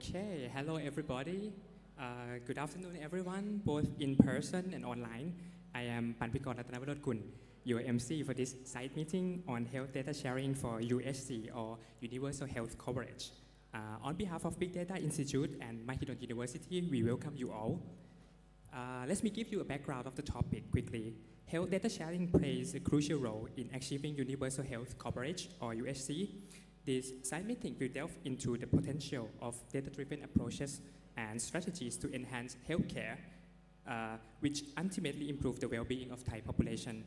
Okay, hello everybody. Good afternoon everyone, both in person and online. I am Panpikor Ratanavarot-Kun, your MC for this site meeting on health data sharing for UHC or Universal Health Coverage. On behalf of Big Data Institute and Mahidol University, we welcome you all. Let me give you a background of the topic quickly. Health data sharing plays a crucial role in achieving universal health coverage or UHC. This site meeting will delve into the potential of data-driven approaches and strategies to enhance healthcare, which ultimately improve the well-being of Thai population.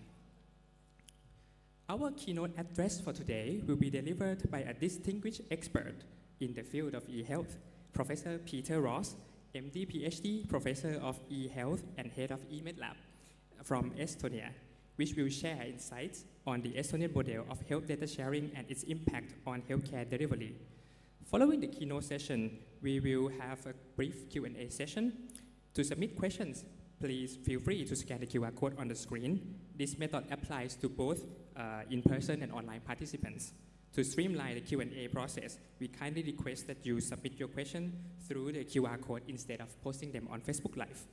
Our keynote address for today will be delivered by a distinguished expert in the field of e-health, Professor Peter Ross MD, Ph.D, Professor of e-health and Head of eMedLab from Estonia, which will share insights on the Estonian model of health data sharing and its impact on healthcare delivery. Following the keynote session, we will have a brief Q&A session. To submit questions, please feel free to scan the QR code on the screen. This method applies to both in-person and online participants. To streamline the Q&A process, we kindly request that you submit your question through the QR code instead of posting them on Facebook Live.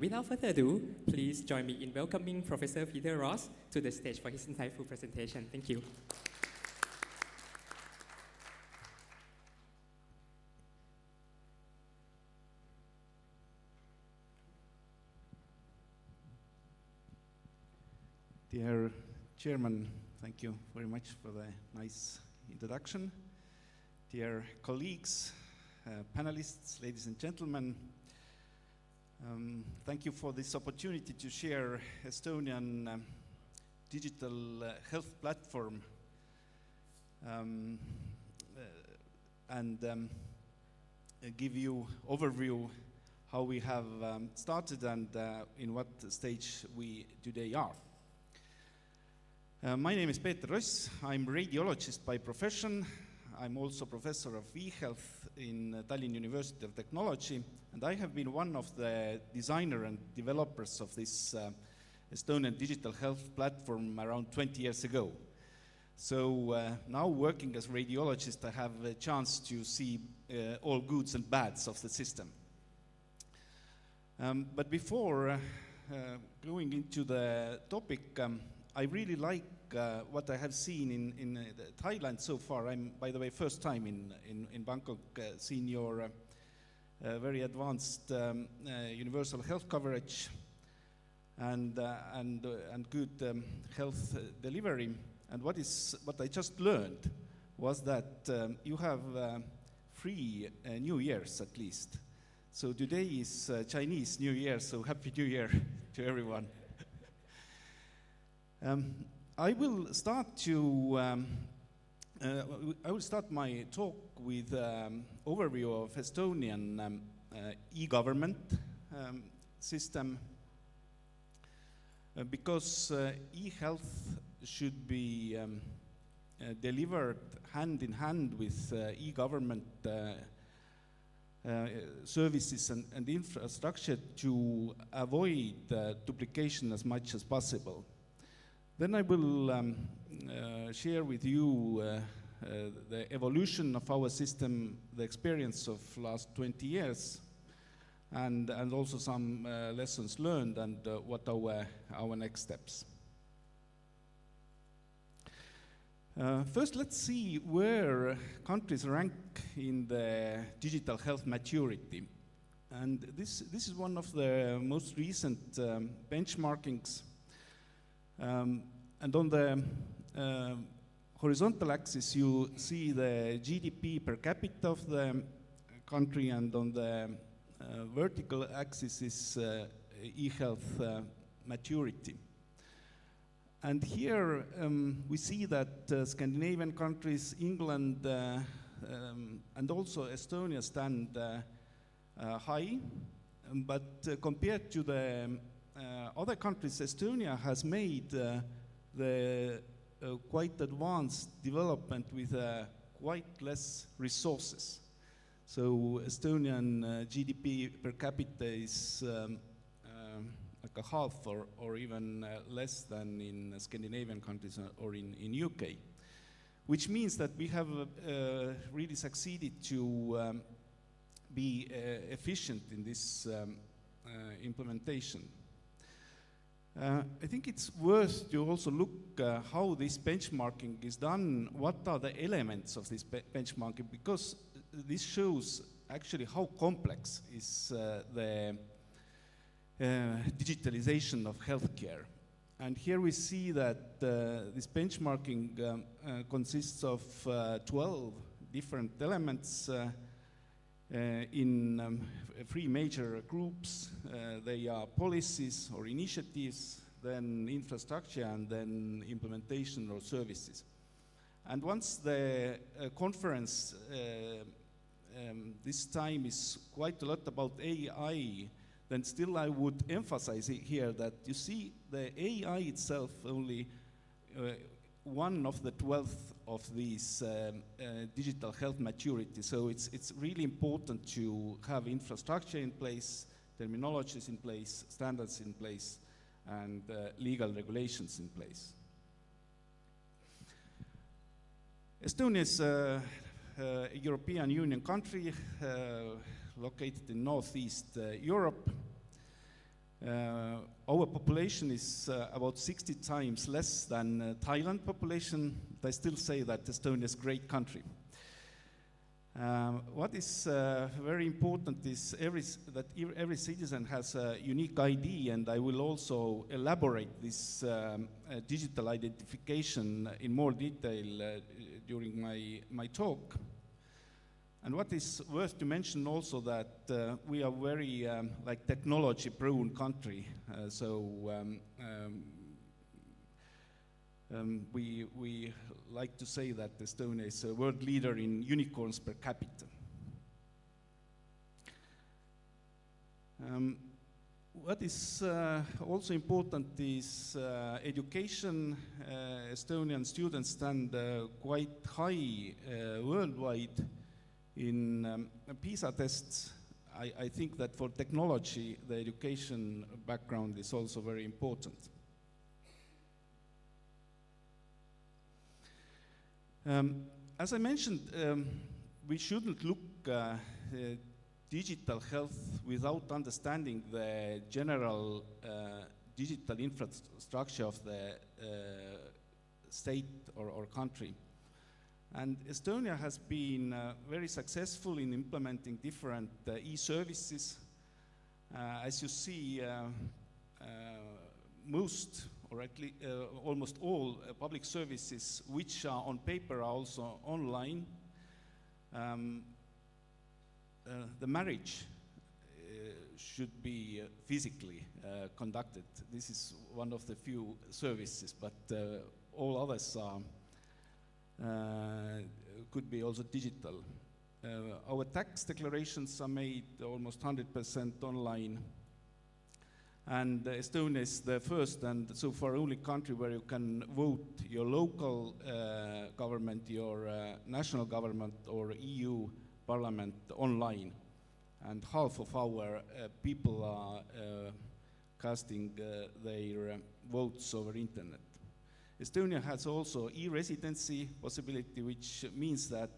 Without further ado, please join me in welcoming Professor Peter Ross to the stage for his insightful presentation. Thank you. Dear Chairman, thank you very much for the nice introduction. Dear colleagues, panelists, ladies and gentlemen, thank you for this opportunity to share Estonian digital health platform and give you overview how we have started and in what stage we today are. My name is Peeter Ross. I'm a radiologist by profession. I'm also professor of e-health in Tallinn University of Technology, and I have been one of the designer and developers of this Estonian digital health platform around 20 years ago. So now working as radiologist, I have a chance to see all goods and bads of the system. But before going into the topic, I really like what I have seen in Thailand so far. I'm, by the way, first time in Bangkok, seeing your very advanced universal health coverage and good health delivery. And what I just learned was that you have 3 New Years at least. So today is Chinese New Year, so Happy New Year to everyone. I will start my talk with overview of Estonian e-government system because e-health should be delivered hand in hand with e-government services and infrastructure to avoid duplication as much as possible. Then I will share with you the evolution of our system, the experience of last 20 years, and also some lessons learned and what our next steps. First, let's see where countries rank in the digital health maturity. And this is one of the most recent benchmarkings. And on the horizontal axis, you see the GDP per capita of the country, and on the vertical axis is e-health maturity. And here we see that Scandinavian countries, England, and also Estonia stand high, but compared to the other countries, Estonia has made the quite advanced development with quite less resources. So Estonian GDP per capita is like a half or even less than in Scandinavian countries or in UK, which means that we have really succeeded to be efficient in this implementation. I think it's worth to also look how this benchmarking is done, what are the elements of this benchmarking, because this shows actually how complex is the digitalization of healthcare. And here we see that this benchmarking consists of 12 different elements in 3 major groups. They are policies or initiatives, then infrastructure, and then implementation or services. And once the conference this time is quite a lot about AI, then still I would emphasize here that you see the AI itself only one of the 12 of these digital health maturity. So it's really important to have infrastructure in place, terminologies in place, standards in place, and legal regulations in place. Estonia is a European Union country located in Northeast Europe. Our population is about 60 times less than Thailand population. I still say that Estonia is a great country. What is very important is that every citizen has a unique ID, and I will also elaborate this digital identification in more detail during my talk. And what is worth to mention also that we are very like technology-prone country. We like to say that Estonia is a world leader in unicorns per capita. What is also important is education. Estonian students stand quite high worldwide. In PISA tests, I think that for technology, the education background is also very important. As I mentioned, we shouldn't look digital health without understanding the general digital infrastructure of the state or country. And Estonia has been very successful in implementing different e-services. As you see, most, or at least almost all public services which are on paper are also online. The marriage should be physically conducted. This is one of the few services, but all others are could be also digital. Our tax declarations are made almost 100% online. And Estonia is the first and so far only country where you can vote your local government, your national government, or EU parliament online. And half of our people are casting their votes over internet. Estonia has also e-residency possibility, which means that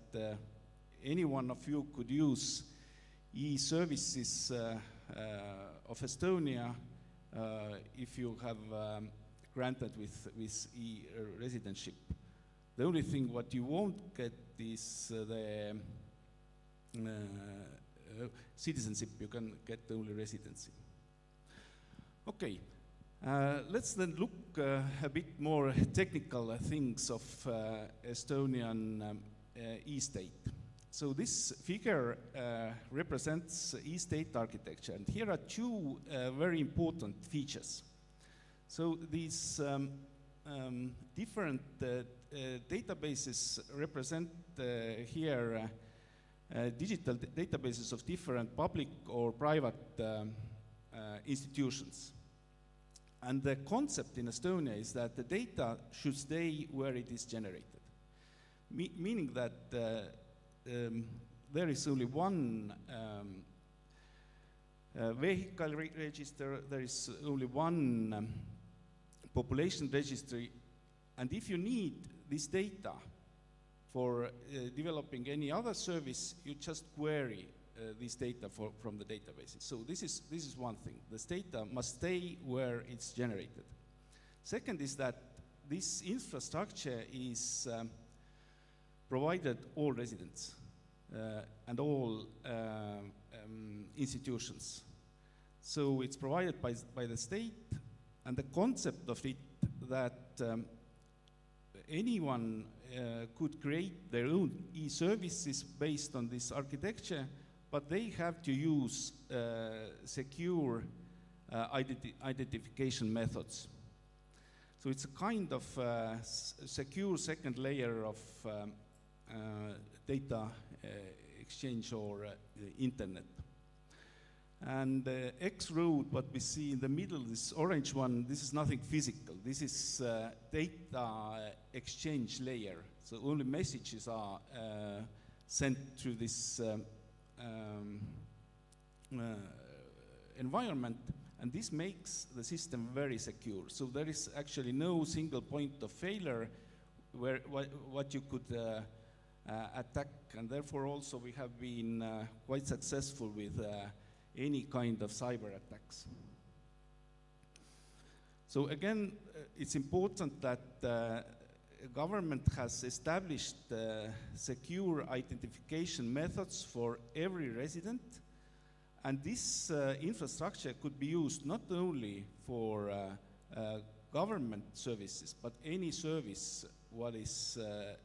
any one of you could use e-services of Estonia if you have granted with e-residentship. The only thing what you won't get is the citizenship. You can get only residency. Okay. Let's then look a bit more technical things of Estonian e-state. So this figure represents e-state architecture, and here are two very important features. So these different databases represent here digital databases of different public or private institutions. And the concept in Estonia is that the data should stay where it is generated, meaning that there is only one vehicle register, there is only one population registry, and if you need this data for developing any other service, you just query this data from the databases. So this is one thing. This data must stay where it's generated. Second is that this infrastructure is provided all residents and all institutions. So it's provided by the state, and the concept of it that anyone could create their own e-services based on this architecture, but they have to use secure identification methods. So it's a kind of secure second layer of data exchange or internet. And X road, what we see in the middle, this orange one, this is nothing physical. This is data exchange layer. So only messages are sent through this environment, and this makes the system very secure. So there is actually no single point of failure where what you could attack, and therefore also we have been quite successful with any kind of cyber attacks. So again, it's important that government has established secure identification methods for every resident, and this infrastructure could be used not only for government services, but any service what is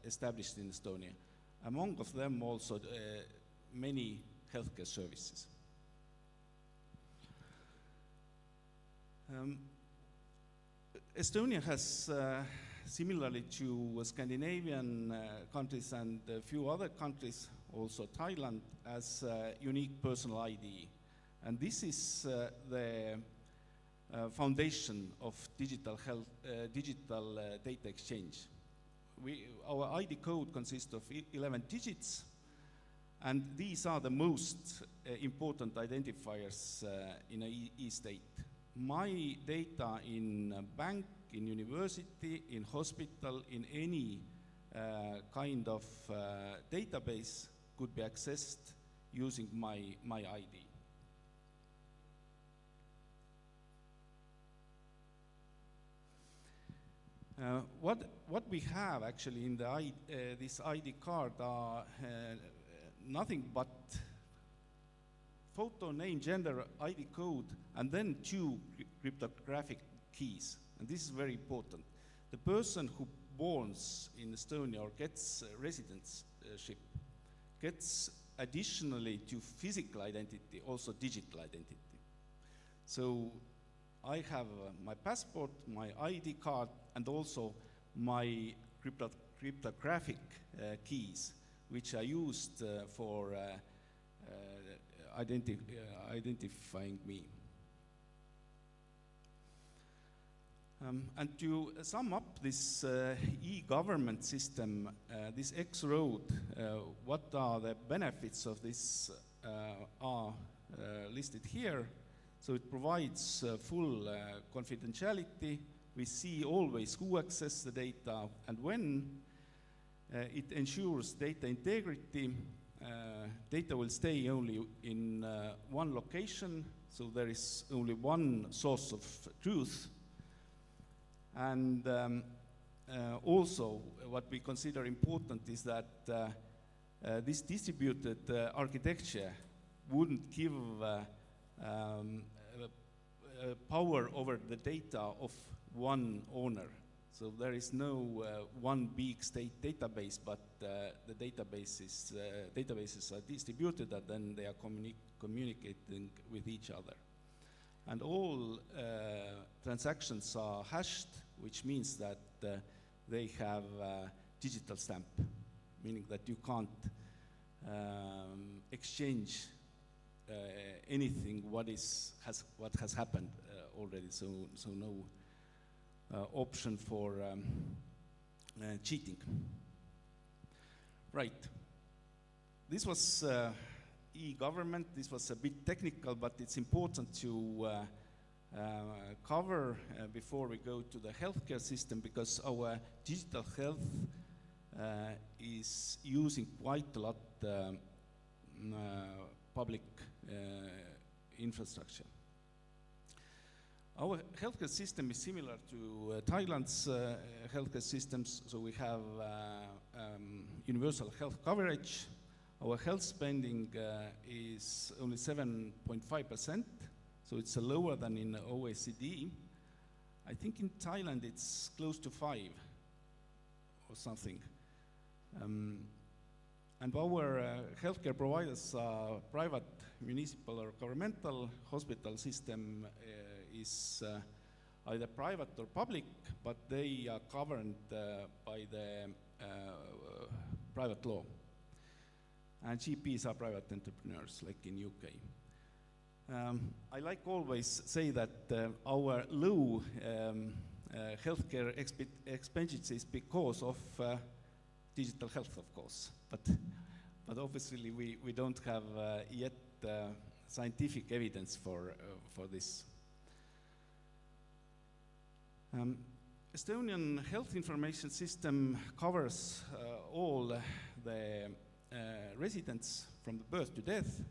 established in Estonia. Among of them also many healthcare services. Estonia has, similarly to Scandinavian countries and a few other countries, also Thailand, as unique personal ID. And this is the foundation of digital health, digital data exchange. Our ID code consists of 11 digits, and these are the most important identifiers in an e-state. My data in a bank, in university, in hospital, in any kind of database could be accessed using my ID. What we have actually in the this ID card are nothing but photo, name, gender, ID code, and then 2 cryptographic keys. And this is very important. The person who borns in Estonia or gets residentship gets additionally to physical identity also digital identity. So I have my passport, my ID card, and also my cryptographic keys, which are used for identifying me. And to sum up this e-government system, this X-Road, what are the benefits of this are listed here. So it provides full confidentiality. We see always who accesses the data and when. It ensures data integrity. Data will stay only in one location, so there is only one source of truth. And also, what we consider important is that this distributed architecture wouldn't give power over the data of one owner. So there is no one big state database, but the databases are distributed, and then they are communicating with each other. And all transactions are hashed, which means that they have a digital stamp, meaning that you can't exchange anything what has happened already. So no option for cheating. Right. This was e-government. This was a bit technical, but it's important to cover before we go to the healthcare system, because our digital health is using quite a lot public infrastructure. Our healthcare system is similar to Thailand's healthcare systems, so we have universal health coverage. Our health spending is only 7.5%, so it's lower than in OECD. I think in Thailand it's close to 5 or something. And our healthcare providers are private, municipal or governmental. Hospital system is either private or public, but they are governed by the private law. And GPs are private entrepreneurs, like in UK. I like always say that our low healthcare expenditure is because of digital health, of course. But obviously we don't have yet scientific evidence for this. Estonian health information system covers all the residents from the birth to death.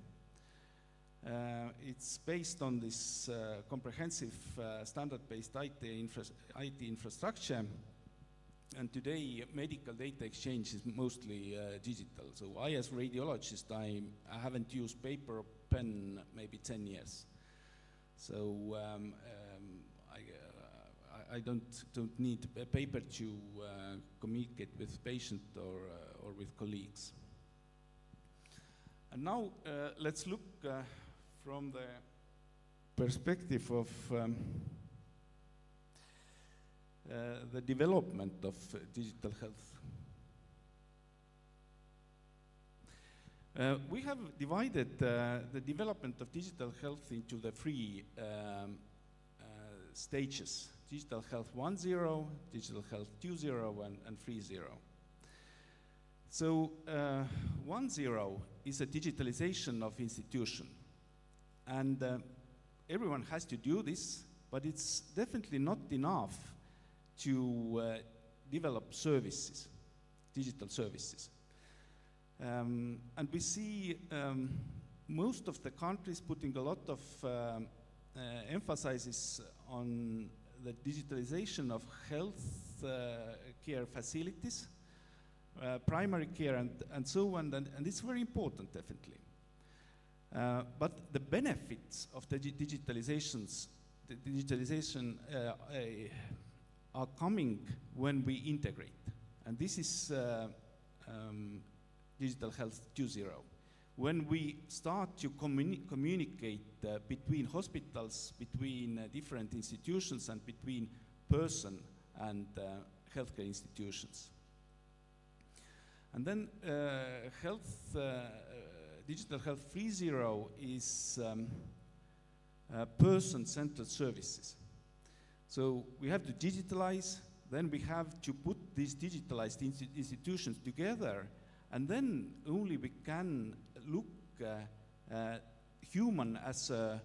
It's based on this comprehensive standard-based IT infrastructure, and today medical data exchange is mostly digital. So I, as radiologist, I haven't used paper or pen maybe 10 years. So I don't need a paper to communicate with patient or with colleagues. And now let's look from the perspective of the development of digital health. We have divided the development of digital health into the three stages: digital health 1.0, digital health 2.0, and 3.0. So 1.0 is a digitalization of institution. And everyone has to do this, but it's definitely not enough to develop services, digital services. And we see most of the countries putting a lot of emphasis on the digitalization of health care facilities, primary care and so on, and it's very important, definitely. But the benefits of the digitalization are coming when we integrate. And this is digital health 2.0. When we start to communicate between hospitals, between different institutions, and between person and healthcare institutions. And then digital health 3.0 is person-centered services. So we have to digitalize, then we have to put these digitalized institutions together, and then only we can look human as a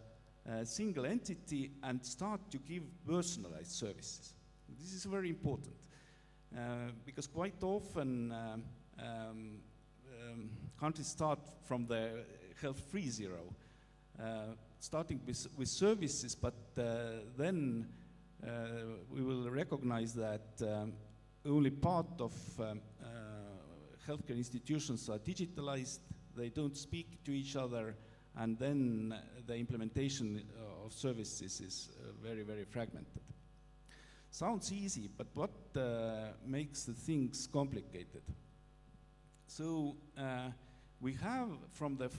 single entity and start to give personalized services. This is very important because quite often countries start from the health 3.0, starting with services, but then we will recognize that only part of healthcare institutions are digitalized, they don't speak to each other, and then the implementation of services is very, very fragmented. Sounds easy, but what makes the things complicated? So we have, from the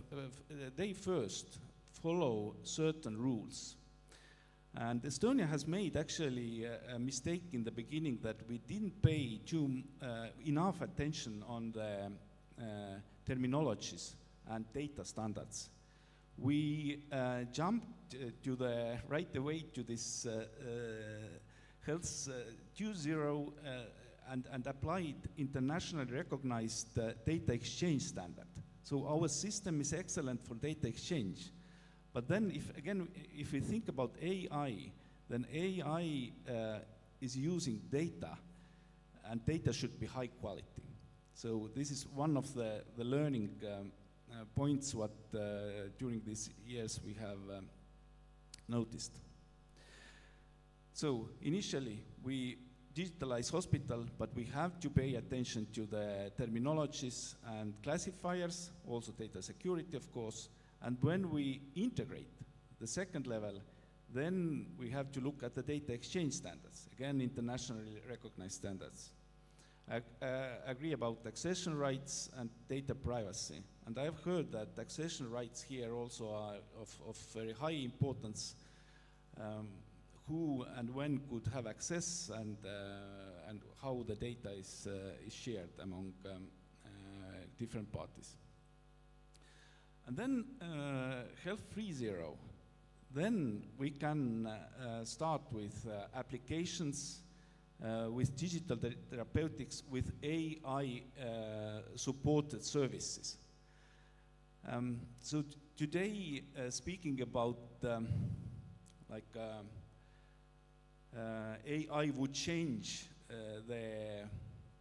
day first, follow certain rules. And Estonia has made actually a mistake in the beginning that we didn't pay enough attention on the terminologies and data standards. We jumped right away to this health 2.0 and applied internationally recognized data exchange standard. So our system is excellent for data exchange. But then if we think about AI, then AI is using data, and data should be high quality. So this is one of the learning points what during these years we have noticed. So initially we digitalize hospital, but we have to pay attention to the terminologies and classifiers, also data security, of course. And when we integrate the second level, then we have to look at the data exchange standards, again, internationally recognized standards. Agree about accession rights and data privacy. And I've heard that accession rights here also are of very high importance. Who and when could have access, and how the data is shared among different parties. And then Health 3.0. Then we can start with applications with digital therapeutics with AI supported services. So today, speaking about AI would change the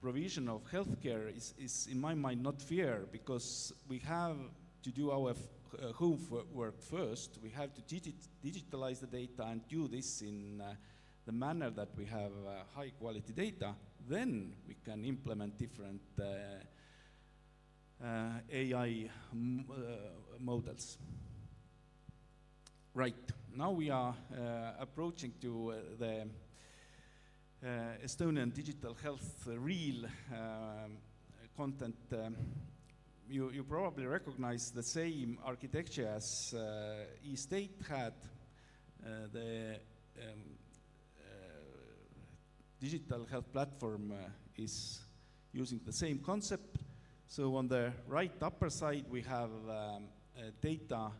provision of healthcare is in my mind not fair, because we have to do our homework first. We have to digitalize the data and do this in the manner that we have high quality data. Then we can implement different AI models. Right, now we are approaching to the Estonian digital health real content. You probably recognize the same architecture as e-state had. The digital health platform is using the same concept. So on the right upper side we have data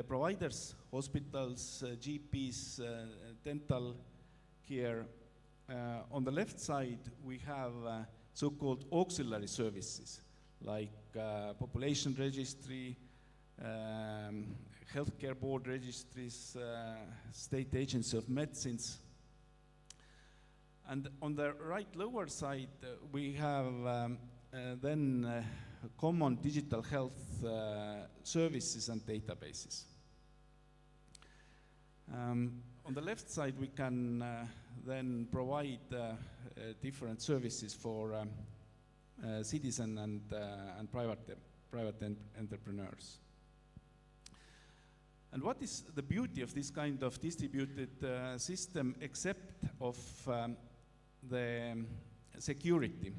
providers, hospitals, GPs, dental care. On the left side we have so-called auxiliary services, like population registry, healthcare board registries, state agency of medicines. And on the right lower side, we have then common digital health services and databases. On the left side, we can then provide different services for citizen and private entrepreneurs. And what is the beauty of this kind of distributed system, except of the security,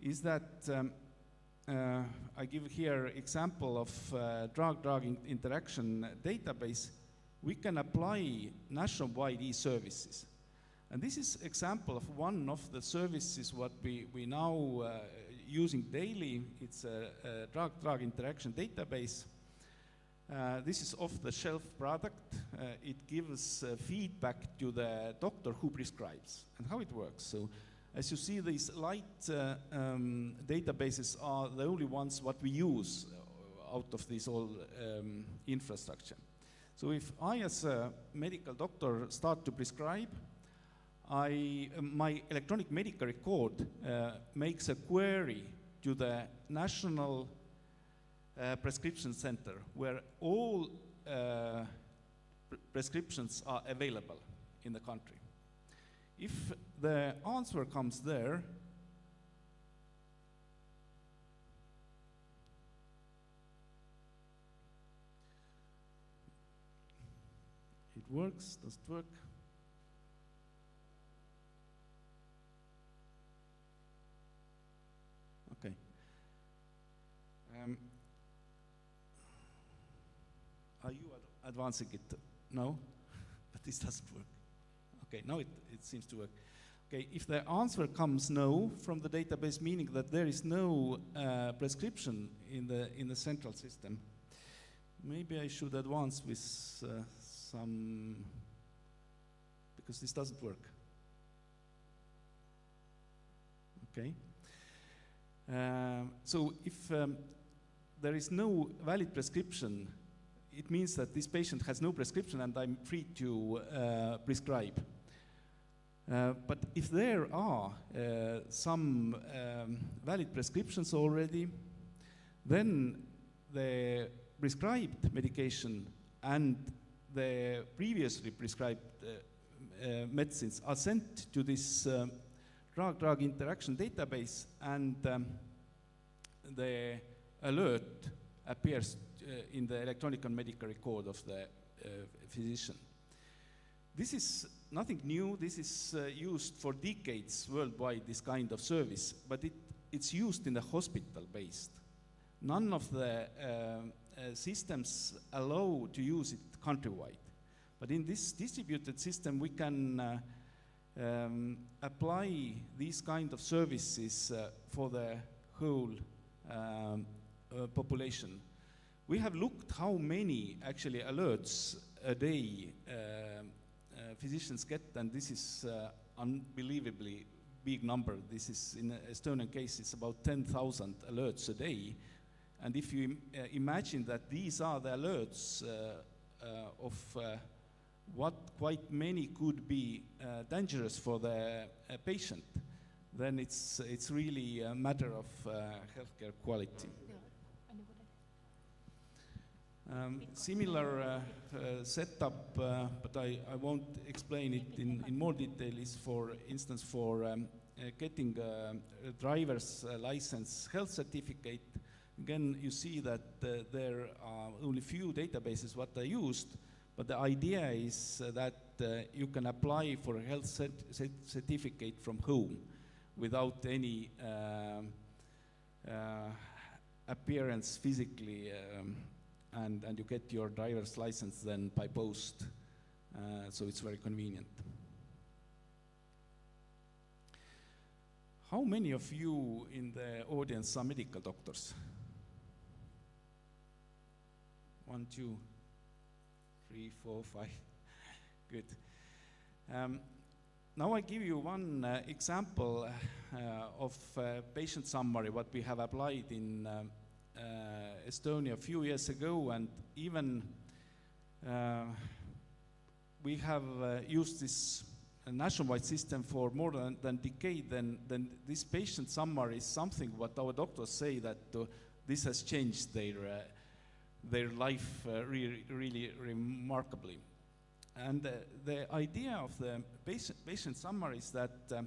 is that I give here example of drug-drug interaction database. We can apply nationwide e-services. And this is example of one of the services what we now using daily. It's a drug-drug interaction database. This is off-the-shelf product. It gives feedback to the doctor who prescribes and how it works. So as you see, these light databases are the only ones what we use out of this whole infrastructure. So if I, as a medical doctor, start to prescribe, my electronic medical record makes a query to the national prescription center, where all prescriptions are available in the country. If the answer comes there, it works, does it work? Okay. Are you advancing it? No? But this doesn't work. Okay, now it seems to work. Okay, if the answer comes no from the database, meaning that there is no prescription in the central system, maybe I should advance with some, because this doesn't work. Okay. So if there is no valid prescription, it means that this patient has no prescription and I'm free to prescribe. But if there are some valid prescriptions already, then the prescribed medication and the previously prescribed medicines are sent to this drug-drug interaction database, and the alert appears in the electronic and medical record of the physician. This is nothing new. This is used for decades worldwide, this kind of service, but it's used in the hospital-based. None of the systems allow to use it countrywide. But in this distributed system, we can apply these kind of services for the whole population. We have looked how many actually alerts a day physicians get, and this is unbelievably big number. This is, in Estonian case, it's about 10,000 alerts a day. And if you imagine that these are the alerts of what quite many could be dangerous for the patient, then it's really a matter of healthcare quality. Similar setup, but I won't explain it in more detail, is for instance for getting a driver's license health certificate. Again, you see that there are only few databases what are used, but the idea is that you can apply for a health certificate from home without any appearance physically, and you get your driver's license then by post, so it's very convenient. How many of you in the audience are medical doctors? 1, 2, 3, 4, 5. Good. Now I give you one example of patient summary, what we have applied in Estonia a few years ago, and even we have used this nationwide system for more than a decade. Then this patient summary is something what our doctors say that this has changed their life really remarkably. And the idea of the patient summary is that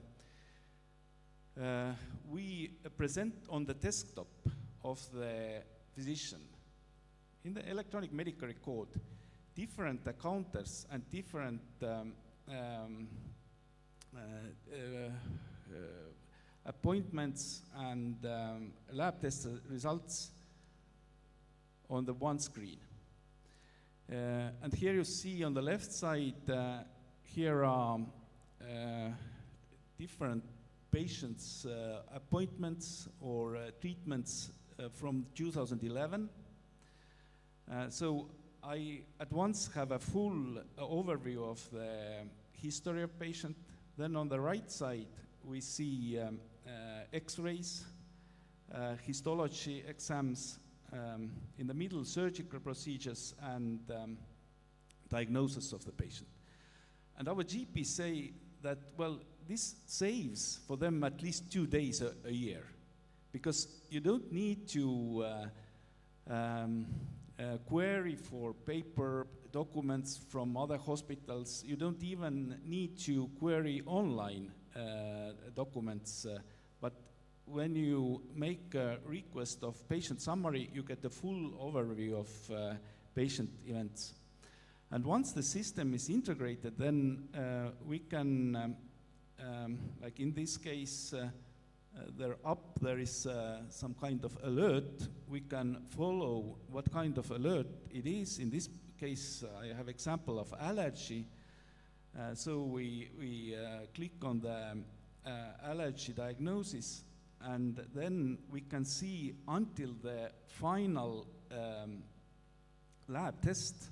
we present on the desktop of the physician in the electronic medical record different encounters and different appointments and lab test results on the one screen. And here you see on the left side, here are different patients' appointments or treatments from 2011. So I at once have a full overview of the history of patient. Then on the right side, we see X-rays, histology exams, in the middle, surgical procedures and diagnosis of the patient. And our GPs say that, well, this saves for them at least 2 days a year, because you don't need to query for paper documents from other hospitals. You don't even need to query online documents, but when you make a request of patient summary, you get the full overview of patient events. And once the system is integrated, then we can, like in this case, there is some kind of alert. We can follow what kind of alert it is. In this case, I have example of allergy. So we click on the allergy diagnosis, and then we can see until the final lab test.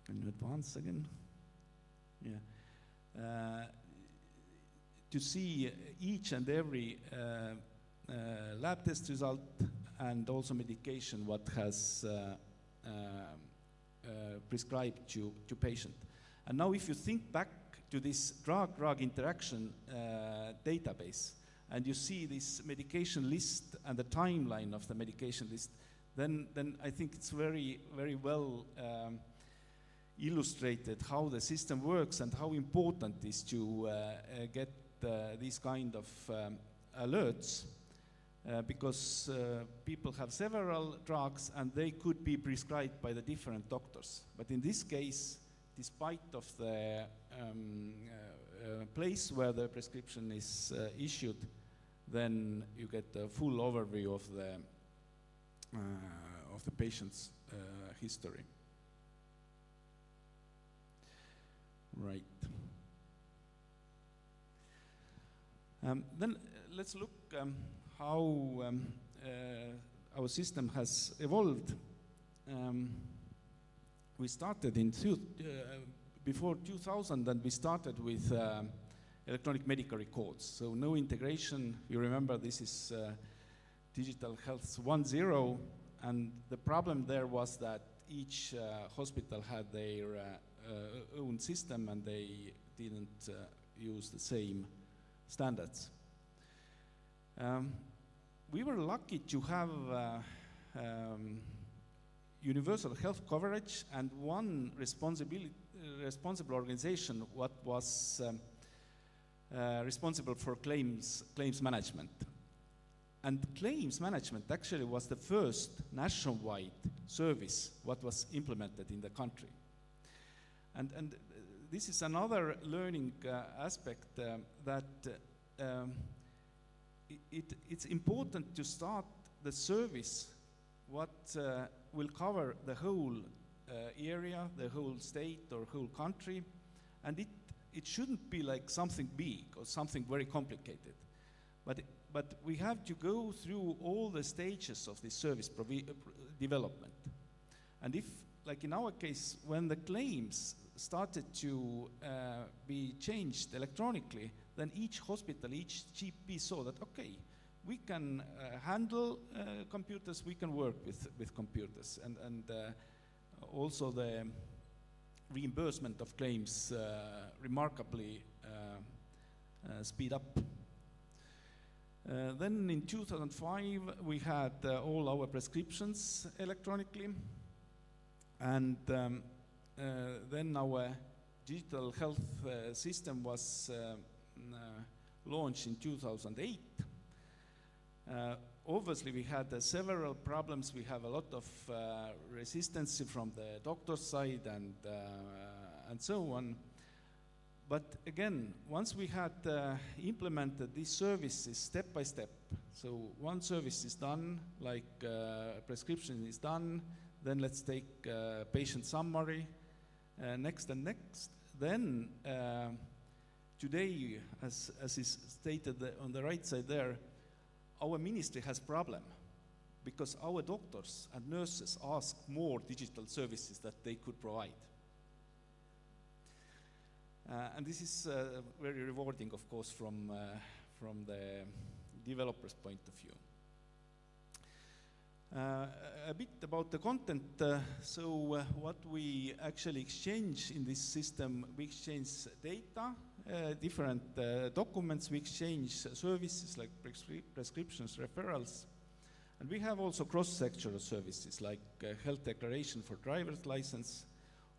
Can you advance again? Yeah. To see each and every lab test result and also medication what has prescribed to patient. And now if you think back to this drug-drug interaction database, and you see this medication list and the timeline of the medication list, then I think it's very, very well illustrated how the system works and how important it is to get these kind of alerts, because people have several drugs and they could be prescribed by the different doctors. But in this case, despite of the place where the prescription is issued, then you get a full overview of the patient's history. Right. Then let's look how our system has evolved. We started in before 2000, and we started with electronic medical records. So no integration. You remember this is Digital Health 1.0, and the problem there was that each hospital had their own system, and they didn't use the same standards. We were lucky to have universal health coverage and one responsible organization what was responsible for claims management. And claims management actually was the first nationwide service what was implemented in the country. And this is another learning aspect that it's important to start the service what will cover the whole area, the whole state or whole country, and it shouldn't be like something big or something very complicated, but we have to go through all the stages of this service development. And if, like in our case, when the claims started to be changed electronically, then each hospital, each GP saw that, okay, we can handle computers, we can work with computers, and also the reimbursement of claims remarkably speed up. Then in 2005, we had all our prescriptions electronically, and then our digital health system was launched in 2008. Obviously, we had several problems. We have a lot of resistance from the doctor's side and so on. But again, once we had implemented these services step by step, so one service is done, like prescription is done, then let's take patient summary, next and next. Then today, as is stated on the right side there, our ministry has problem because our doctors and nurses ask more digital services that they could provide. And this is very rewarding, of course, from the developer's point of view. A bit about the content. So what we actually exchange in this system, we exchange data, different documents, we exchange services like prescriptions, referrals, and we have also cross-sectoral services like health declaration for driver's license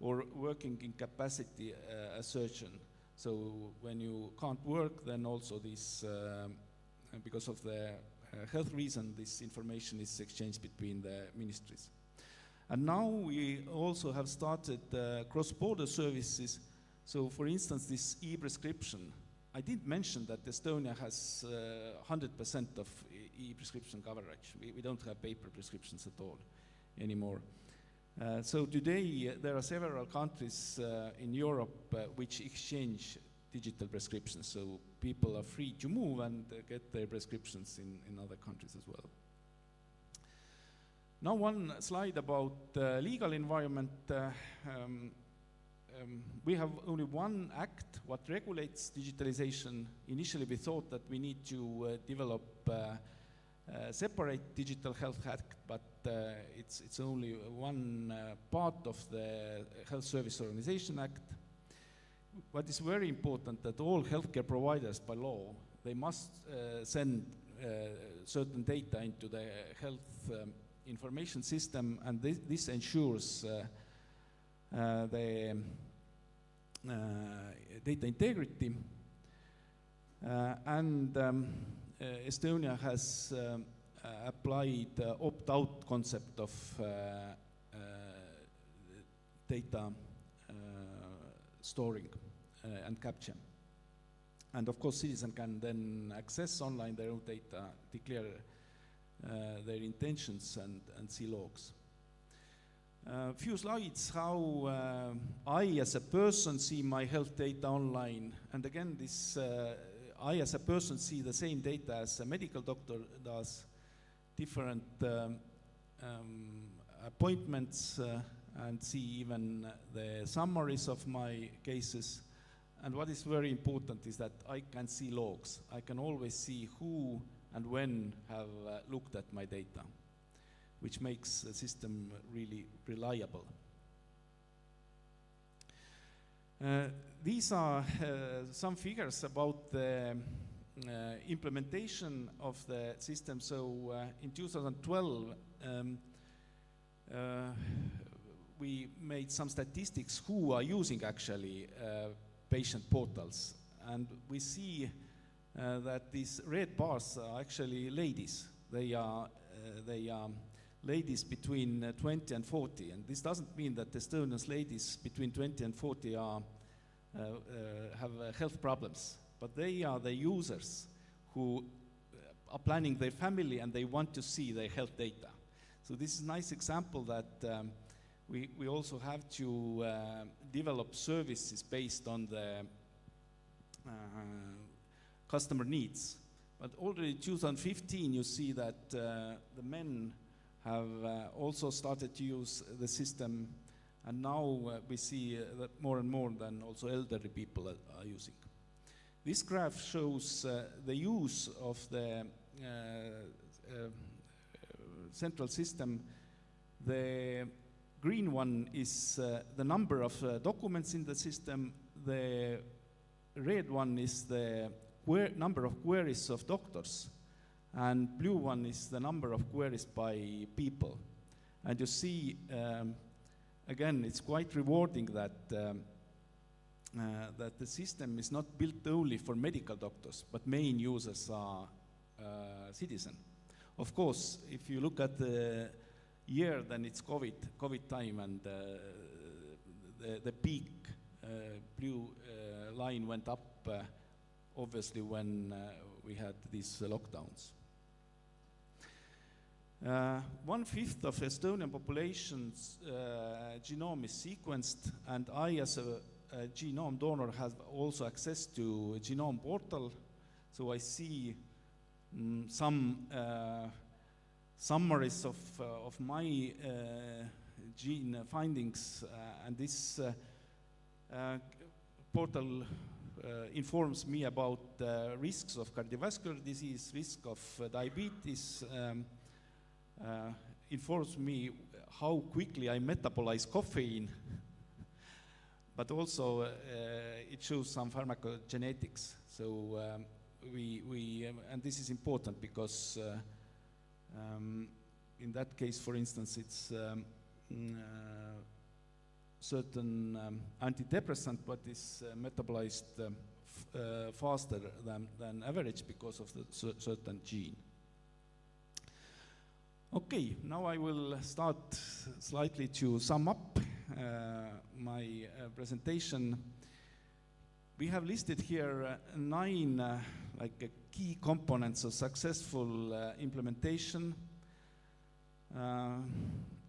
or working incapacity assertion. So when you can't work, then also this, because of the health reason, this information is exchanged between the ministries. And now we also have started cross-border services. So for instance, this e-prescription. I didn't mention that Estonia has 100% of e-prescription coverage. We don't have paper prescriptions at all anymore. So today there are several countries in Europe which exchange digital prescriptions. So people are free to move and get their prescriptions in other countries as well. Now one slide about legal environment. We have only one act what regulates digitalization. Initially we thought that we need to develop separate digital health act, but it's only one part of the Health Service Organization Act. What is very important that all healthcare providers by law, they must send certain data into the health information system, and this ensures the data integrity. And Estonia has applied opt-out concept of data storing and capture. And of course, citizens can then access online their own data, declare their intentions, and see logs. Few slides how I as a person see my health data online. And again, this I as a person see the same data as a medical doctor does, different appointments, and see even the summaries of my cases. And what is very important is that I can see logs. I can always see who and when have looked at my data, which makes the system really reliable. These are some figures about the implementation of the system. So in 2012, we made some statistics who are using actually patient portals. And we see that these red bars are actually ladies. They are ladies between 20 and 40. And this doesn't mean that Estonians ladies between 20 and 40 are, have health problems, but they are the users who are planning their family and they want to see their health data. So this is a nice example that we also have to develop services based on the customer needs. But already in 2015, you see that the men have also started to use the system, and now we see that more and more than also elderly people are using. This graph shows the use of the central system. The green one is the number of documents in the system. The red one is the number of queries of doctors, and blue one is the number of queries by people. And you see, again, it's quite rewarding that that the system is not built only for medical doctors, but main users are citizens. Of course, if you look at the year, then it's COVID time, and the peak blue line went up obviously when we had these lockdowns. 1/5 of Estonian population's genome is sequenced, and I as a genome donor have also access to a genome portal. So I see some summaries of my gene findings, and this portal informs me about risks of cardiovascular disease, risk of diabetes, informs me how quickly I metabolize caffeine, but also it shows some pharmacogenetics. So and this is important because in that case, for instance, it's certain antidepressant, but is metabolized faster than average because of the certain gene. Okay, now I will start slightly to sum up my presentation. We have listed here 9 key components of successful implementation.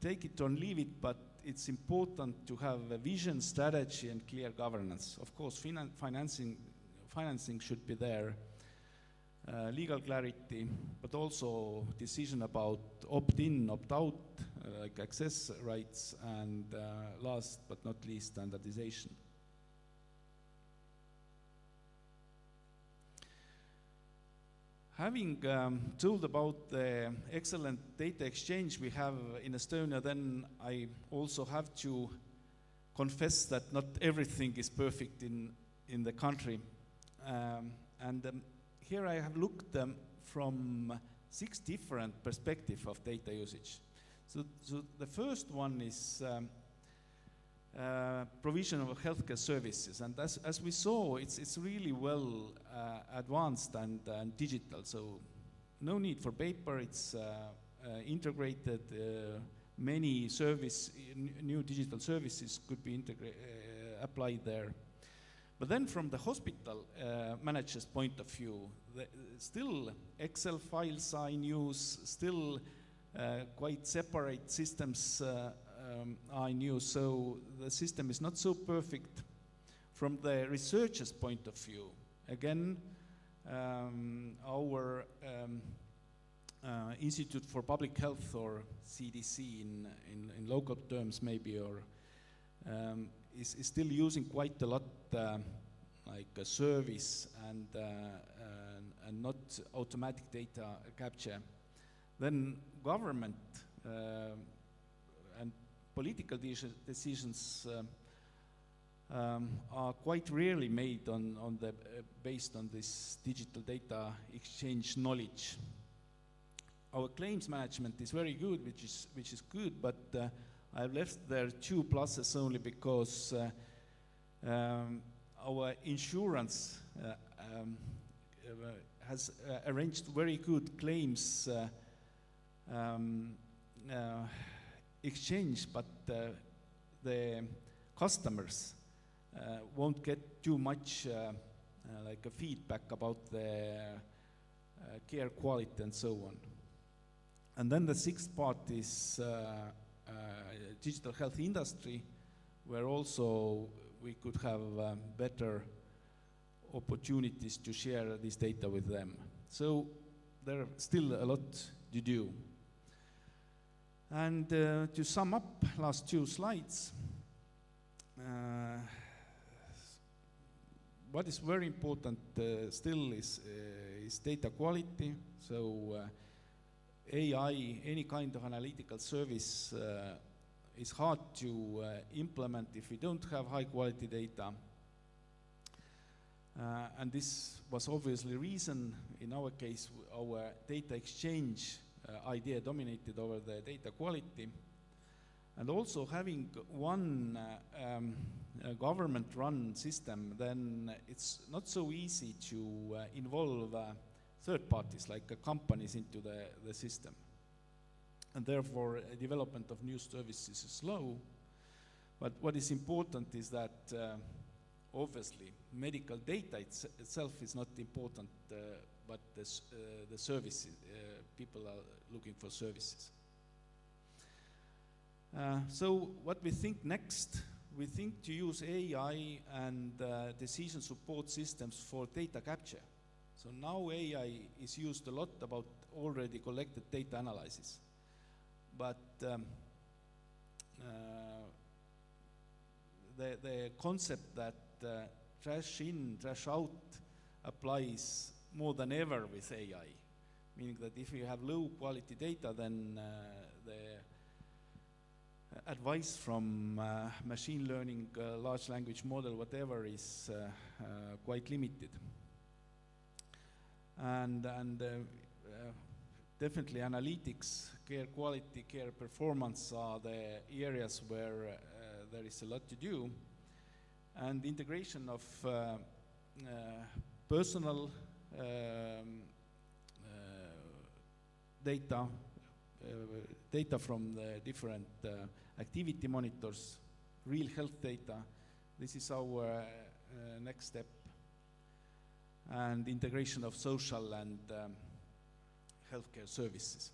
Take it or leave it, but it's important to have a vision, strategy, and clear governance. Of course, financing should be there, legal clarity, but also decision about opt-in, opt-out, like access rights, and last but not least, standardization. Having told about the excellent data exchange we have in Estonia, then I also have to confess that not everything is perfect in the country. here I have looked from 6 different perspectives of data usage. So the first one is provision of healthcare services, and as we saw, it's really well advanced and digital. So no need for paper. It's integrated. Many new digital services could be applied there. But then from the hospital manager's point of view, still Excel files are in use, still quite separate systems are in use, so the system is not so perfect. From the researcher's point of view, again, our Institute for Public Health, or CDC in local terms maybe, or is still using quite a lot like a service and not automatic data capture. Then government and political decisions are quite rarely made on the based on this digital data exchange knowledge. Our claims management is very good, which is good, but I've left there 2 pluses only because our insurance has arranged very good claims exchange, but the customers won't get too much like a feedback about the care quality and so on. And then the 6th part is digital health industry, where also we could have better opportunities to share this data with them. So there are still a lot to do. And to sum up, last 2 slides, what is very important still is data quality. So AI, any kind of analytical service is hard to implement if we don't have high quality data. And this was obviously reason, in our case, our data exchange idea dominated over the data quality. And also having one government-run system, then it's not so easy to involve third parties, like companies, into the system. And therefore, development of new services is slow. But what is important is that, obviously, medical data itself is not important, but the services, people are looking for services. So what we think next, we think to use AI and decision support systems for data capture. So now AI is used a lot about already collected data analysis. But the concept that trash in, trash out applies more than ever with AI, meaning that if you have low quality data, then the advice from machine learning, large language model, whatever, is quite limited. And definitely analytics, care quality, care performance are the areas where there is a lot to do. And integration of personal data, data from the different activity monitors, real health data, this is our next step. And integration of social and healthcare services.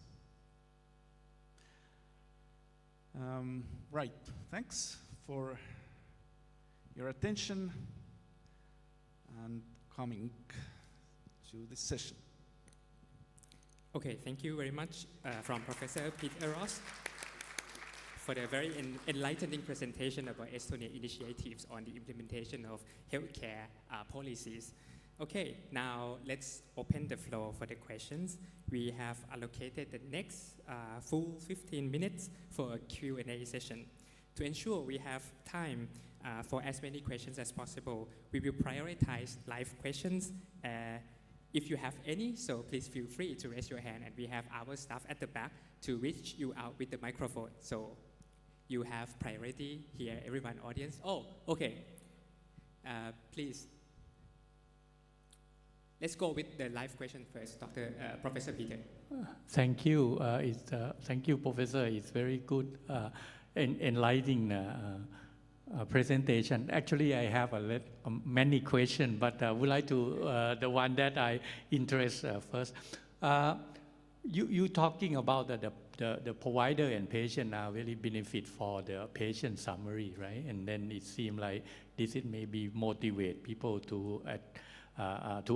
Right, thanks for your attention and coming to this session. Okay, thank you very much from Professor Peter Ross for the very enlightening presentation about Estonia initiatives on the implementation of healthcare policies. Okay, now let's open the floor for the questions. We have allocated the next full 15 minutes for a Q&A session. To ensure we have time for as many questions as possible, we will prioritize live questions If you have any, so please feel free to raise your hand, and we have our staff at the back to reach you out with the microphone. So you have priority here, everyone, audience. Oh, okay. Please. Let's go with the live question first, Professor Peter. Thank you. Thank you, Professor. It's very good, enlightening presentation. Actually, I have many questions, but I would like to the one that I interest first. You talking about the provider and patient are really benefit for the patient summary, right? And then it seems like this it maybe motivate people to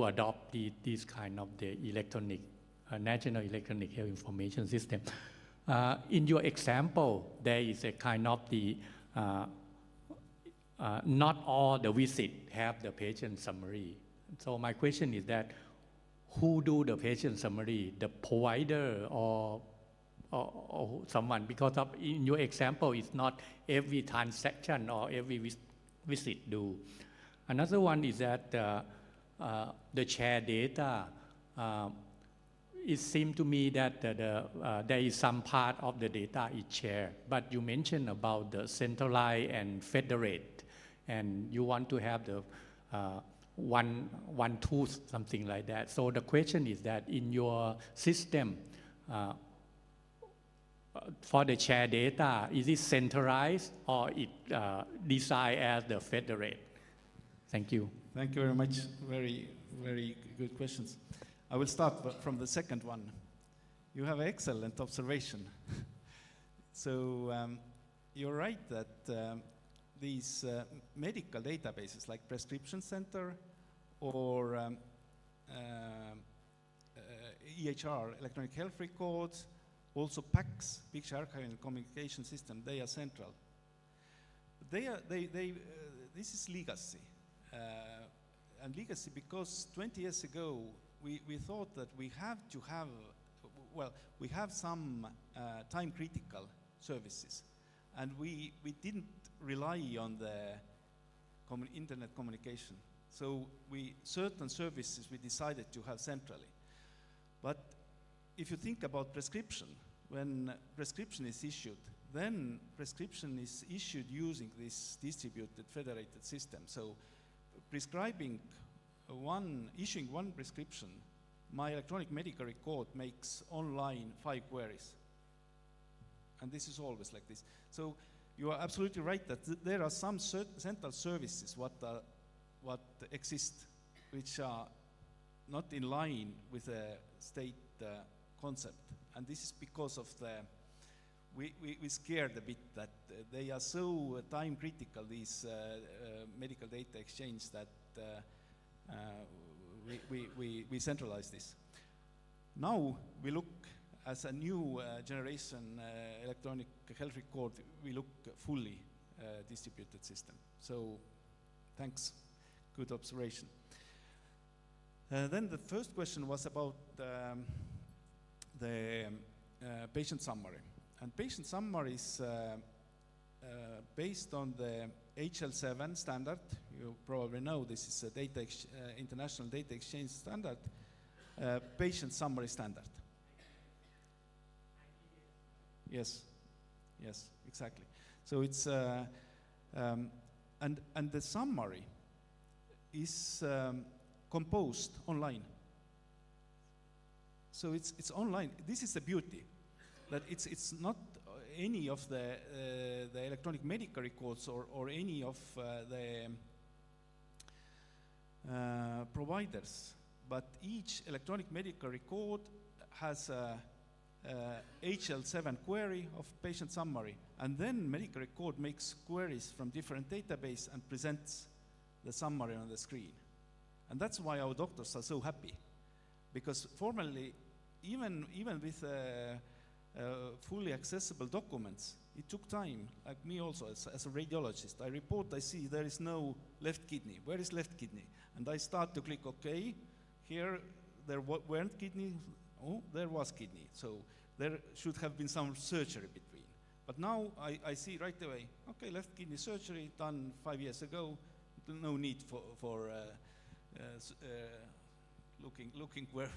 adopt this kind of the electronic National Electronic Health Information System. In your example, there is a kind of the not all the visit have the patient summary. So my question is that who do the patient summary, the provider or someone? Because in your example, it's not every transaction or every visit do. Another one is that the share data. It seems to me that there is some part of the data is shared, but you mentioned about the centralized and federate, and you want to have the one tool, something like that. So the question is that in your system, for the share data, is it centralized or it designed as the federate? Thank you. Thank you very much. Very, very good questions. I will start from the second one. You have excellent observation. So you're right that these medical databases like prescription center or EHR, electronic health records, also PACS, Picture Archive and Communication System, they are central. This is legacy. And legacy because 20 years ago, we thought that we have to have, we have some time-critical services, and we didn't rely on the internet communication. So certain services we decided to have centrally. But if you think about prescription, when prescription is issued, then prescription is issued using this distributed federated system. So issuing one prescription, my electronic medical record makes online 5 queries. And this is always like this. So you are absolutely right that there are some central services what exist, which are not in line with the state concept. And this is because of we scared a bit that they are so time critical, these medical data exchange, that we centralize this. Now we look as a new generation electronic health record, we look fully distributed system. So thanks, good observation. Then the first question was about the patient summary. And patient summary is based on the HL7 standard. You probably know this is a international data exchange standard, patient summary standard. Yes, exactly. So it's and the summary is composed online. So it's online. This is the beauty, that it's not any of the electronic medical records or any of the providers, but each electronic medical record has a HL7 query of patient summary, and then medical record makes queries from different database and presents the summary on the screen. And that's why our doctors are so happy, because formerly, even with fully accessible documents, it took time. Like me also, as a radiologist, I see there is no left kidney. Where is left kidney? And I start to click, okay, here there weren't kidney, oh, there was kidney. So there should have been some surgery between. But now I see right away, okay, left kidney surgery done 5 years ago, no need for looking where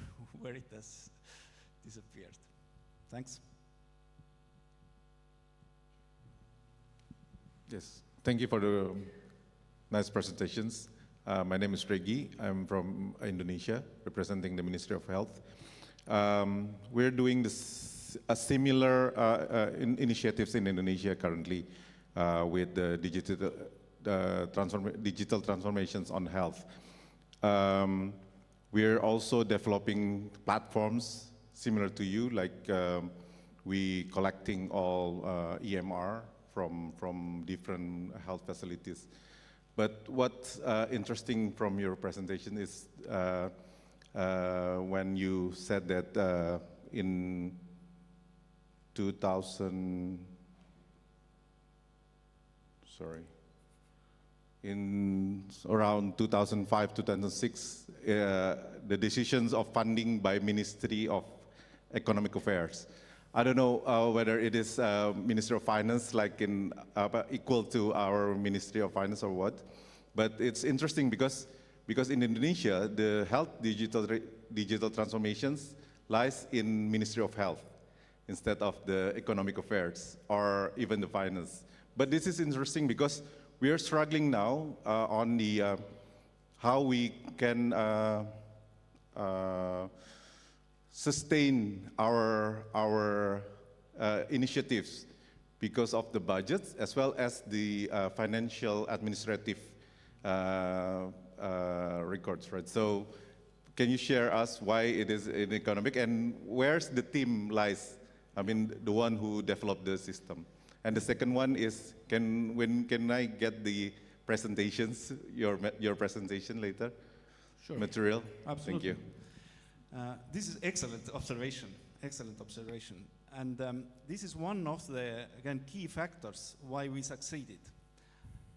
it has disappeared. Thanks. Yes, thank you for the nice presentations. My name is Regi. I'm from Indonesia, representing the Ministry of Health. We're doing a similar initiatives in Indonesia currently with the digital transformations on health. We're also developing platforms similar to you, like we collecting all EMR from different health facilities. But what's interesting from your presentation is when you said that in 2000, in around 2005, 2006, the decisions of funding by Ministry of Economic Affairs. I don't know whether it is Ministry of Finance, like in equal to our Ministry of Finance or what, but it's interesting because in Indonesia, the health digital transformations lies in Ministry of Health instead of the Economic Affairs or even the Finance. But this is interesting because we are struggling now on the how we can sustain our initiatives because of the budgets as well as the financial administrative records, right? So can you share us why it is in economic and where's the team lies? I mean, the one who developed the system. And the second one is, when can I get the presentations, your presentation later? Sure. Material? Absolutely. Thank you. This is excellent observation, and this is one of the, again, key factors why we succeeded.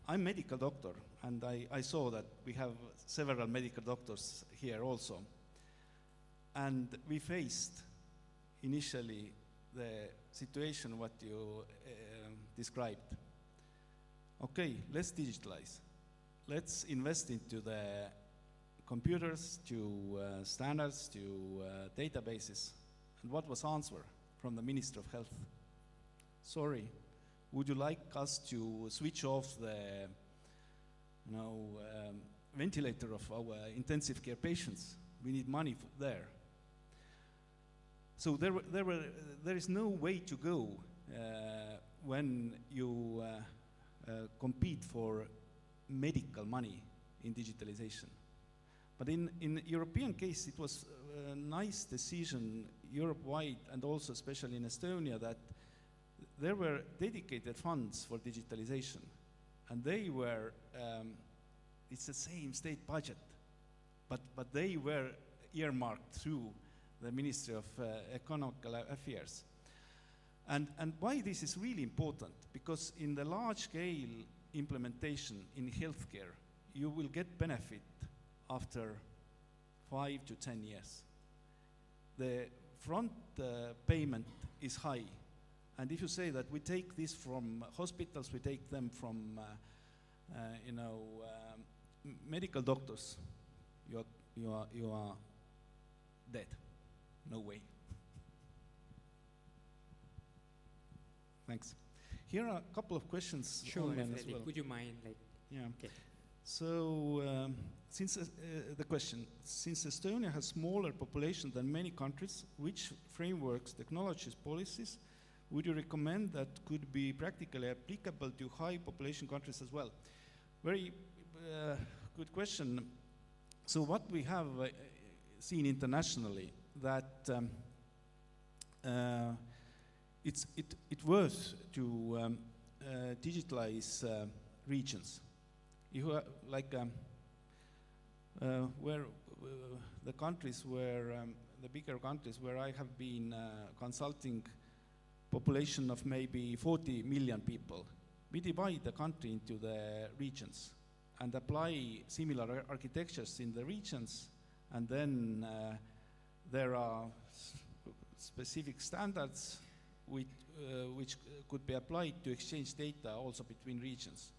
I'm a medical doctor, and I saw that we have several medical doctors here also, and we faced initially the situation what you described. Okay, let's digitalize. Let's invest into the computers, to standards, to databases. And what was answer from the Minister of Health? Sorry, would you like us to switch off the ventilator of our intensive care patients? We need money there. So there is no way to go when you compete for medical money in digitalization. But in European case, it was a nice decision Europe-wide and also especially in Estonia that there were dedicated funds for digitalization. And they were, it's the same state budget, but they were earmarked through the Ministry of Economic Affairs. And why this is really important? Because in the large-scale implementation in healthcare, you will get benefit after 5 to 10 years. The front payment is high. And if you say that we take this from hospitals, we take them from medical doctors, you are dead. No way. Thanks. Here are a couple of questions. Sure, online as definitely. well. Would you mind, Yeah. Okay. So, since Estonia has smaller population than many countries, which frameworks, technologies, policies would you recommend that could be practically applicable to high population countries as well? Very good question. So what we have seen internationally, that it worth to digitalize regions. You are like where the countries where the bigger countries where I have been consulting population of maybe 40 million people. We divide the country into the regions and apply similar architectures in the regions, and then there are specific standards which could be applied to exchange data also between regions.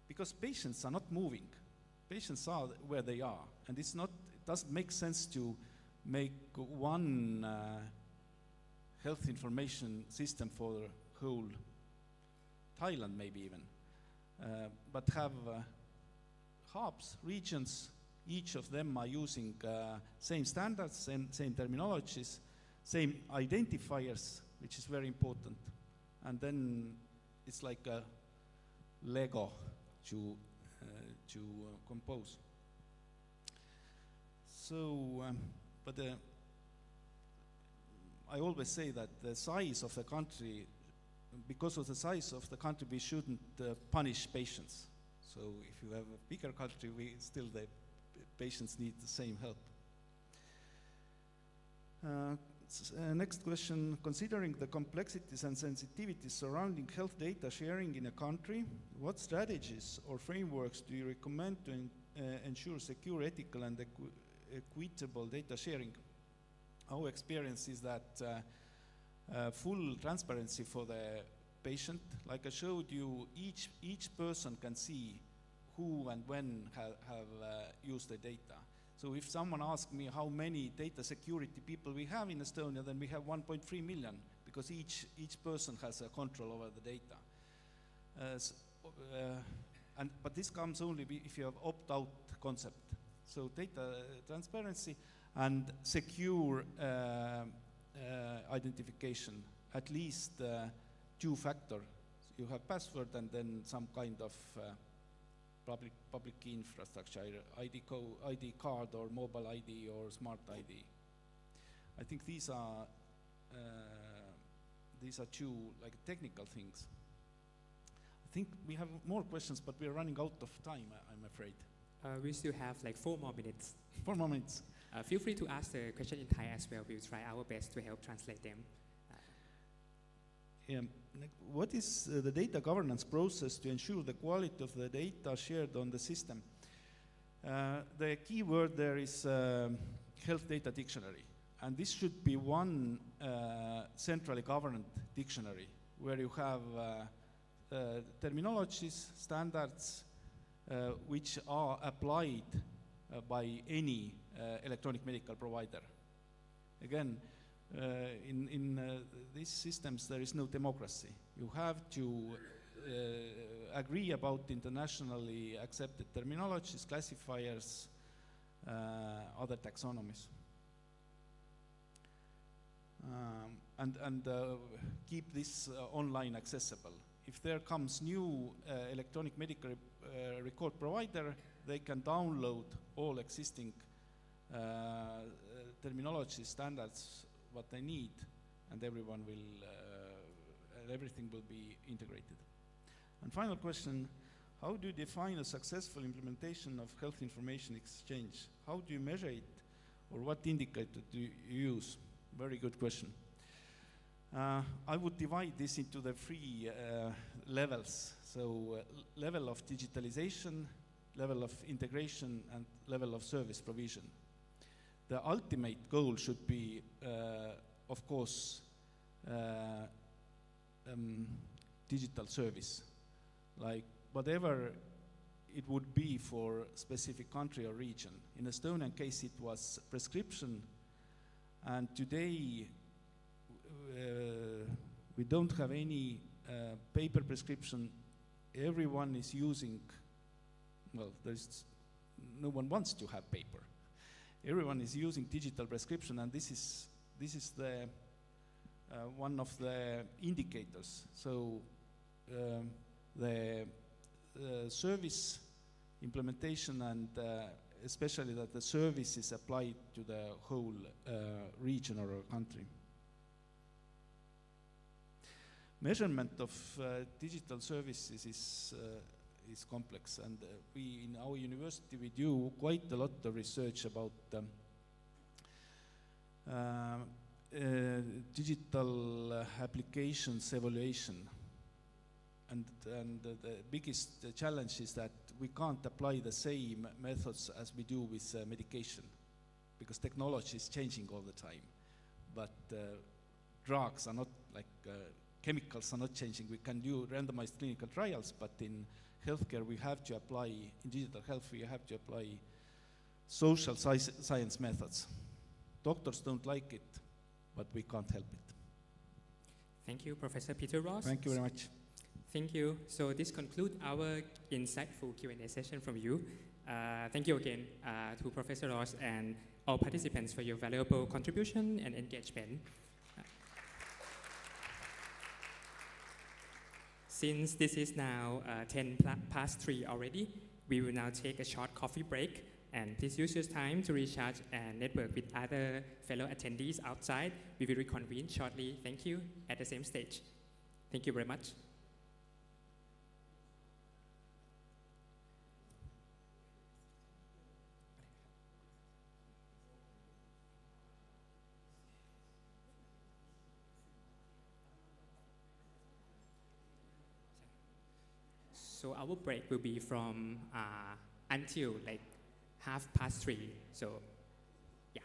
Because patients are not moving. Patients are where they are, and it's not doesn't make sense to make one health information system for the whole Thailand, maybe even, but have hubs, regions. Each of them are using same standards, same terminologies, same identifiers, which is very important. And then it's like a Lego to compose. So, I always say that the size of the country, because of the size of the country, we shouldn't punish patients. So if you have a bigger country, the patients need the same help. Next question, considering the complexities and sensitivities surrounding health data sharing in a country, what strategies or frameworks do you recommend to ensure secure, ethical, and equitable data sharing? Our experience is that full transparency for the patient, like I showed you, each person can see who and when have used the data. So if someone asks me how many data security people we have in Estonia, then we have 1.3 million, because each person has a control over the data. But this comes only if you have opt-out concept. So data transparency and secure identification, at least two-factor. You have password and then some kind of public key infrastructure, ID card or mobile ID or smart ID. I think these are two like technical things. I think we have more questions, but we are running out of time, I'm afraid. We still have like 4 more minutes. 4 more minutes. Feel free to ask the question in Thai as well. We'll try our best to help translate them. What is the data governance process to ensure the quality of the data shared on the system? The key word there is health data dictionary. And this should be one centrally governed dictionary where you have terminologies, standards, which are applied by any electronic medical provider. Again, in these systems, there is no democracy. You have to agree about internationally accepted terminologies, classifiers, other taxonomies. And keep this online accessible. If there comes new electronic medical record provider, they can download all existing terminology standards, what they need, and everyone will, everything will be integrated. And final question, how do you define a successful implementation of health information exchange? How do you measure it, or what indicator do you use? Very good question. I would divide this into the 3 levels. So level of digitalization, level of integration, and level of service provision. The ultimate goal should be, of course, digital service. Like whatever it would be for specific country or region. In Estonian case, it was prescription, and today we don't have any paper prescription. Everyone is using, well, no one wants to have paper. Everyone is using digital prescription, and this is the one of the indicators. So the service implementation, and especially that the service is applied to the whole region or country. Measurement of digital services is complex, and we in our university we do quite a lot of research about digital applications evaluation, and the biggest challenge is that we can't apply the same methods as we do with medication, because technology is changing all the time, but drugs are not like chemicals are not changing. We can do randomized clinical trials, but in healthcare we have to apply, in digital health we have to apply social science methods. Doctors don't like it, but we can't help it. Thank you, Professor Peter Ross. Thank you very much. Thank you. So this concludes our insightful Q&A session from you. Thank you again to Professor Ross and all participants for your valuable contribution and engagement. Since this is now 10 past 3 already, we will now take a short coffee break, and please use your time to recharge and network with other fellow attendees outside. We will reconvene shortly. Thank you at the same stage. Thank you very much. So our break will be from until like 3:30. So yeah.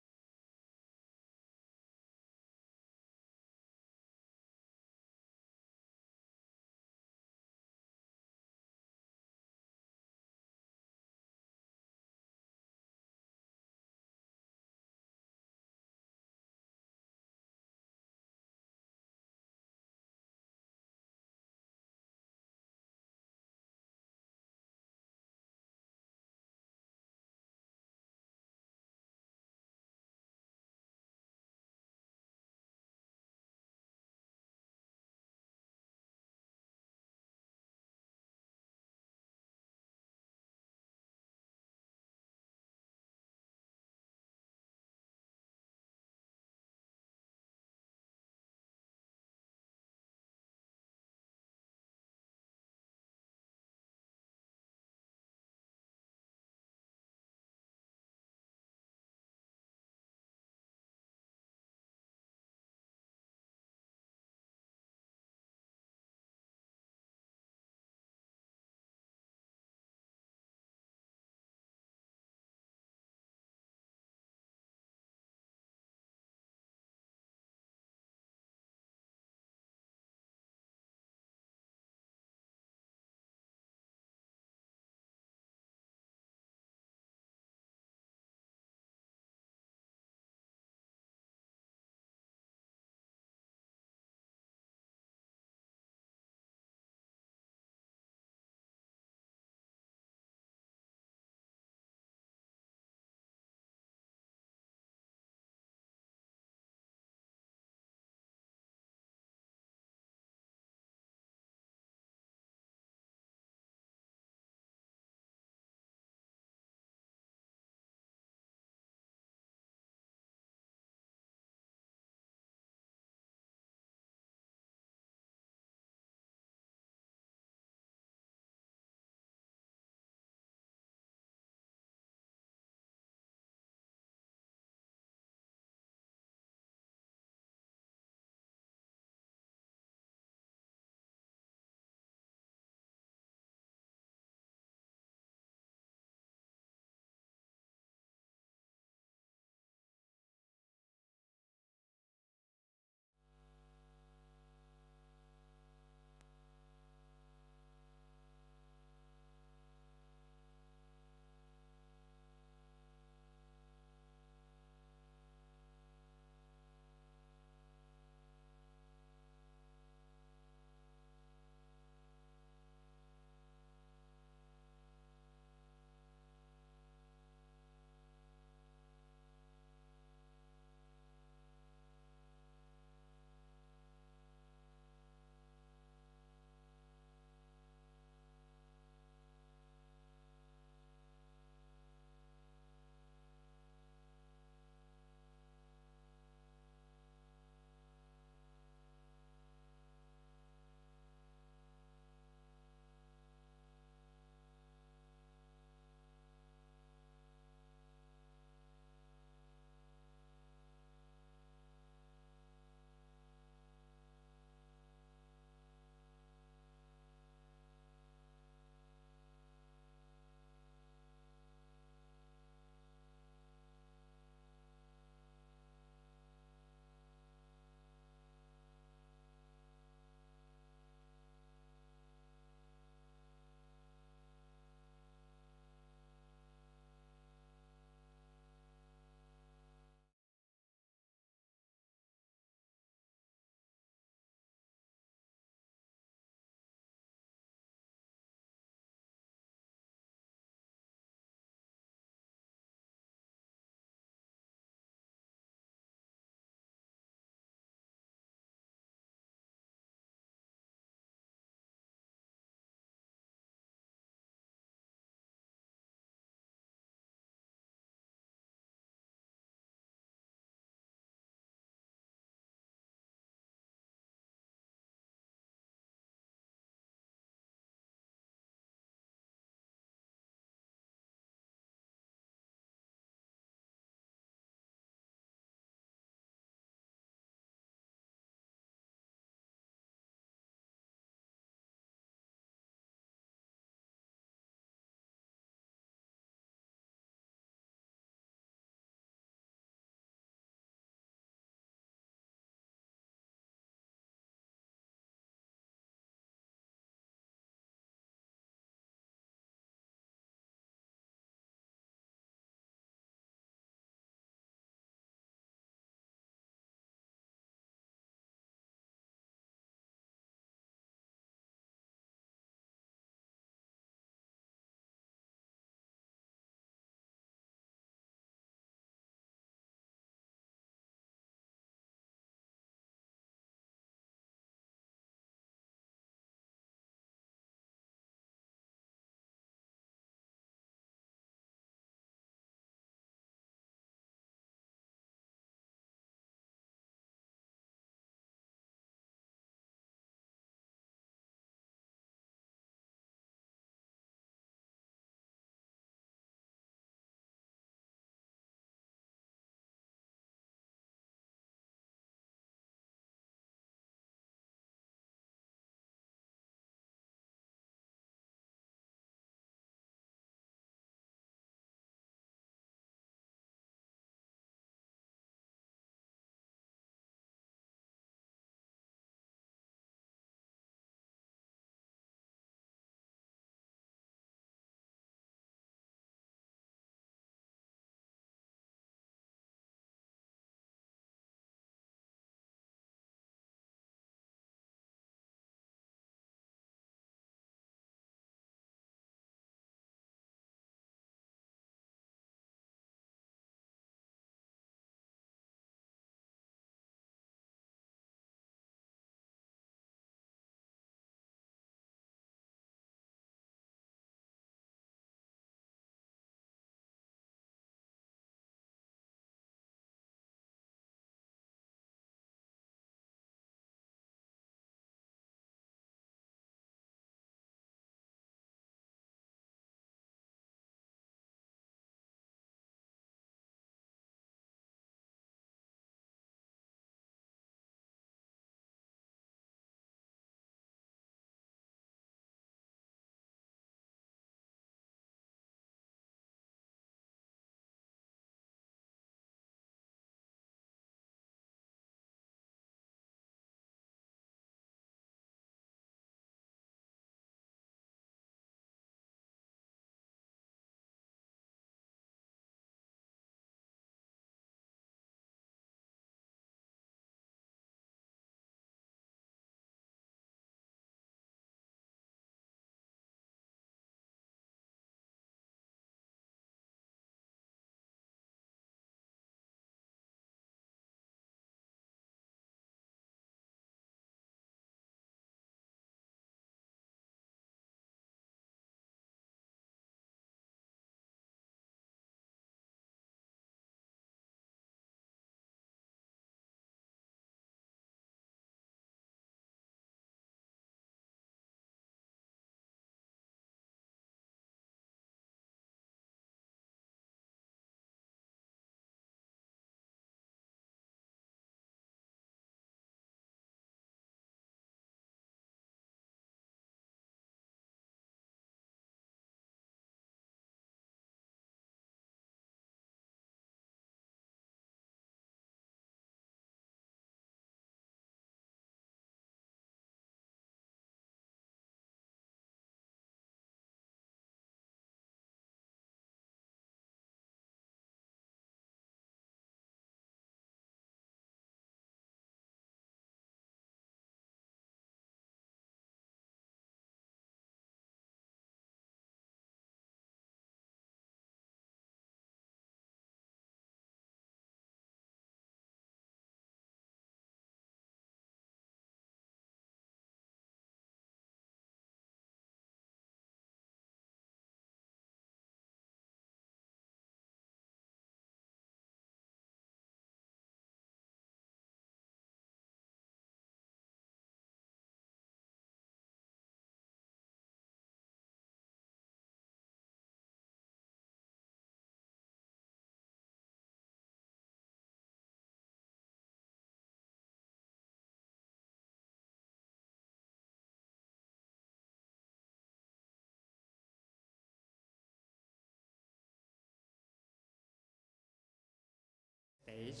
stage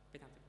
ไปทำ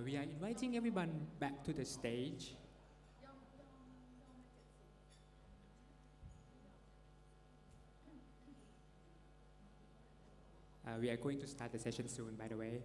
We are inviting everyone back to the stage. We are going to start the session soon, by the way.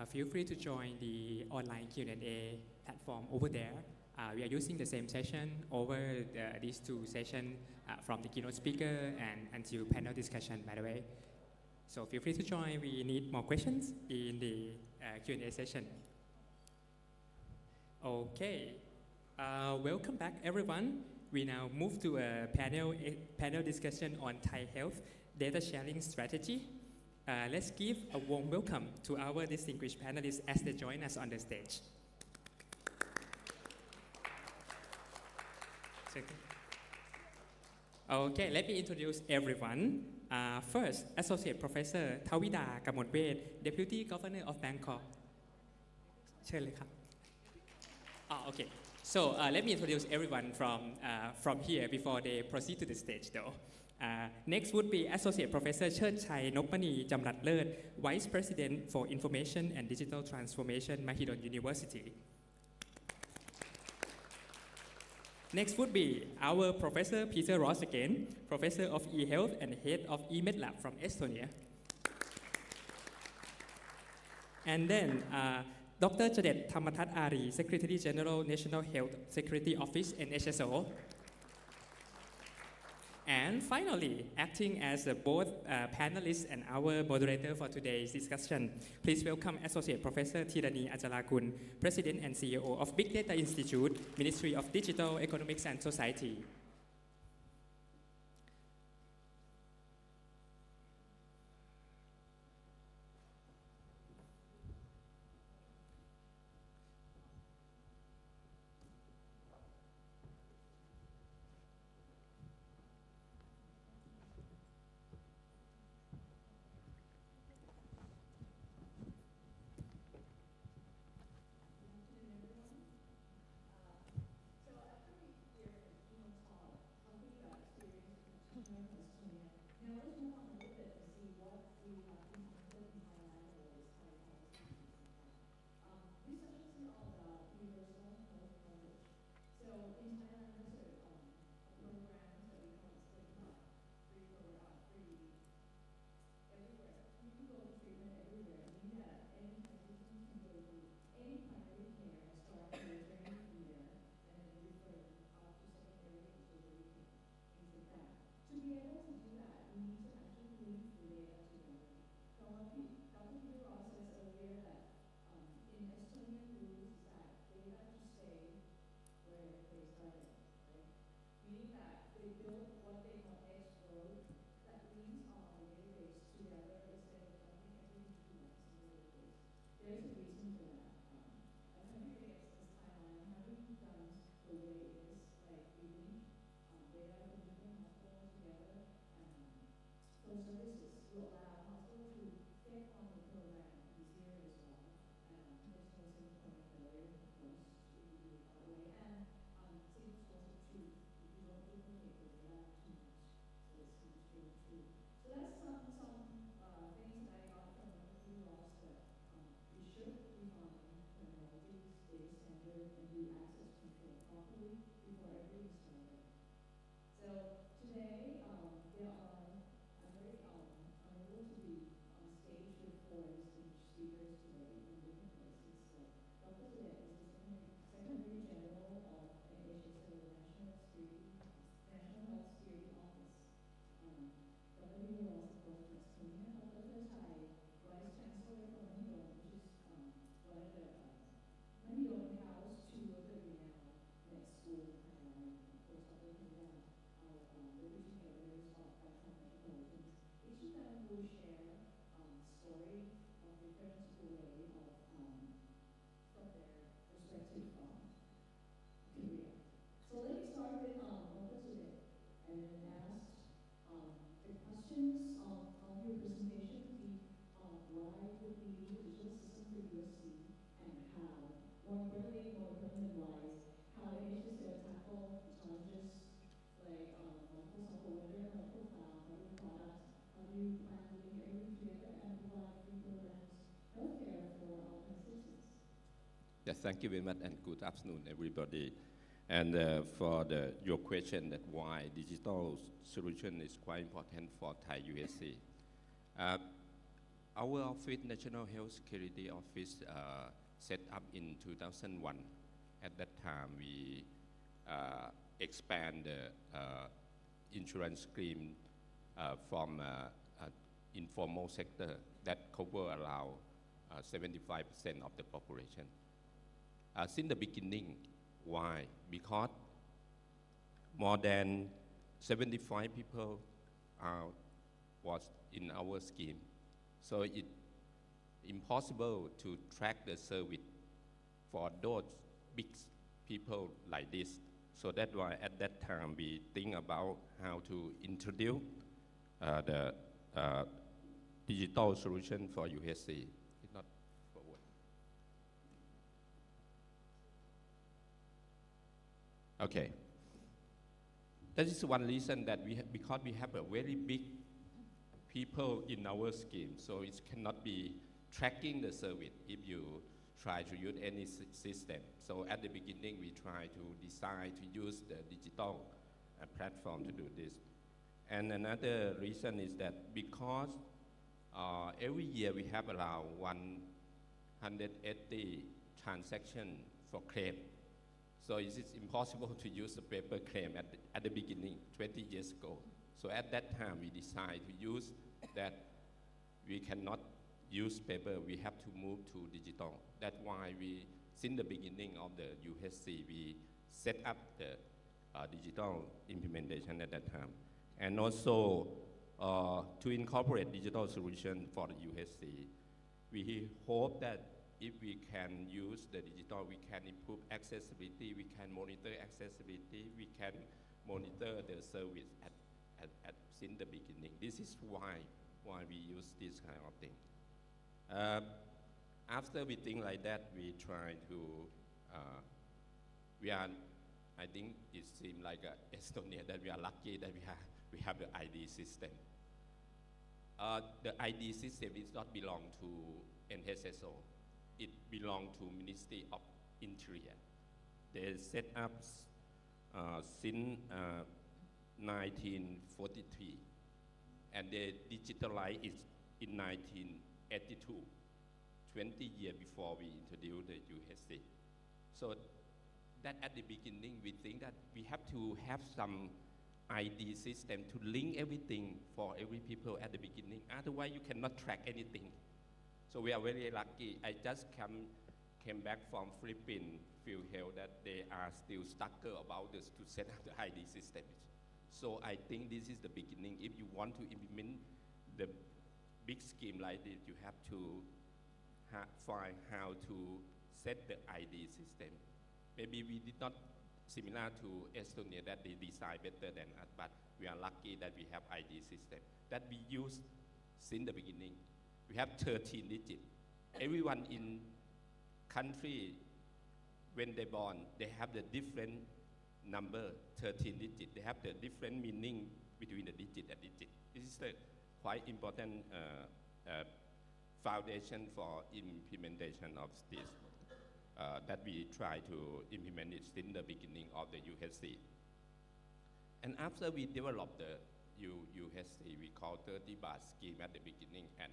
Feel free to join the online Q&A platform over there. We are using the same session over these two sessions from the keynote speaker and until panel discussion, by the way. So feel free to join. We need more questions in the Q&A session. Okay, welcome back everyone. We now move to a panel discussion on Thai health data sharing strategy. Let's give a warm welcome to our distinguished panelists as they join us on the stage. Okay, let me introduce everyone. First, Associate Professor Thawida Kamolwet, Deputy Governor of Bangkok. เชิญเลยครับ Okay. So let me introduce everyone from here before they proceed to the stage, though. Next would be Associate Professor เชิดชัย นพมณี จำรัดเลิศ Vice President for Information and Digital Transformation Mahidol University. Next would be our Professor Peter Ross again, Professor of eHealth and Head of eMedLab from Estonia. And then Dr. จเด ธรรมทัศน์อารี Secretary General National Health Security Office NHSO and finally acting as both panelists and our moderator for today's discussion please welcome Associate Professor Thirani Ajalakun President and CEO of Big Data Institute Ministry of Digital Economics and Society Yes, thank you very much and good afternoon, everybody. And for your question that why digital solution is quite important for Thai UHC. Our office, National Health Security Office, set up in 2001. At that time, we expand the insurance scheme from informal sector that cover around 75% of the population. Since the beginning, why? Because more than 75 people was in our scheme. So it's impossible to track the service for those big people like this. So that's why at that time we think about how to introduce the digital solution for UHC. It's not forward. Okay. That is one reason that because we have a very big people in our scheme, so it cannot be tracking the service if you try to use any system. So at the beginning, we try to decide to use the digital platform to do this. And another reason is that because every year we have around 180 transactions for claim. So it is impossible to use the paper claim at the beginning, 20 years ago. So at that time, we decided to use that we cannot use paper, we have to move to digital. That's why we, since the beginning of the UHC, we set up the digital implementation at that time. And also, to incorporate digital solution for the UHC, we hope that if we can use the digital, we can improve accessibility, we can monitor accessibility, we can monitor the service since the beginning. This is why we use this kind of thing. After we think like that, we try to, I think it seems like Estonia that we are lucky that we have the ID system. The ID system does not belong to NHSO. It belongs to Ministry of Interior. They set up since 1943, and they digitalized it in 1982, 20 years before we introduced the UHC. So that at the beginning, we think that we have to have some ID system to link everything for every people at the beginning. Otherwise, you cannot track anything. So we are very lucky. I just came back from Philippines, feel hell that they are still struggle about this to set up the ID system. So I think this is the beginning. If you want to implement the big scheme like this, you have to find how to set the ID system. Maybe we did not similar to Estonia that they design better than us, but we are lucky that we have ID system that we use since the beginning. We have 13 digits. Everyone in country, when they born, they have the different number, 13 digits. They have the different meaning between the digit and digit. This is the quite important foundation for implementation of this. That we try to implement it since the beginning of the UHC. And after we developed the UHC, we called 30 baht scheme at the beginning, and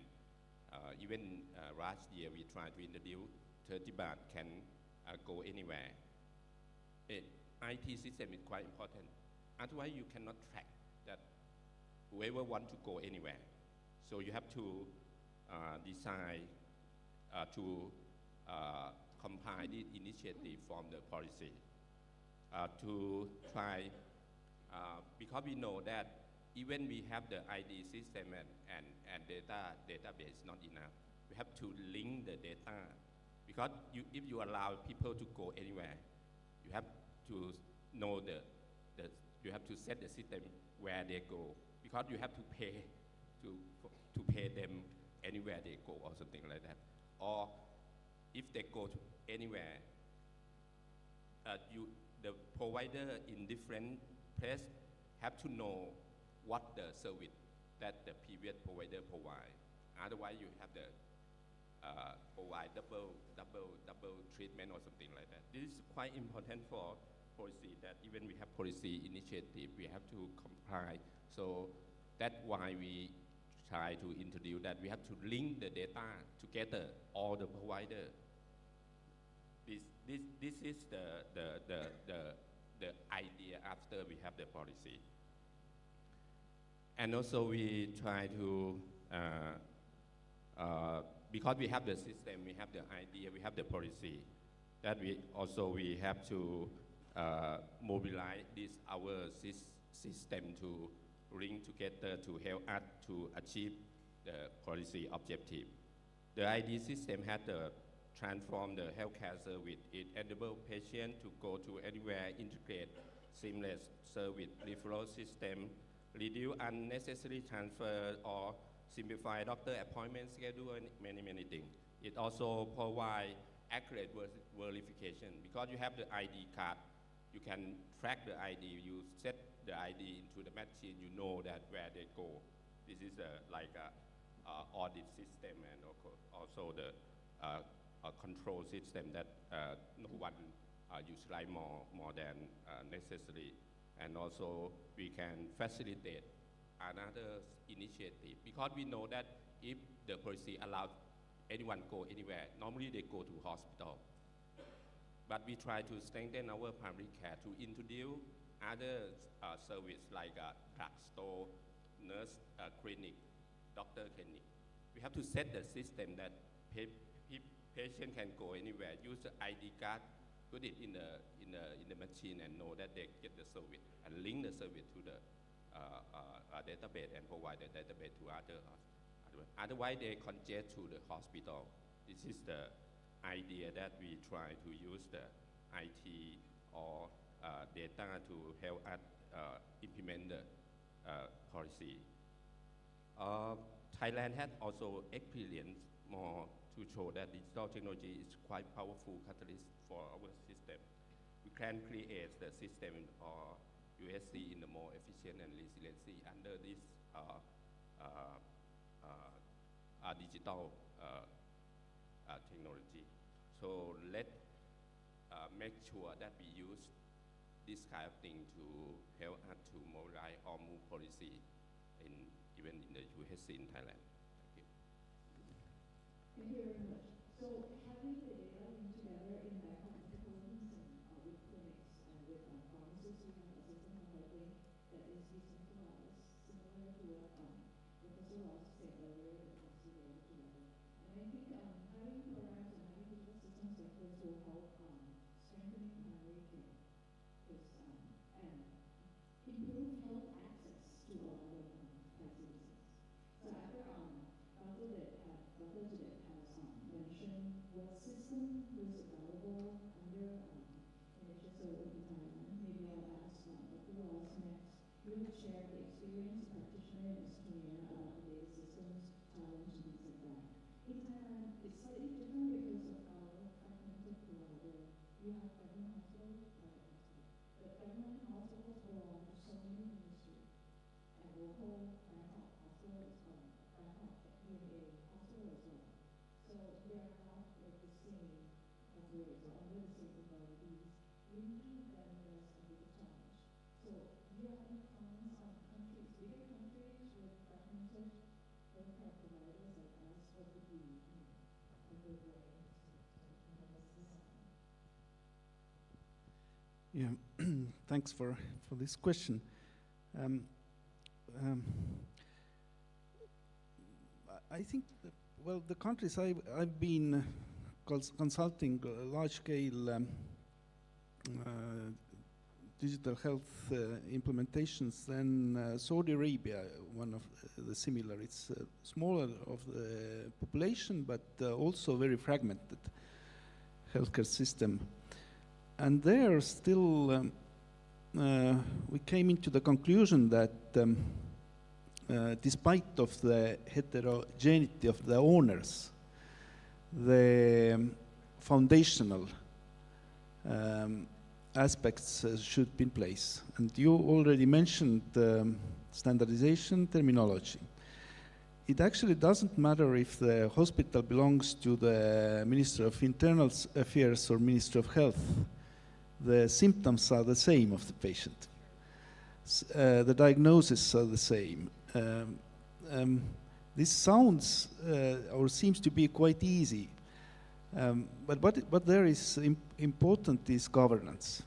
even last year we tried to introduce 30 baht can go anywhere. IT system is quite important. Otherwise, you cannot track that whoever want to go anywhere. So you have to decide to compile this initiative from the policy to try, because we know that even we have the ID system and database not enough, we have to link the data, because if you allow people to go anywhere, you have to know you have to set the system where they go, because you have to pay to pay them anywhere they go or something like that. Or if they go to anywhere, the provider in different place have to know what the service that the previous provider provide. Otherwise, you have the provide double treatment or something like that. This is quite important for policy, that even we have policy initiative, we have to comply. So that's why we try to introduce that we have to link the data together, all the provider. This is the idea after we have the policy. And also we try to, because we have the system, we have the idea, we have the policy, that we have to mobilize our system to link together to help us to achieve the policy objective. The ID system had to transform the healthcare service. It enables patients to go to anywhere, integrate seamless service, referral system, reduce unnecessary transfer, or simplify doctor appointment schedule, and many things. It also provides accurate verification. Because you have the ID card, you can track the ID. You set the ID into the machine, you know that where they go. This is like a audit system, and also the control system that no one utilize more than necessary. And also we can facilitate another initiative, because we know that if the policy allows anyone go anywhere. Normally they go to hospital. But we try to strengthen our primary care to introduce other service like drugstore, nurse clinic, doctor clinic. We have to set the system that patient can go anywhere, use the ID card, put it in the machine and know that they get the service and link the service to the database and provide the database to other. Otherwise, they congest to the hospital. This is the idea that we try to use the IT or data to help us implement the policy. Thailand has also experienced more to show that digital technology is quite powerful catalyst for our system. We can create the system or UHC in a more efficient and resiliency under this digital technology. So let's make sure that we use this kind of thing to help us to mobilize or move policy even in the UHC in Thailand. Thank you. Thank you very much. So having the data linked together in medical importance and with clinics and with pharmacists, we have a system of helping that is decentralized, similar to what Professor Ross said earlier, that has to go together. And I think having programs and having digital systems like this will help strengthening primary care and improve health access to a lot of facilities. So after Dr. Twit has mentioned what system was available under NHS in Thailand, maybe I'll ask Dr. Ross next. You would share the experience of practitioner in Estonia about the data systems, challenge, and things like that. In Thailand, it's slightly different because of our fragmented provider. You have government hospitals, private hospitals. But government hospitals belong to so many ministries. And local private hospitals, private UNA hospital as well. So they are not like the same coverage or under the same authorities. Linking them is a big challenge. So do you have any comments on countries, bigger countries with fragmented healthcare providers like us? What would be a good way to help us design? Yeah, thanks for this question. I think, well, the countries I've been consulting large-scale digital health implementations, then Saudi Arabia, one of the similar. It's smaller of the population, but also very fragmented healthcare system. And there still, we came into the conclusion that despite of the heterogeneity of the owners, the foundational aspects should be in place. And you already mentioned standardization terminology. It actually doesn't matter if the hospital belongs to the Ministry of Internal Affairs or Ministry of Health. The symptoms are the same of the patient. The diagnoses are the same. This sounds or seems to be quite easy, but what there is important is governance.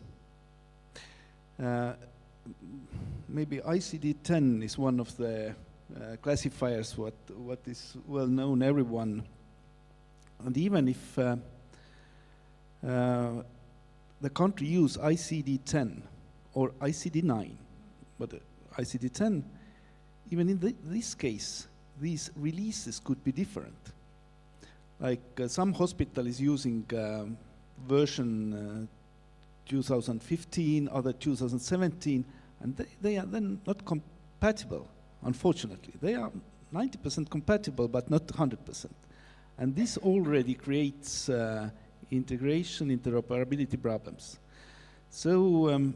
Maybe ICD-10 is one of the classifiers what is well known everyone, and even if the country use ICD-10 or ICD-9, but ICD-10, even in this case, these releases could be different. Like some hospital is using version 2015, other 2017, and they are then not compatible, unfortunately. They are 90% compatible, but not 100%. And this already creates integration, interoperability problems. So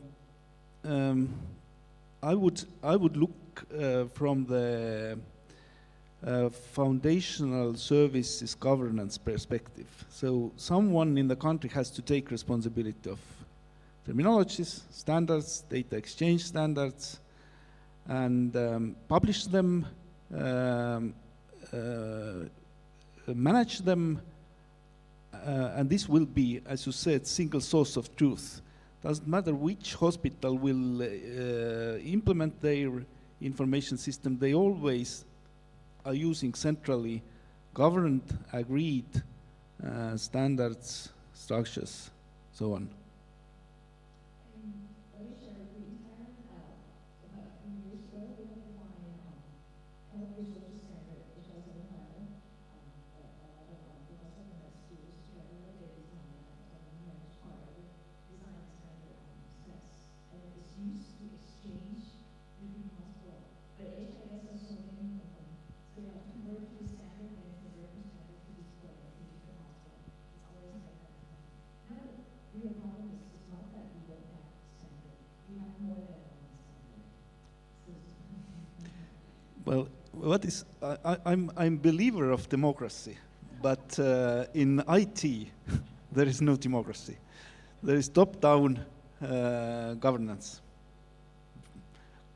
I would look from the foundational services governance perspective. So someone in the country has to take responsibility of terminologies, standards, data exchange standards, and publish them, manage them, and this will be, as you said, single source of truth. Doesn't matter which hospital will implement their information system, they always are using centrally governed, agreed standards, structures, so on. Well, what is I'm a believer of democracy, but in IT there is no democracy. There is top-down governance,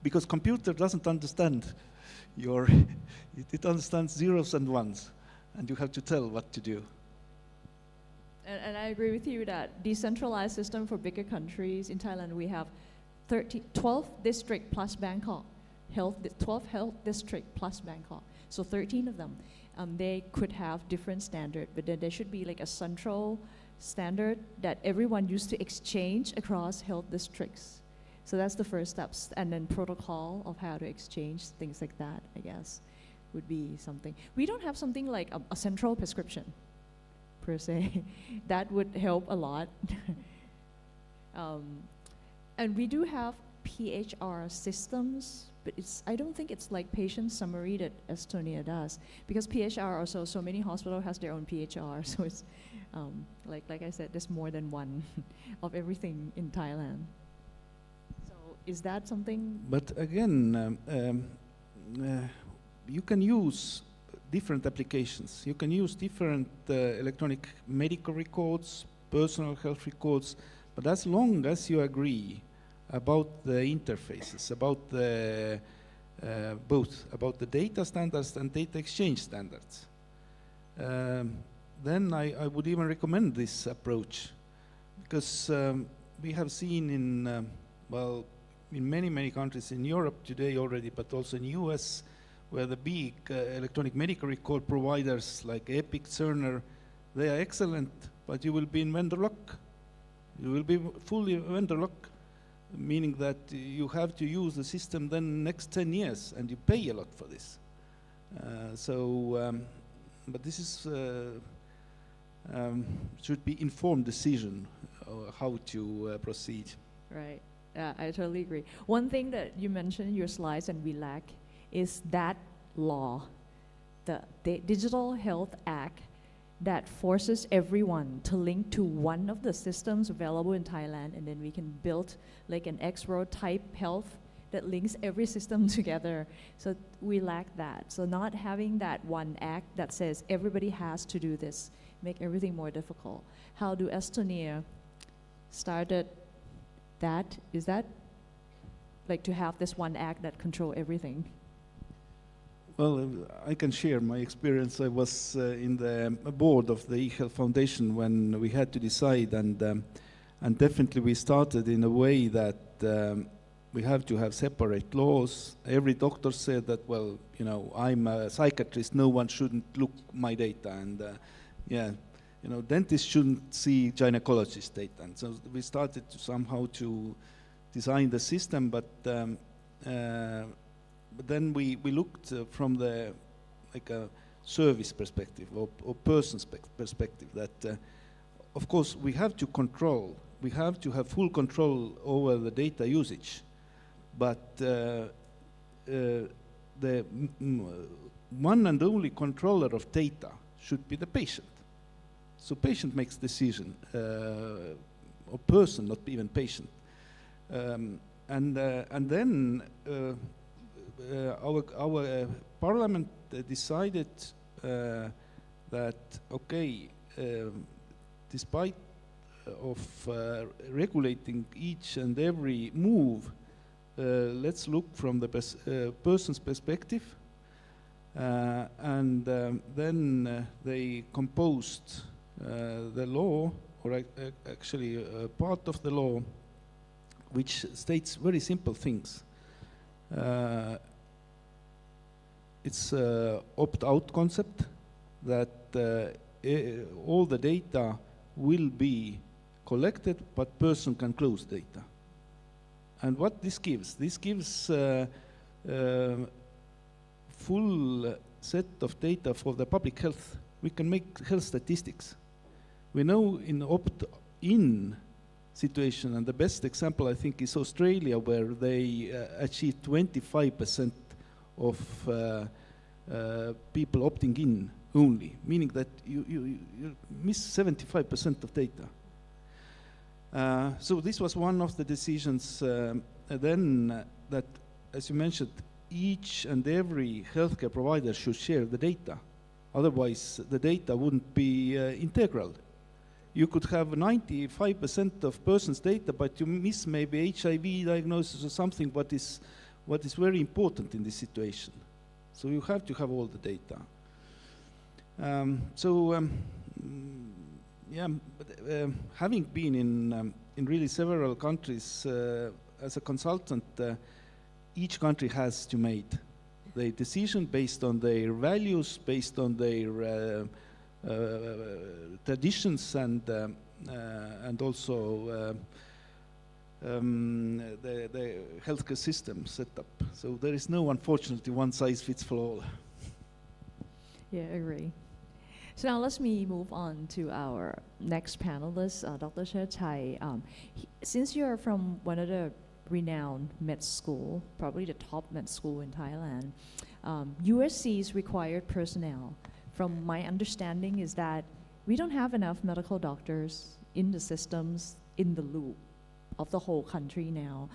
because computer doesn't understand it understands zeros and ones, and you have to tell what to do. And I agree with you that decentralized system for bigger countries. In Thailand, we have 12 district plus Bangkok. 12 health district plus Bangkok. So 13 of them. They could have different standard, but then there should be like a central standard that everyone used to exchange across health districts. So that's the first steps. And then protocol of how to exchange, things like that, I guess, would be something. We don't have something like a central prescription, per se. That would help a lot. And we do have PHR systems, but I don't think it's like patient summary that Estonia does, because PHR also, so many hospitals has their own PHR, so it's like I said, there's more than one of everything in Thailand. So is that something? But again, you can use different applications. You can use different electronic medical records, personal health records, but as long as you agree about the interfaces, about the both about the data standards and data exchange standards, then I would even recommend this approach, because we have seen in well, in many countries in Europe today already, but also in US, where the big electronic medical record providers like Epic, Cerner, they are excellent, but you will be in vendor lock. You will be fully vendor lock, meaning that you have to use the system then next 10 years, and you pay a lot for this. But this is should be informed decision how to proceed. Right. Yeah, I totally agree. One thing that you mentioned in your slides and we lack is that law, the Digital Health Act, that forces everyone to link to one of the systems available in Thailand, and then we can build like an X-road type health that links every system together. So we lack that. So not having that one act that says everybody has to do this, make everything more difficult. How do Estonia started that? Is that like to have this one act that control everything? Well, I can share my experience. I was in the board of the eHealth Foundation when we had to decide, and definitely we started in a way that we have to have separate laws. Every doctor said that, well, you know, I'm a psychiatrist, no one shouldn't look my data, and yeah, you know, dentists shouldn't see gynecologist data. And so we started to somehow to design the system, but then we looked from the like a service perspective or person's perspective that of course we have to control, we have to have full control over the data usage, but the one and only controller of data should be the patient. So patient makes decision, or person, not even patient, and then our parliament decided that okay, despite of regulating each and every move, let's look from the person's perspective, Then they composed the law, or actually part of the law, which states very simple things. It's an opt-out concept that all the data will be collected, but person can close data. And what this gives full set of data for the public health. We can make health statistics. We know in opt-in situation, and the best example I think is Australia, where they achieved 25% of people opting in only, meaning that you miss 75% of data. So this was one of the decisions then that, as you mentioned, each and every healthcare provider should share the data. Otherwise, the data wouldn't be integral. You could have 95% of person's data, but you miss maybe HIV diagnosis or something what is very important in this situation. So you have to have all the data. Having been in really several countries as a consultant, each country has to make the decision based on their values, based on their traditions, and also the healthcare system setup. So there is no, unfortunately, one size fits for all. Yeah, I agree. So now let's move on to our next panelist, Dr. Chai. Since you're from one of the renowned med school, probably the top med school in Thailand, UHC's required personnel, from my understanding, is that we don't have enough medical doctors in the systems, in the loop of the whole country now.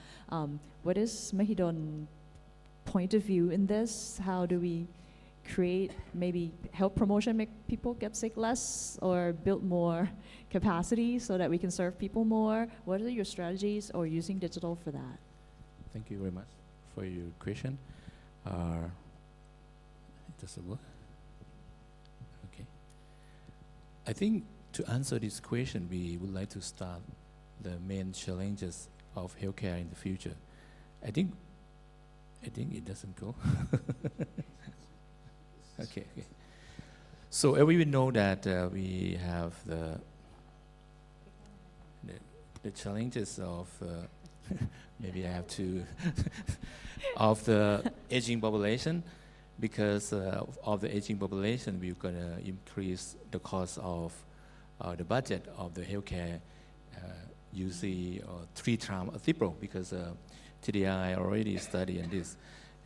What is Mahidol's point of view in this? How do we create maybe health promotion, make people get sick less, or build more capacity so that we can serve people more? What are your strategies or using digital for that? Thank you very much for your question. Does it work? Okay. I think to answer this question, we would like to start the main challenges of healthcare in the future. I think it doesn't go. Okay. So everyone know that we have the challenges of maybe I have to of the aging population, because of the aging population, we're gonna increase the cost of the budget of the healthcare. You see 3 times triple, because TDI already studied in this.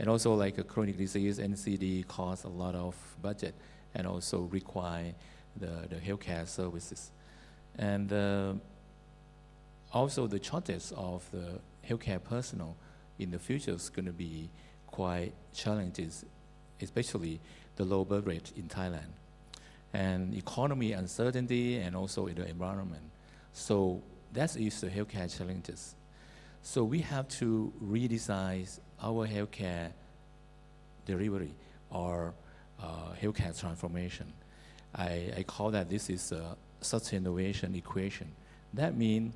And also like a chronic disease, NCD costs a lot of budget and also require the healthcare services. And also the shortage of the healthcare personnel in the future is going to be quite challenges, especially the low birth rate in Thailand. And economy uncertainty and also in the environment. So that is the healthcare challenges. So we have to redesign our healthcare delivery or healthcare transformation. I call that this is a such innovation equation. That means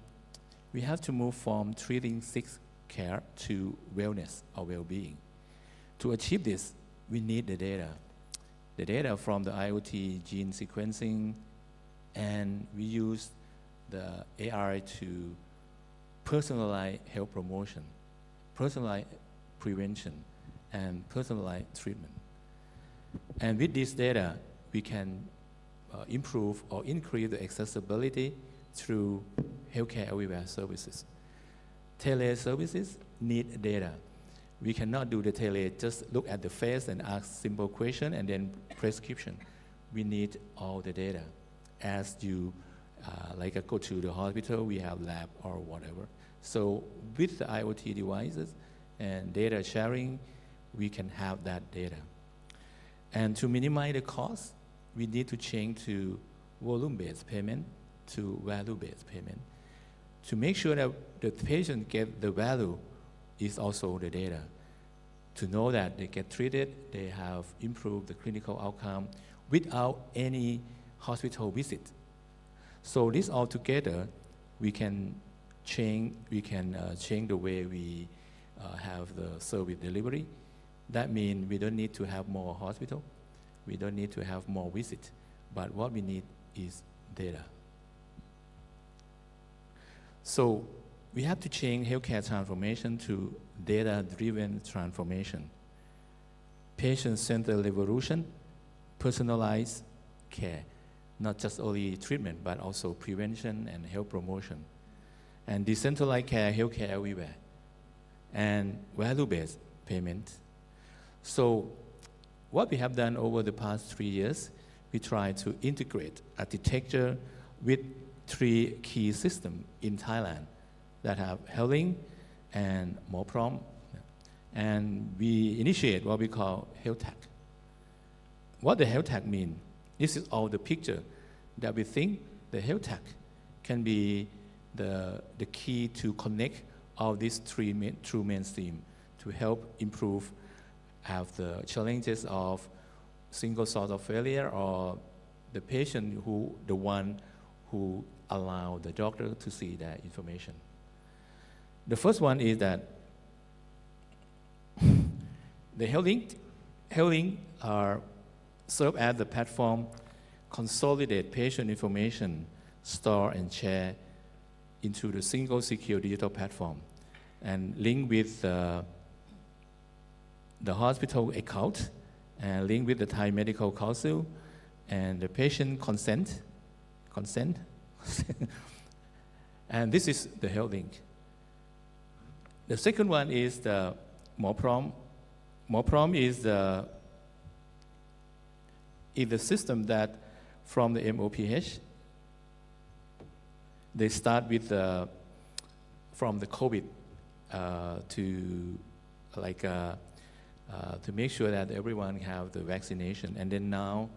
we have to move from treating sick care to wellness or well-being. To achieve this, we need the data. The data from the IoT gene sequencing, and we use the AI to personalize health promotion, personalize prevention, and personalized treatment. And with this data, we can improve or increase the accessibility through healthcare everywhere services. Tele services need data. We cannot do the tele, just look at the face and ask simple question and then prescription. We need all the data. As you like go to the hospital, we have lab or whatever. So with the IoT devices and data sharing, we can have that data. And to minimize the cost, we need to change to volume-based payment to value-based payment. To make sure that the patient get the value is also the data. to know that they get treated, they have improved the clinical outcome without any hospital visit. So this all together, we can change the way we have the service delivery. That means we don't need to have more hospital, we don't need to have more visit, but what we need is data. So we have to change healthcare transformation to data-driven transformation. Patient-centered revolution, personalized care, not just only treatment, but also prevention and health promotion. And decentralized care, healthcare everywhere. And value-based payment. So what we have done over the past 3 years, we try to integrate architecture with 3 key systems in Thailand that have HealthLink and MoProm. And we initiate what we call Health Tech. What the Health Tech mean? This is all the picture that we think the Health Tech can be the key to connect all these true mainstream to help improve, have the challenges of single source of failure or the patient the one who allow the doctor to see that information. The first one is that the HealthLink are serve as the platform, consolidate patient information, store and share into the single secure digital platform, and link with the hospital account, and link with the Thai Medical Council, and the patient consent, and this is the HealthLink. The second one is the MoProm. MoProm is the system that from the MOPH, they start with from the COVID to make sure that everyone have the vaccination, and then now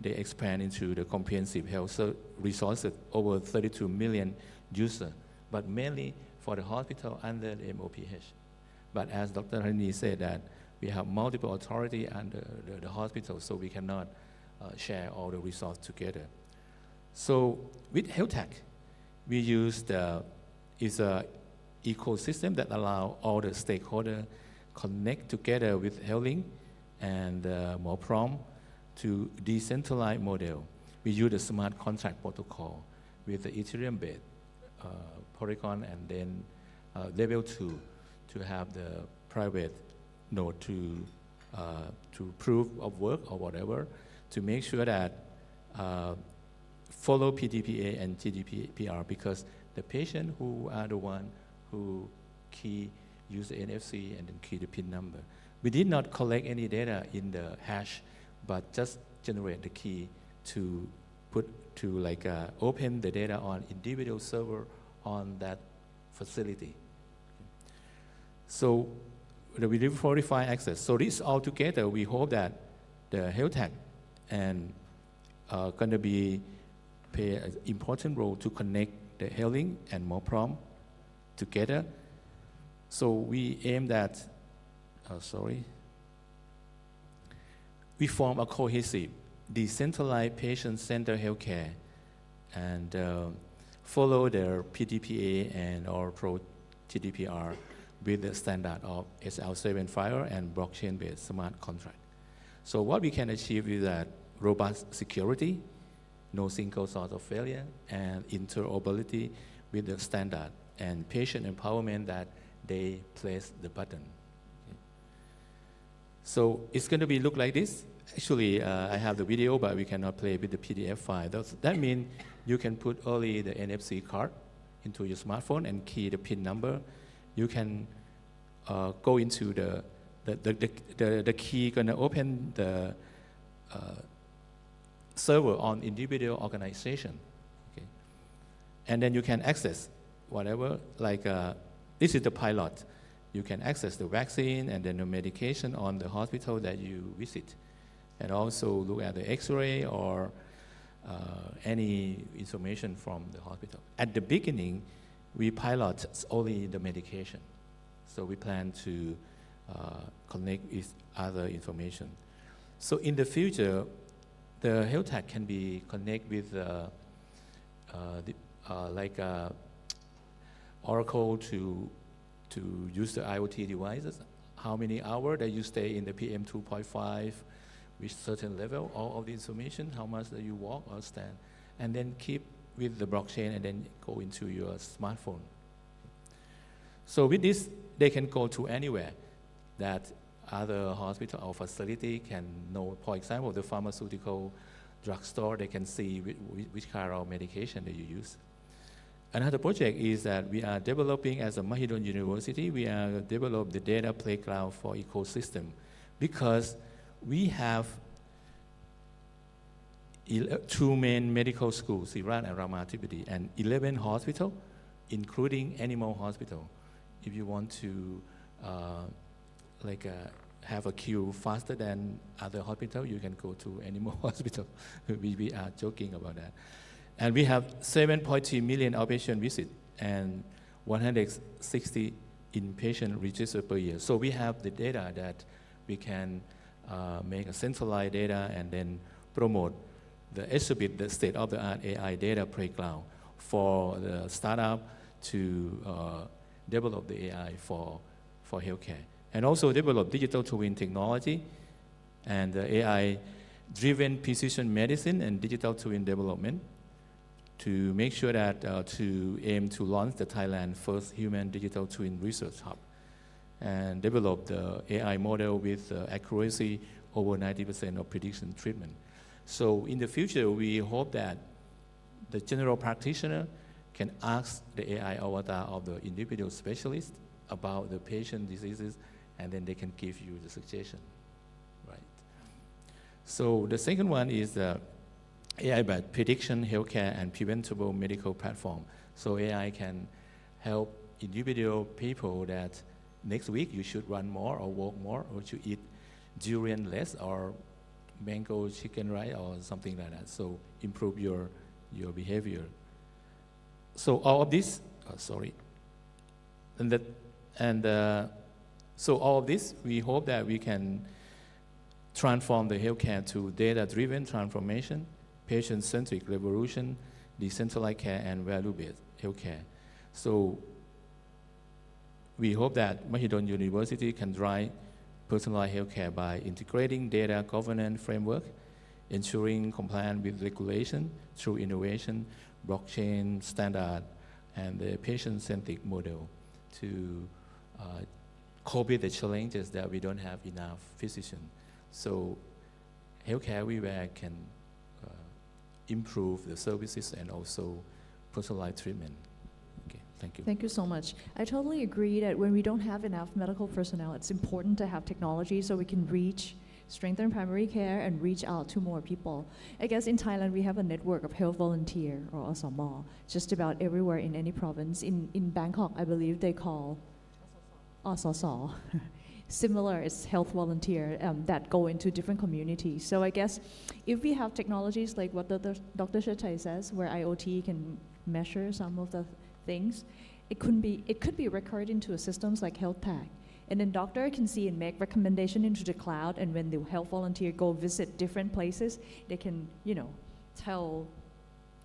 they expand into the comprehensive health resources, over 32 million users, but mainly for the hospital under the MOPH. But as Dr. Hani said that we have multiple authority under the hospital, so we cannot share all the resources together. So with Health Tech, we use is a ecosystem that allow all the stakeholders connect together with HealthLink and MoProm to decentralized model. We use the smart contract protocol with the Ethereum-based Polygon, and then level 2 to have the private node to proof of work or whatever, to make sure that follow PDPA and GDPR, because the patient who are the one who use the NFC and then key the PIN number. We did not collect any data in the hash, but just generate the key to open the data on individual server on that facility. So we do verify access. So this all together, we hope that the Health Tech and going to play an important role to connect the HealthLink and MoProm together. So we aim that, we form a cohesive, decentralized patient-centered healthcare and follow their PDPA and or pro GDPR with the standard of SL7 and blockchain-based smart contract. So what we can achieve is that robust security, no single source of failure, and interoperability with the standard, and patient empowerment that they place the button. Okay. So it's going to look like this. Actually, I have the video, but we cannot play with the PDF file. That means you can put only the NFC card into your smartphone and key the PIN number. You can go into the key gonna open the server on individual organization, okay? And then you can access whatever, this is the pilot. You can access the vaccine and then the medication on the hospital that you visit, and also look at the X-ray or any information from the hospital. At the beginning, we pilot only the medication. So we plan to connect with other information. So in the future, the health tech can be connect with like Oracle to use the IoT devices. How many hours that you stay in the PM 2.5 with certain level, all of the information, how much that you walk or stand, and then keep with the blockchain and then go into your smartphone. So with this, they can go to anywhere that other hospital or facility can know. For example, the pharmaceutical drugstore, they can see which kind of medication that you use. Another project is that we are developing as a Mahidol University, we are develop the data playground for ecosystem because we have two main medical schools, Sirat and Ramathipati, and 11 hospitals, including animal hospital. If you want to have a queue faster than other hospital, you can go to animal hospital. We are joking about that. And we have 7.2 million outpatient visits and 160 inpatient registered per year. So we have the data that we can make a centralized data and then promote exhibit the state-of-the-art AI data playground for the startup to develop the AI for healthcare. And also develop digital twin technology and AI-driven precision medicine and digital twin development to make sure that to aim to launch the Thailand first human digital twin research hub and develop the AI model with accuracy over 90% of prediction treatment. So in the future, we hope that the general practitioner can ask the AI avatar of the individual specialist about the patient diseases, and then they can give you the suggestion, right? So the second one is AI-based prediction, healthcare, and preventable medical platform. So AI can help individual people that next week you should run more or walk more or to eat durian less or mango chicken rice or something like that. So improve your behavior. So all of this, so all of this, we hope that we can transform the healthcare to data-driven transformation, patient-centric revolution, decentralized care, and value-based healthcare. So we hope that Mahidol University can drive personalized healthcare by integrating data governance framework, ensuring compliance with regulation through innovation, blockchain standard, and the patient-centric model to cope with the challenges that we don't have enough physicians. So healthcare everywhere can improve the services and also personalized treatment. Okay, thank you. Thank you so much. I totally agree that when we don't have enough medical personnel, it's important to have technology so we can strengthen primary care and reach out to more people. I guess in Thailand we have a network of health volunteer or asama just about everywhere in any province. In Bangkok, I believe they call asasa. Similar, it's health volunteer that go into different communities. So I guess if we have technologies like what Dr. Shatai says, where IoT can measure some of the things, it could be recorded into systems like health tag. And then doctor can see and make recommendation into the cloud, and when the health volunteer go visit different places, they can, tell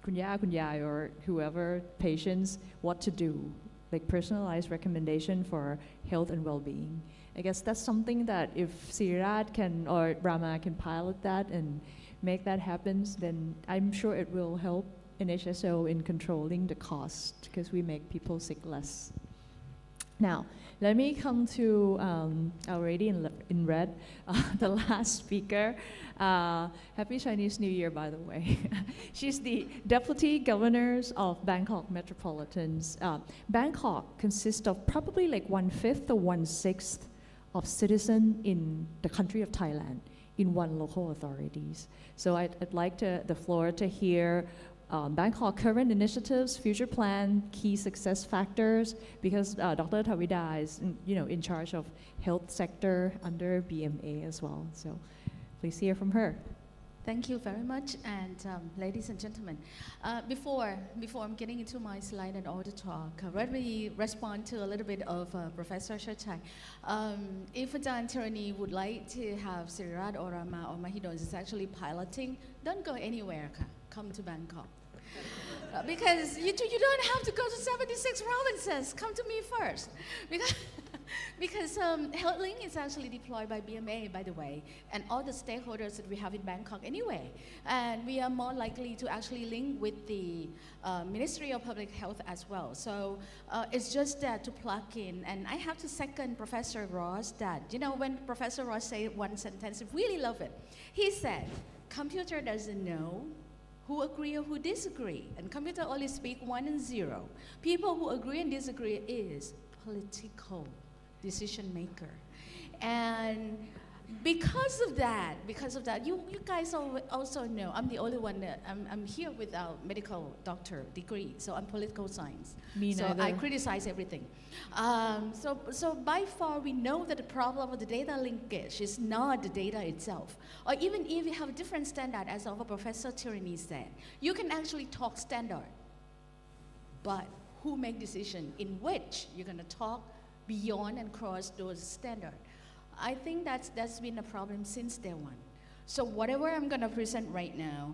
kunyai or whoever, patients, what to do, like personalized recommendation for health and well-being. I guess that's something that if Sirat can or Rama can pilot that and make that happen, then I'm sure it will help NHSO in controlling the cost because we make people sick less. Now, let me come to already in red, the last speaker. Happy Chinese New Year, by the way. She's the Deputy Governor of Bangkok Metropolitans. Bangkok consists of probably like 1/5 or 1/6 of citizens in the country of Thailand in one local authorities. So I'd like the floor to hear Bangkok current initiatives, future plan, key success factors, because Dr. Tawida is in charge of health sector under BMA as well. So please hear from her. Thank you very much, and ladies and gentlemen, before I'm getting into my slide and all the talk, let me respond to a little bit of Professor Shachai. If Ajahn Tirani would like to have Sirat or Rama or Mahidol is actually piloting, don't go anywhere. Come to Bangkok. Because you don't have to go to 76 provinces. Come to me first. Because HealthLink is actually deployed by BMA, by the way, and all the stakeholders that we have in Bangkok anyway. And we are more likely to actually link with the Ministry of Public Health as well. So it's just that to plug in. And I have to second Professor Ross that, when Professor Ross said one sentence, I really love it. He said, computer doesn't know who agree or who disagree. And computer only speak 1 and 0. People who agree and disagree is political decision maker. And because of that, you guys also know, I'm the only one that, I'm here without medical doctor degree, so I'm political science. Me so neither. I criticize everything. So by far we know that the problem of the data linkage is not the data itself. Or even if you have a different standard, as our Professor Tirani said, you can actually talk standard. But who make decision in which you're gonna talk beyond and cross those standards? I think that's been a problem since day one. So whatever I'm gonna present right now,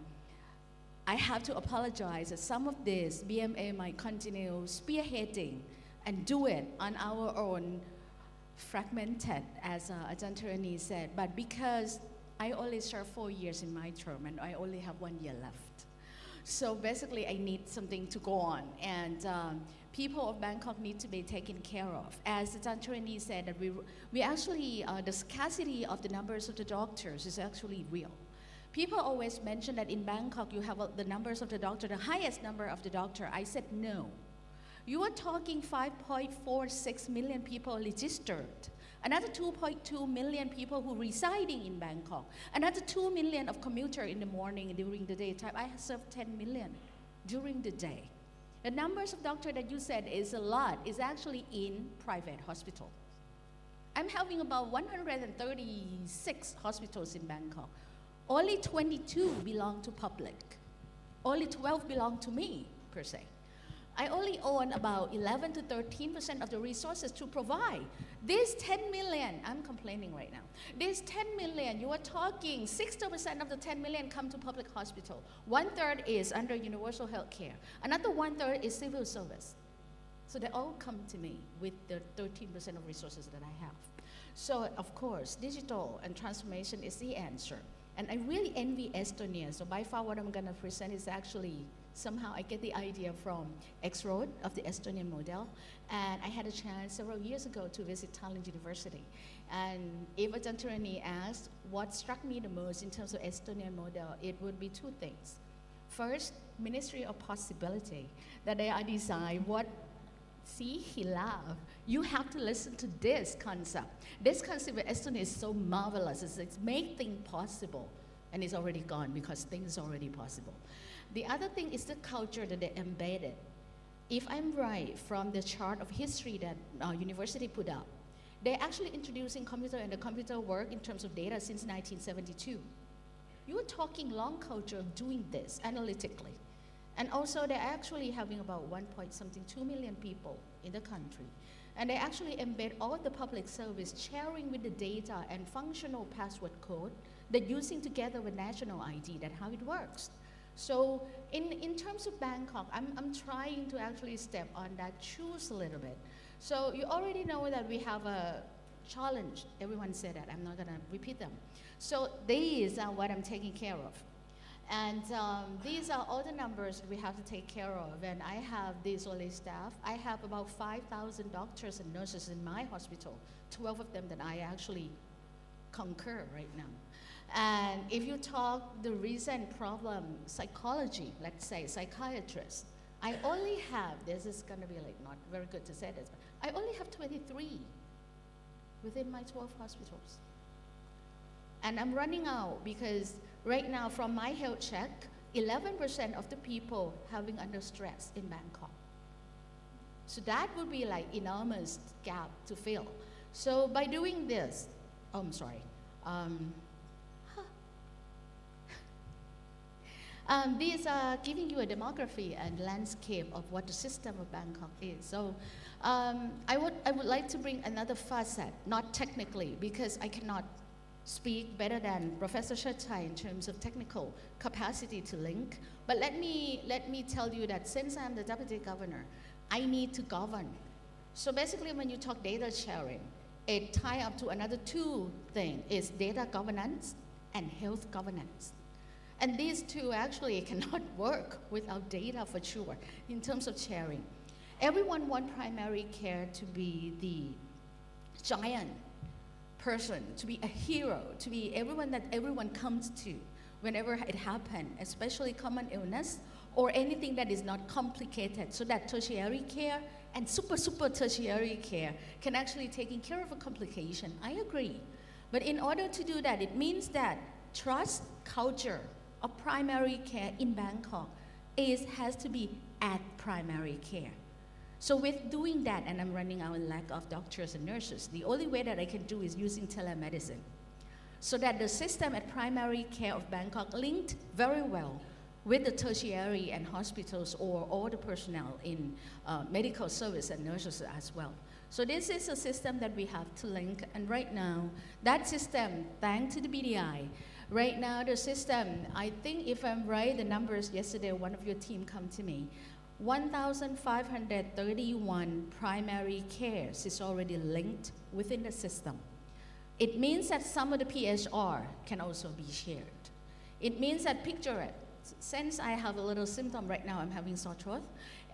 I have to apologize that some of this BMA might continue spearheading and do it on our own, fragmented, as Ajahn Tirani said, but because I only served 4 years in my term and I only have 1 year left. So basically I need something to go on, and people of Bangkok need to be taken care of. As Ajahn Tirani said, that we actually, the scarcity of the numbers of the doctors is actually real. People always mention that in Bangkok you have the numbers of the doctor, the highest number of the doctor. I said no. You are talking 5.46 million people registered, another 2.2 million people who residing in Bangkok, another 2 million of commuter in the morning and during the daytime. I serve 10 million during the day. The numbers of doctors that you said is a lot is actually in private hospitals. I'm having about 136 hospitals in Bangkok. Only 22 belong to public. Only 12 belong to me, per se. I only own about 11 to 13% of the resources to provide. These 10 million, I'm complaining right now. These 10 million, you are talking 60% of the 10 million come to public hospital. 1/3 is under universal health care. Another 1/3 is civil service. So they all come to me with the 13% of resources that I have. So of course, digital and transformation is the answer. And I really envy Estonia. So by far what I'm gonna present is actually somehow I get the idea from X-Road of the Estonian model. And I had a chance several years ago to visit Tallinn University. And if Ajahn Tirani asked what struck me the most in terms of Estonian model, it would be 2 things. First, Ministry of Possibility, that they are designed what, see, he laughed. You have to listen to this concept. This concept of Estonia is so marvelous. It's make things possible. And it's already gone because things are already possible. The other thing is the culture that they embedded. If I'm right from the chart of history that university put up, they're actually introducing computer and the computer work in terms of data since 1972. You are talking long culture of doing this analytically. And also they're actually having about 2 million people in the country. And they actually embed all the public service sharing with the data and functional password code that using together with national ID, that's how it works. So in terms of Bangkok, I'm trying to actually step on that shoes a little bit. So you already know that we have a challenge. Everyone said that. I'm not going to repeat them. So these are what I'm taking care of. And these are all the numbers that we have to take care of. And I have these only staff. I have about 5,000 doctors and nurses in my hospital, 12 of them that I actually conquer right now. And if you talk the recent problem, psychology, let's say psychiatrists, I only have, this is gonna be like not very good to say this, but I only have 23 within my 12 hospitals. And I'm running out because right now from my health check, 11% of the people having under stress in Bangkok. So that would be like enormous gap to fill. So by doing this, oh, I'm sorry. These are giving you a demography and landscape of what the system of Bangkok is. So I would like to bring another facet, not technically, because I cannot speak better than Professor Shatai in terms of technical capacity to link. But let me tell you that since I'm the Deputy Governor, I need to govern. So basically when you talk data sharing, it ties up to another two things, is data governance and health governance. And these two actually cannot work without data for sure in terms of sharing. Everyone wants primary care to be the giant person, to be a hero, to be everyone that everyone comes to whenever it happens, especially common illness or anything that is not complicated, so that tertiary care and super tertiary care can actually taking care of a complication. I agree. But in order to do that, it means that trust culture of primary care in Bangkok has to be at primary care. So with doing that, and I'm running out of lack of doctors and nurses, the only way that I can do is using telemedicine, so that the system at primary care of Bangkok linked very well with the tertiary and hospitals or all the personnel in medical service and nurses as well. So this is a system that we have to link, and right now, that system, thanks to the BDI, right now the system, I think if I'm right, the numbers yesterday, one of your team come to me, 1,531 primary cares is already linked within the system. It means that some of the PHR can also be shared. It means that picture it. Since I have a little symptom right now, I'm having sore throat,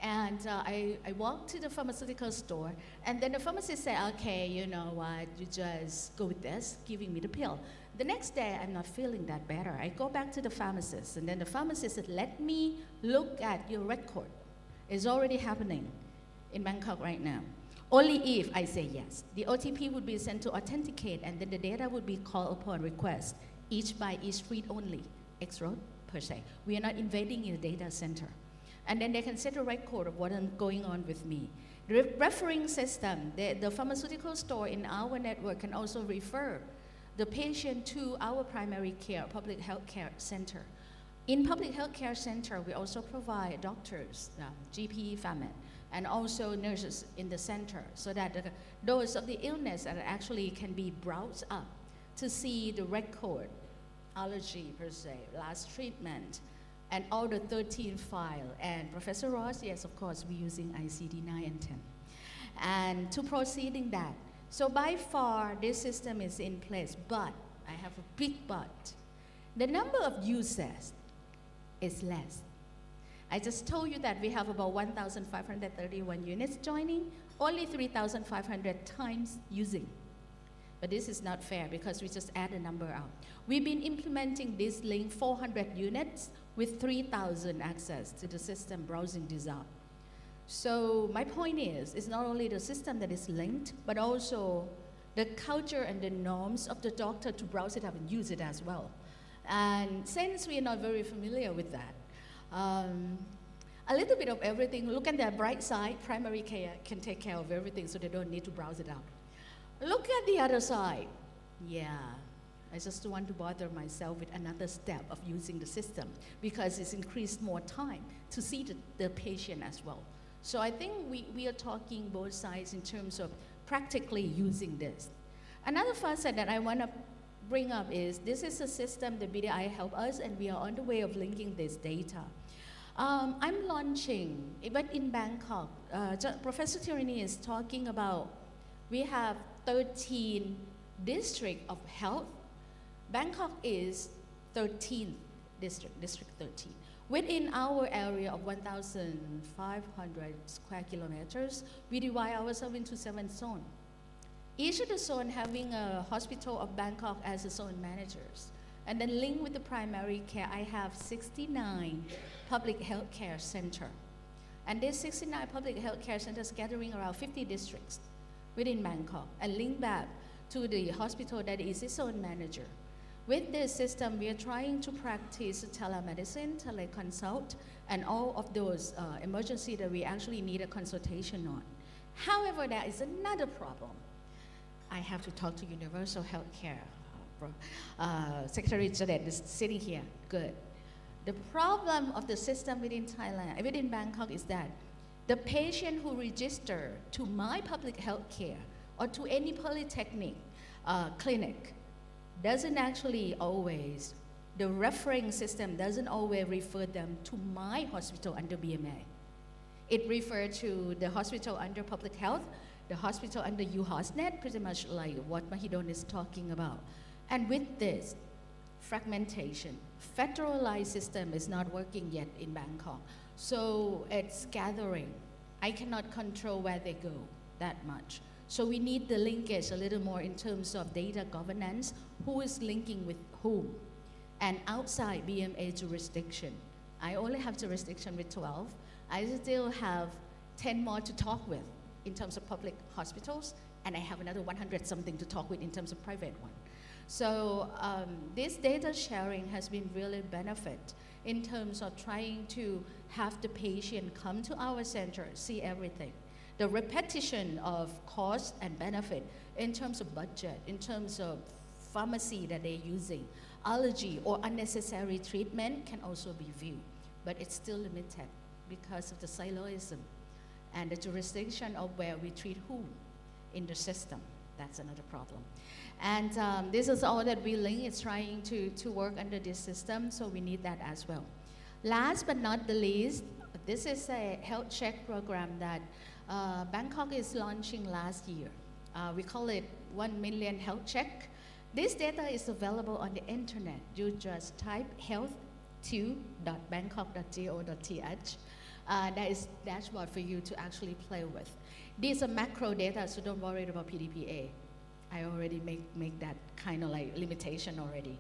and I walk to the pharmaceutical store, and then the pharmacist said, okay, you know what, you just go with this, giving me the pill. The next day, I'm not feeling that better. I go back to the pharmacist, and then the pharmacist said, let me look at your record. It's already happening in Bangkok right now. Only if I say yes. The OTP would be sent to authenticate, and then the data would be called upon request, each by each street only, X road per se. We are not invading in the data center. And then they can set a record of what is going on with me. The referring system, the pharmaceutical store in our network can also refer the patient to our primary care, public health care center. In public health care center, we also provide doctors, GP, family, and also nurses in the center, so that those of the illness that actually can be browsed up to see the record, allergy per se, last treatment, and all the 13 file. And Professor Ross, yes, of course, we're using ICD-9 and 10. And to proceeding that, so by far, this system is in place, but I have a big but. The number of users is less. I just told you that we have about 1,531 units joining, only 3,500 times using. But this is not fair because we just add a number out. We've been implementing this link 400 units with 3,000 access to the system browsing design. So my point is, it's not only the system that is linked, but also the culture and the norms of the doctor to browse it up and use it as well. And since we are not very familiar with that, a little bit of everything, look at the bright side, primary care can take care of everything so they don't need to browse it out. Look at the other side. Yeah, I just don't want to bother myself with another step of using the system because it's increased more time to see the patient as well. So I think we are talking both sides in terms of practically using this. Another facet that I want to bring up is this is a system that BDI help us, and we are on the way of linking this data. I'm launching, but in Bangkok, Professor Tierney is talking about, we have 13 district of health. Bangkok is 13th district, district 13. Within our area of 1,500 square kilometers, we divide ourselves into 7 zones. Each of the zone having a hospital of Bangkok as a zone managers. And then linked with the primary care, I have 69 public health care center. And these 69 public health care centers gathering around 50 districts within Bangkok and link back to the hospital that is its own manager. With this system, we are trying to practice telemedicine, teleconsult, and all of those emergency that we actually need a consultation on. However, there is another problem. I have to talk to Universal Healthcare. Secretary Jadet is sitting here. Good. The problem of the system within Thailand, within Bangkok, is that the patient who register to my public health care or to any polytechnic clinic doesn't actually always, the referring system doesn't always refer them to my hospital under BMA. It refers to the hospital under public health, the hospital under UHC, pretty much like what Mahidol is talking about. And with this fragmentation, federalized system is not working yet in Bangkok. So it's gathering. I cannot control where they go that much. So we need the linkage a little more in terms of data governance, who is linking with whom. And outside BMA jurisdiction, I only have jurisdiction with 12. I still have 10 more to talk with in terms of public hospitals, and I have another 100 something to talk with in terms of private one. So this data sharing has been really benefit in terms of trying to have the patient come to our center, see everything. The repetition of cost and benefit in terms of budget, in terms of pharmacy that they're using, allergy or unnecessary treatment can also be viewed, but it's still limited because of the siloism and the jurisdiction of where we treat whom in the system. That's another problem. And this is all that we link is trying to work under this system, so we need that as well. Last but not the least, this is a health check program that Bangkok is launching last year. We call it 1 million health check. This data is available on the internet. You just type health2.bangkok.go.th. That is dashboard for you to actually play with. These are macro data, so don't worry about PDPA. I already make that kind of like limitation already.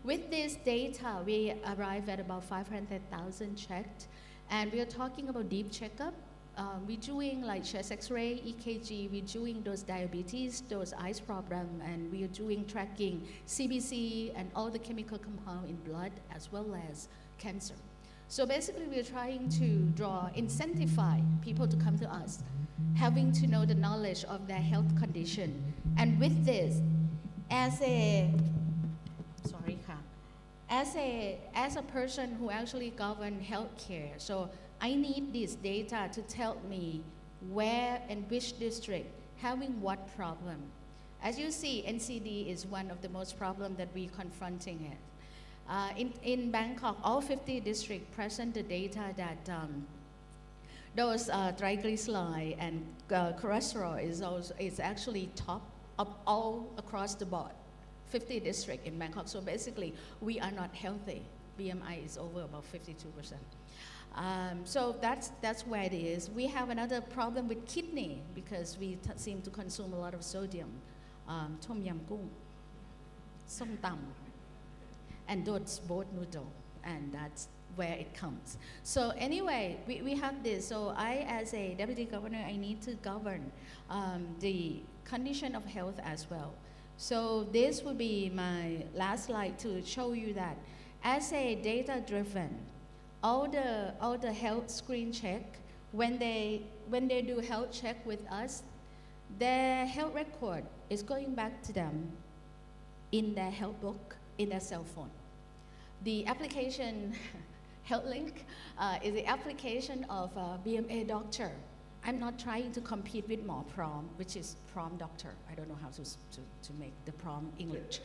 With this data, we arrive at about 500,000 checked, and we are talking about deep checkup. We're doing like chest X-ray, EKG, we're doing those diabetes, those eyes problem, and we are doing tracking CBC and all the chemical compound in blood as well as cancer. So basically we're trying to incentivize people to come to us, having to know the knowledge of their health condition. And with this, as a person who actually govern healthcare, so I need this data to tell me where and which district having what problem. As you see, NCD is one of the most problem that we're confronting it. In Bangkok, all 50 districts present the data that those triglyceride and cholesterol is actually top of all across the board, 50 districts in Bangkok. So basically, we are not healthy. BMI is over about 52%. So that's where it is. We have another problem with kidney because we seem to consume a lot of sodium, tom yam gung, som tam, and those boat noodle, and that's where it comes. So anyway, we have this. So I, as a deputy governor, I need to govern the condition of health as well. So this will be my last slide to show you that as a data-driven, all the health screen check, when they do health check with us, their health record is going back to them in their health book, in their cell phone. The application, Health Link, is the application of BMA doctor. I'm not trying to compete with Mo Prom, which is prom doctor. I don't know how to make the prom English.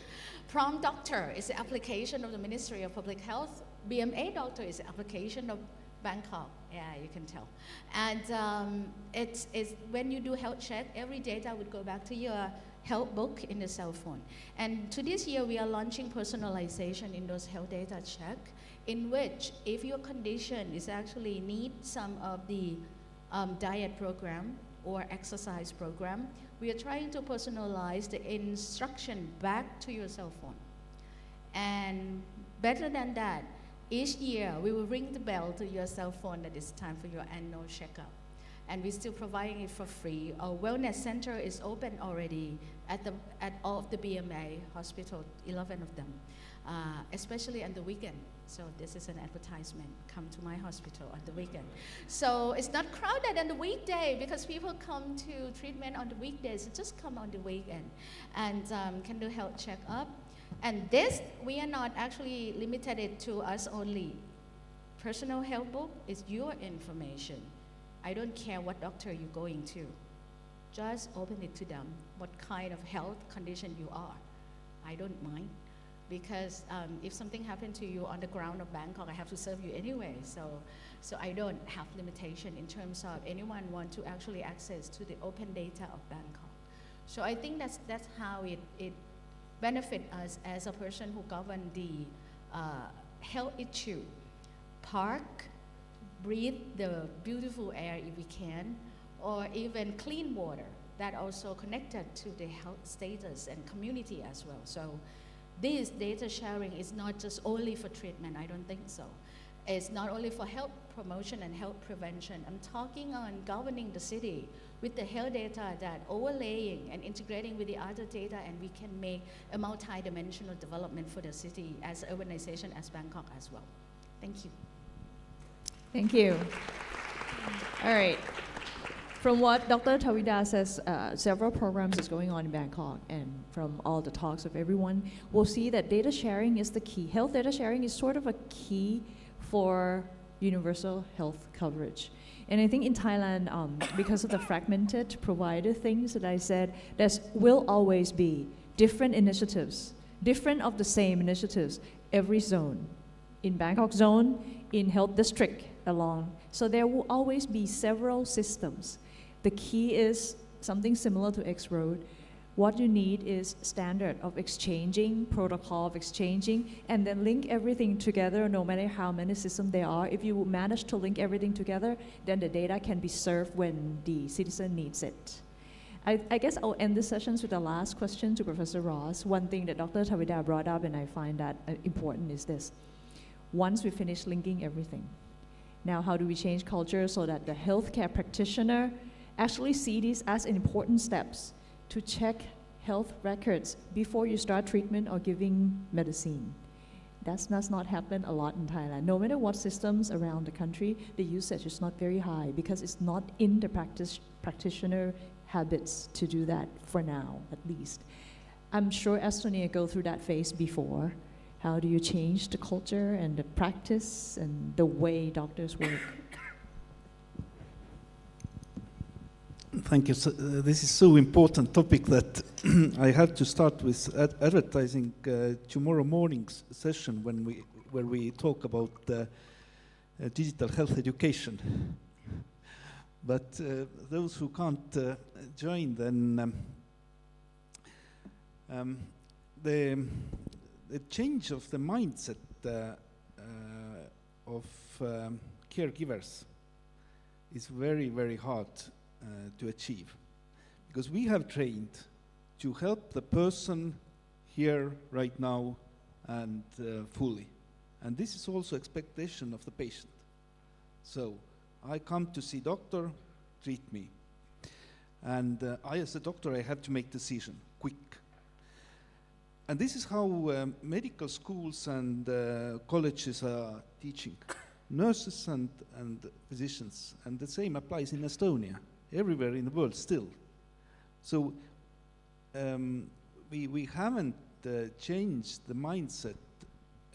Prom doctor is the application of the Ministry of Public Health. BMA doctor is the application of Bangkok. Yeah, you can tell. And it's when you do health check, every data would go back to your health book in the cell phone. And to this year, we are launching personalization in those health data check, in which if your condition is actually need some of the diet program or exercise program, we are trying to personalize the instruction back to your cell phone. And better than that, each year we will ring the bell to your cell phone that it's time for your annual checkup. And we're still providing it for free. Our wellness center is open already at all of the BMA hospital, 11 of them, especially on the weekend. So this is an advertisement. Come to my hospital on the weekend. So it's not crowded on the weekday because people come to treatment on the weekdays. So just come on the weekend and can do health checkup. And this, we are not actually limited it to us only. Personal health book is your information. I don't care what doctor you're going to. Just open it to them, what kind of health condition you are. I don't mind, because if something happened to you on the ground of Bangkok, I have to serve you anyway. So I don't have limitation in terms of anyone want to actually access to the open data of Bangkok. So I think that's how it benefit us as a person who govern the health issue. Park, breathe the beautiful air if we can, or even clean water that also connected to the health status and community as well. So this data sharing is not just only for treatment, I don't think so. It's not only for health promotion and health prevention. I'm talking on governing the city with the health data that overlaying and integrating with the other data, and we can make a multi-dimensional development for the city as urbanization as Bangkok as well. Thank you. Thank you. All right. From what Dr. Tawida says, several programs is going on in Bangkok, and from all the talks of everyone, we'll see that data sharing is the key. Health data sharing is sort of a key for universal health coverage. And I think in Thailand, because of the fragmented provider things that I said, there will always be different initiatives, different of the same initiatives, every zone. In Bangkok zone, in health district along. So there will always be several systems. The key is something similar to X-Road. What you need is standard of exchanging, protocol of exchanging, and then link everything together no matter how many systems there are. If you manage to link everything together, then the data can be served when the citizen needs it. I guess I'll end this session with the last question to Professor Ross. One thing that Dr. Tawida brought up, and I find that important, is this. Once we finish linking everything, now how do we change culture so that the healthcare practitioner actually see these as important steps to check health records before you start treatment or giving medicine? That does not happen a lot in Thailand. No matter what systems around the country, the usage is not very high because it's not in the practitioner habits to do that for now, at least. I'm sure Estonia go through that phase before. How do you change the culture and the practice and the way doctors work? Thank you. So, this is so important topic that I have to start with advertising tomorrow morning's session where we talk about digital health education. But those who can't join, then the change of the mindset of caregivers is very, very hard to achieve, because we have trained to help the person here, right now, and fully. And this is also expectation of the patient. So I come to see doctor, treat me. And I, as a doctor, I have to make decision, quick. And this is how medical schools and colleges are teaching nurses and physicians. And the same applies in Estonia, everywhere in the world still. So we haven't changed the mindset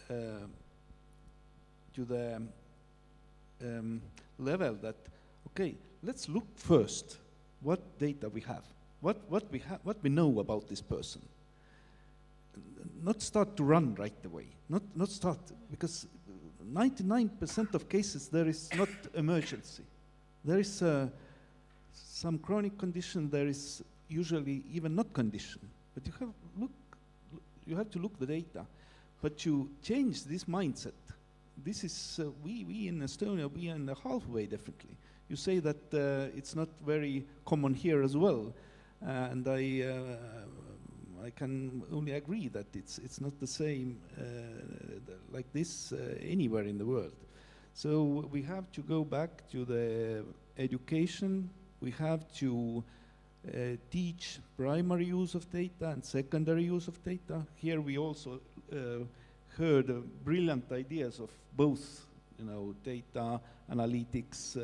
to the level that, okay, let's look first what data we have, what we know about this person. Not start to run right away, not start, because 99% of cases there is not emergency. There is some chronic condition, there is usually even not condition. But you have to look the data. But you change this mindset. This is, we in Estonia, we are in the halfway definitely. You say that it's not very common here as well. And I can only agree that it's not the same like this anywhere in the world. So we have to go back to the education. We have to teach primary use of data and secondary use of data. Here we also heard brilliant ideas of both, data analytics,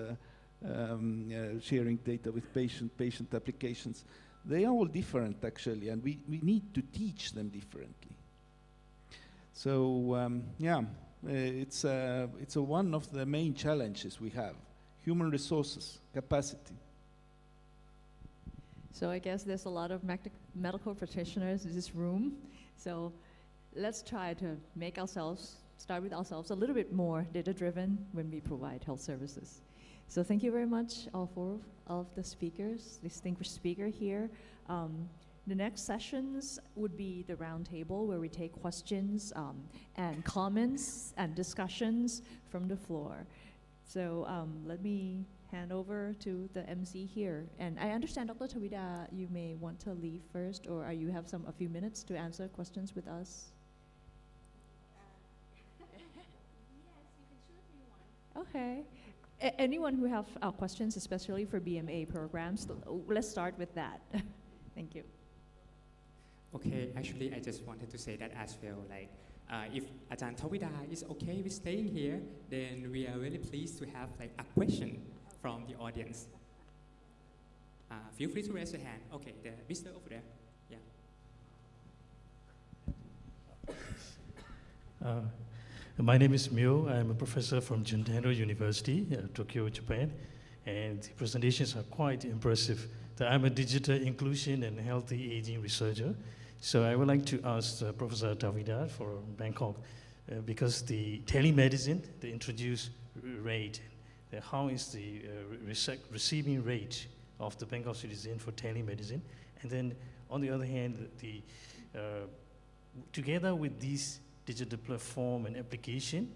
sharing data with patient applications. They are all different actually, and we need to teach them differently. So yeah, it's one of the main challenges we have, human resources, capacity. So I guess there's a lot of medical practitioners in this room. So let's try to start with ourselves a little bit more data-driven when we provide health services. So thank you very much, all four of the speakers, distinguished speaker here. The next sessions would be the roundtable where we take questions and comments and discussions from the floor. So let me hand over to the MC here. And I understand, Dr. Tawida, you may want to leave first, or you have a few minutes to answer questions with us? Yes, you can choose me one. Okay. Anyone who have questions, especially for BMA programs, let's start with that. Thank you. Okay, actually, I just wanted to say that as well. Like, if Ajahn Tawida is okay with staying here, then we are really pleased to have like a question from the audience. Feel free to raise your hand. Okay, the Mr. over there. Yeah. My name is Myo. I'm a professor from Juntendo University, Tokyo, Japan, and the presentations are quite impressive. I'm a digital inclusion and healthy aging researcher. So I would like to ask Professor Tawida for Bangkok, because the telemedicine, the introduced rate, how is the receiving rate of the Bangkok citizen for telemedicine? And then on the other hand, together with these digital platform and application,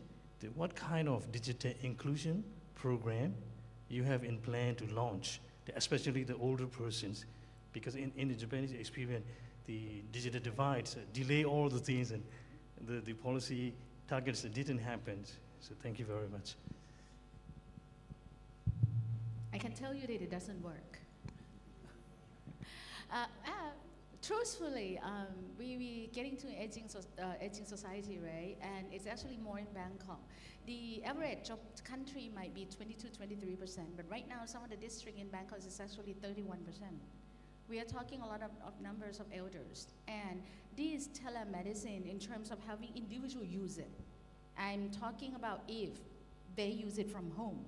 what kind of digital inclusion program you have in plan to launch, especially the older persons? Because in the Japanese experience, the digital divides delay all the things, and the policy targets didn't happen. So thank you very much. I can tell you that it doesn't work. Truthfully, we getting to aging society, right? And it's actually more in Bangkok. The average of the country might be 22-23%, but right now some of the district in Bangkok is actually 31%. We are talking a lot of numbers of elders, and this telemedicine in terms of having individual use it. I'm talking about if they use it from home.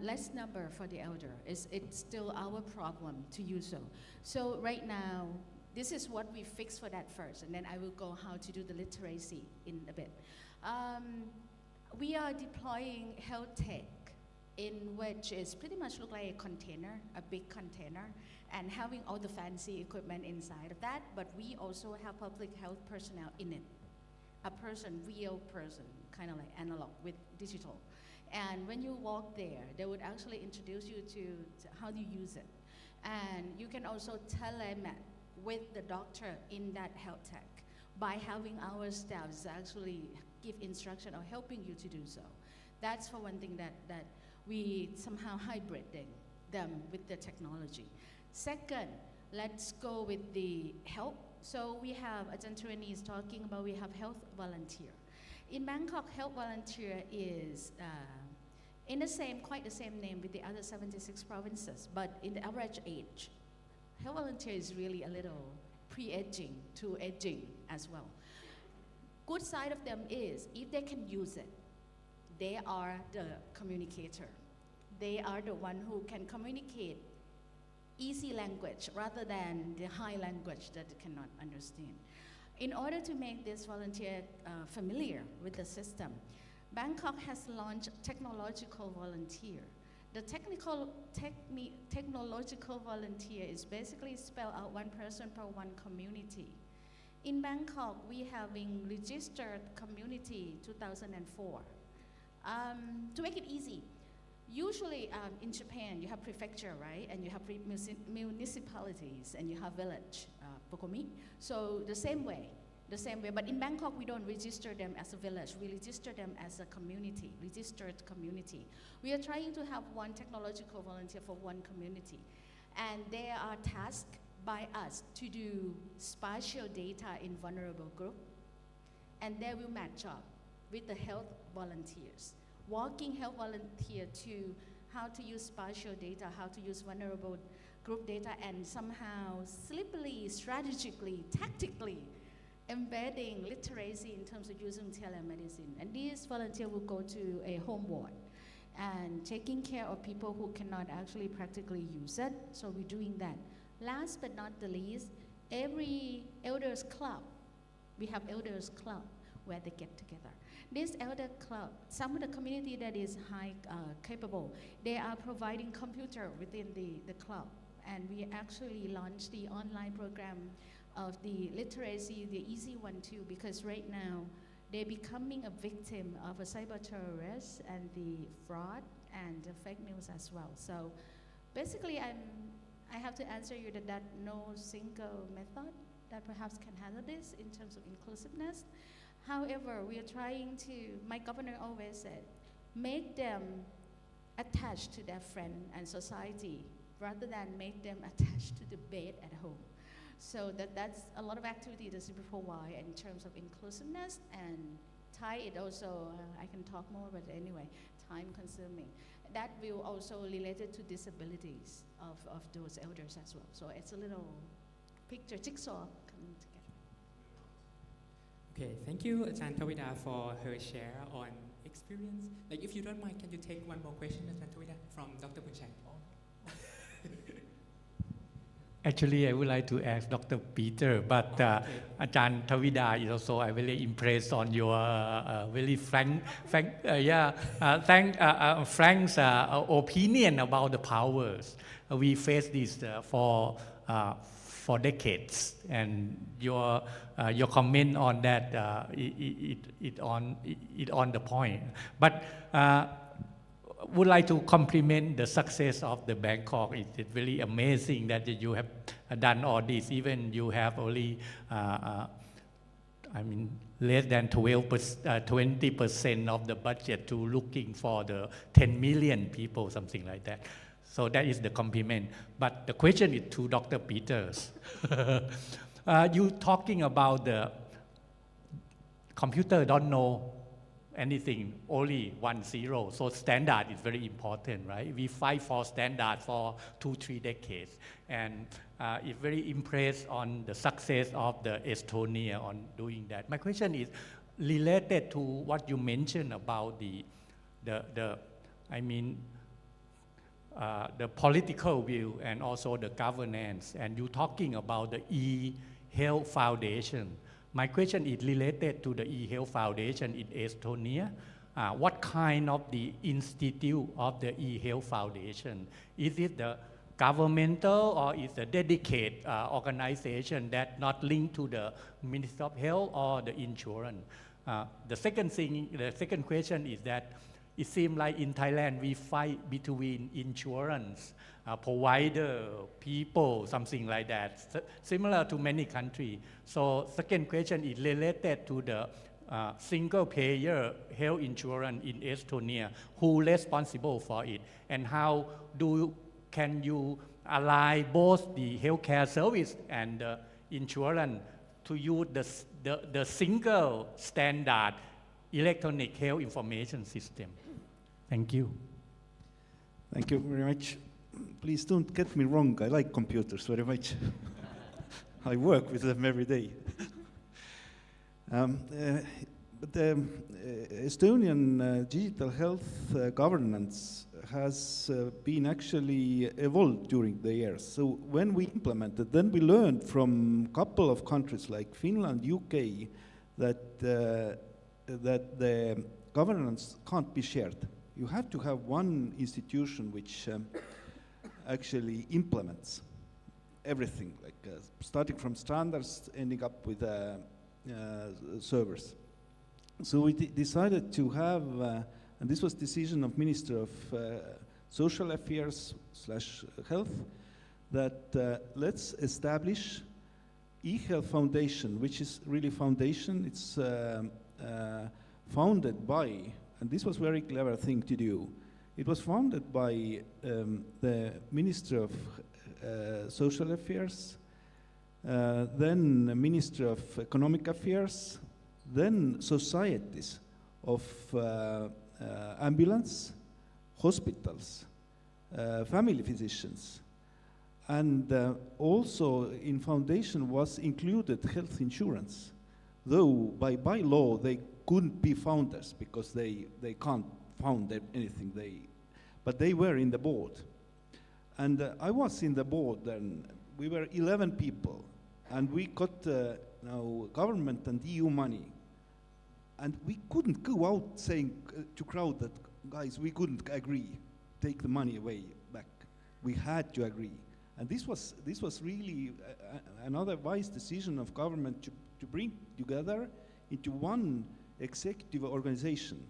Less number for the elder. It's still our problem to use so. So right now, this is what we fix for that first, and then I will go how to do the literacy in a bit. We are deploying health tech, in which is pretty much look like a container, a big container, and having all the fancy equipment inside of that, but we also have public health personnel in it. A person, real person, kind of like analog with digital. And when you walk there, they would actually introduce you to how you use it. And you can also telemed with the doctor in that health tech by having our staffs actually give instruction or helping you to do so. That's for one thing that we somehow hybriding them with the technology. Second, let's go with the help. So we have, Ajahn Tawida is talking about, we have health volunteer. In Bangkok, health volunteer is quite the same name with the other 76 provinces, but in the average age, health volunteer is really a little pre-aging to aging as well. Good side of them is, if they can use it, they are the communicator. They are the one who can communicate easy language rather than the high language that they cannot understand. In order to make this volunteer familiar with the system, Bangkok has launched technological volunteer. The technological volunteer is basically spelled out one person per one community. In Bangkok, we having registered community 2004. To make it easy, usually in Japan, you have prefecture, right? And you have municipalities, and you have village, Pokomi. So the same way. But in Bangkok, we don't register them as a village. We register them as a community, registered community. We are trying to have one technological volunteer for one community. And they are tasked by us to do spatial data in vulnerable group. And they will match up with the health volunteers. Walking health volunteer to how to use spatial data, how to use vulnerable group data, and somehow slippily, strategically, tactically embedding literacy in terms of using telemedicine. And these volunteers will go to a home ward and taking care of people who cannot actually practically use it. So we're doing that. Last but not the least, every elders club, we have elders club where they get together. This elder club, some of the community that is high capable, they are providing computer within the club. And we actually launched the online program of the literacy, the easy one too, because right now they're becoming a victim of a cyber terrorist and the fraud and the fake news as well. So basically I have to answer you that no single method that perhaps can handle this in terms of inclusiveness. However, we are trying to, my governor always said, make them attached to their friend and society rather than make them attached to the bed at home. So that's a lot of activity that we provide in terms of inclusiveness, and Thai it also, I can talk more, but anyway, time consuming. That will also related to disabilities of those elders as well. So it's a little picture, jigsaw coming together. Okay, thank you, Ajahn Tawida, for her share on experience. Like, if you don't mind, can you take one more question, Ajahn Tawida, from Dr. Punchak? Actually, I would like to ask Dr. Peter, but Ajahn Tawida is also very impressed on your very Frank's opinion about the powers. We face this for decades, and your comment on that it on the point. But would like to compliment the success of the Bangkok. It's really amazing that you have done all this. Even you have only, less than 20% of the budget to looking for the 10 million people, something like that. So that is the compliment. But the question is to Dr. Peters. You talking about the computer don't know anything, only 1-0. So standard is very important, right? We fight for standard for 2-3 decades. And it's very impressed on the success of the Estonia on doing that. My question is related to what you mentioned about the political view and also the governance. And you talking about the eHealth Foundation. My question is related to the eHealth Foundation in Estonia. What kind of the institute of the eHealth Foundation? Is it the governmental or is it a dedicated organization that not linked to the Ministry of Health or the insurance? The second question is that it seems like in Thailand we fight between insurance provider, people, something like that, similar to many countries. So second question is related to the single payer health insurance in Estonia. Who responsible for it? And how can you align both the healthcare service and the insurance to use the single standard electronic health information system? Thank you. Thank you very much. Please don't get me wrong, I like computers very much. I work with them every day. But the Estonian digital health governance has been actually evolved during the years. So when we implemented, then we learned from a couple of countries like Finland, UK, that the governance can't be shared. You have to have one institution which actually implements everything, like starting from standards, ending up with servers. So we decided to have, and this was decision of Minister of Social Affairs / Health, that let's establish eHealth Foundation, which is really foundation. It's founded by, and this was a very clever thing to do. It was founded by the Minister of Social Affairs, then the Minister of Economic Affairs, then societies of ambulance, hospitals, family physicians, and also in foundation was included health insurance. though by law they couldn't be founders because they can't found anything, but they were in the board. And I was in the board, and we were 11 people, and we got now government and EU money. And we couldn't go out saying to crowd that, guys, we couldn't agree, take the money away back. We had to agree. And this was really another wise decision of government to bring together into one executive organization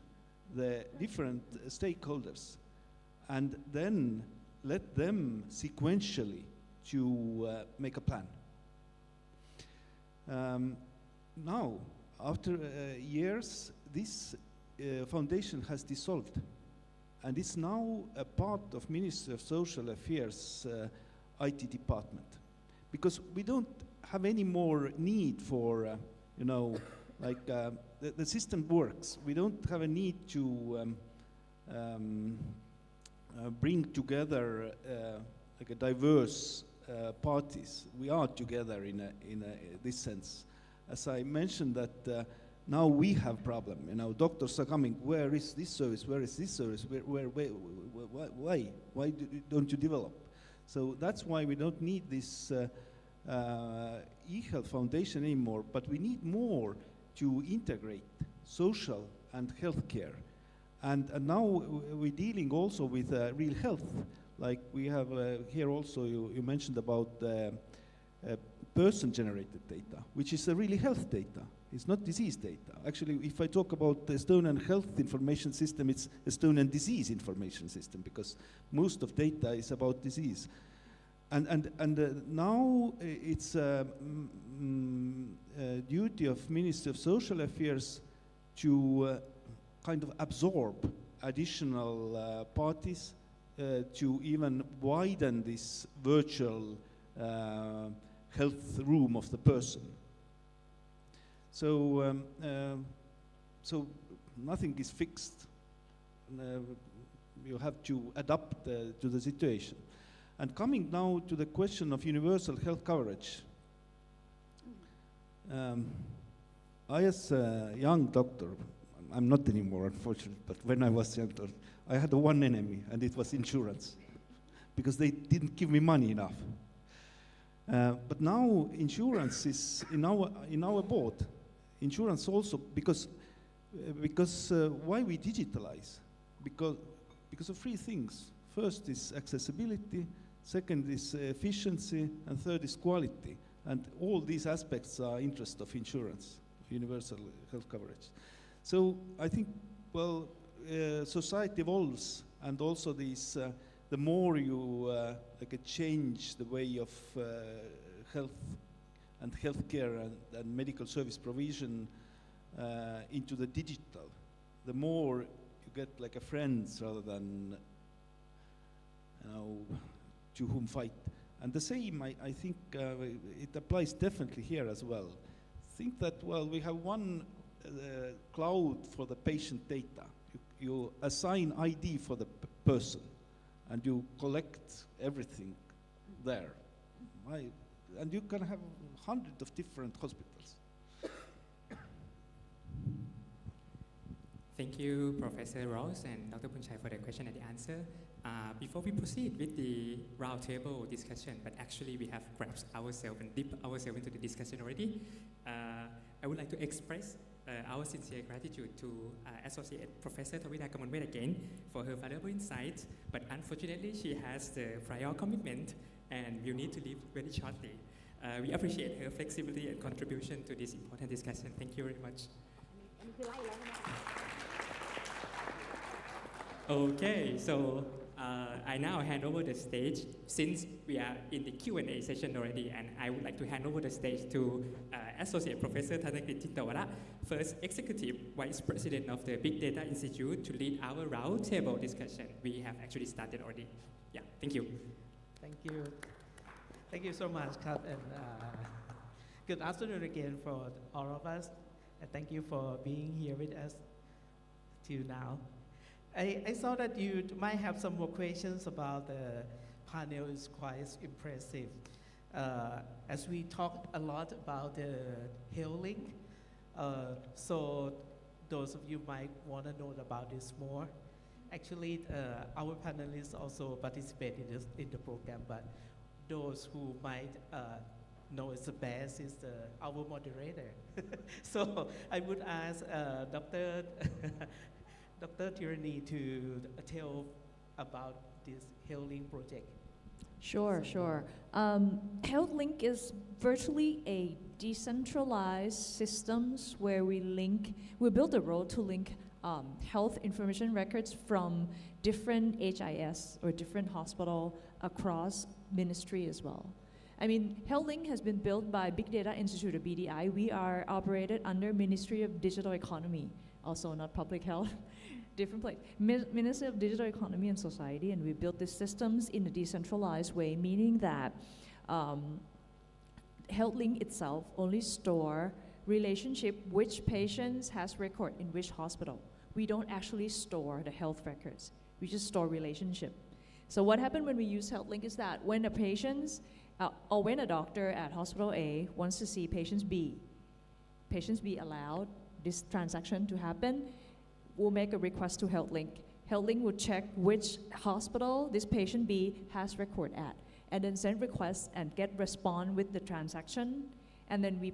the different stakeholders, and then let them sequentially to make a plan. Now, after years, this foundation has dissolved, and it's now a part of Ministry of Social Affairs IT department, because we don't have any more need for, you know, like the system works. We don't have a need to bring together like a diverse parties. We are together in this sense. As I mentioned that now we have problem. You know, doctors are coming. Where is this service? Where is this service? Why don't you develop? So that's why we don't need this e-health foundation anymore. But we need more to integrate social and healthcare. And now we're dealing also with real health. Like we have here also, you mentioned about person-generated data, which is really health data. It's not disease data. Actually, if I talk about the Estonian health information system, it's Estonian disease information system, because most of data is about disease. And now it's duty of Ministry of Social Affairs to kind of absorb additional parties to even widen this virtual health room of the person. So, so nothing is fixed. You have to adapt to the situation. And coming now to the question of universal health coverage, I, as a young doctor, I'm not anymore, unfortunately, but when I was young, I had one enemy, and it was insurance, because they didn't give me money enough. But now insurance is in our board. Insurance also, because why we digitalize? Because of three things. First is accessibility, second is efficiency, and third is quality. And all these aspects are interest of insurance, universal health coverage. So I think, well, society evolves, and also these, the more you like change the way of health and healthcare and medical service provision into the digital, the more you get like a friends rather than, you know, to whom fight. And the same, I think, it applies definitely here as well. Think that, well, we have one cloud for the patient data. You assign ID for the person, and you collect everything there. And you can have hundreds of different hospitals. Thank you, Professor Ross and Dr. Punchai, for the question and the answer. Before we proceed with the roundtable discussion, but actually we have grasped ourselves and dipped ourselves into the discussion already, I would like to express our sincere gratitude to Associate Professor Tawida Kamonwet again for her valuable insights, but unfortunately she has the prior commitment and will need to leave very shortly. We appreciate her flexibility and contribution to this important discussion. Thank you very much. Okay, so I now hand over the stage, since we are in the Q&A session already, and I would like to hand over the stage to Associate Professor Thanakrit Chintawara, First Executive Vice President of the Big Data Institute, to lead our roundtable discussion. We have actually started already. Yeah, thank you. Thank you. Thank you so much, Kat, and good afternoon again for all of us, and thank you for being here with us till now. I saw that you might have some more questions about the panel. It's quite impressive. As we talked a lot about the health link, So those of you might want to know about this more. Actually, our panelists also participate in the program, but those who might know it's the best is our moderator. So I would ask Dr. Tierney to tell about this HealthLink project. Sure. HealthLink is virtually a decentralized systems where we build a road to link health information records from different HIS or different hospital across ministry as well. I mean, HealthLink has been built by Big Data Institute of BDI. We are operated under Ministry of Digital Economy, also not public health, different place. Ministry of Digital Economy and Society, and we built these systems in a decentralized way, meaning that HealthLink itself only store relationship which patients has record in which hospital. We don't actually store the health records. We just store relationship. So what happened when we use HealthLink is that when a patient's or when a doctor at hospital A wants to see patients B allowed this transaction to happen, we'll make a request to HealthLink. HealthLink will check which hospital this patient B has record at, and then send requests and get respond with the transaction. And then we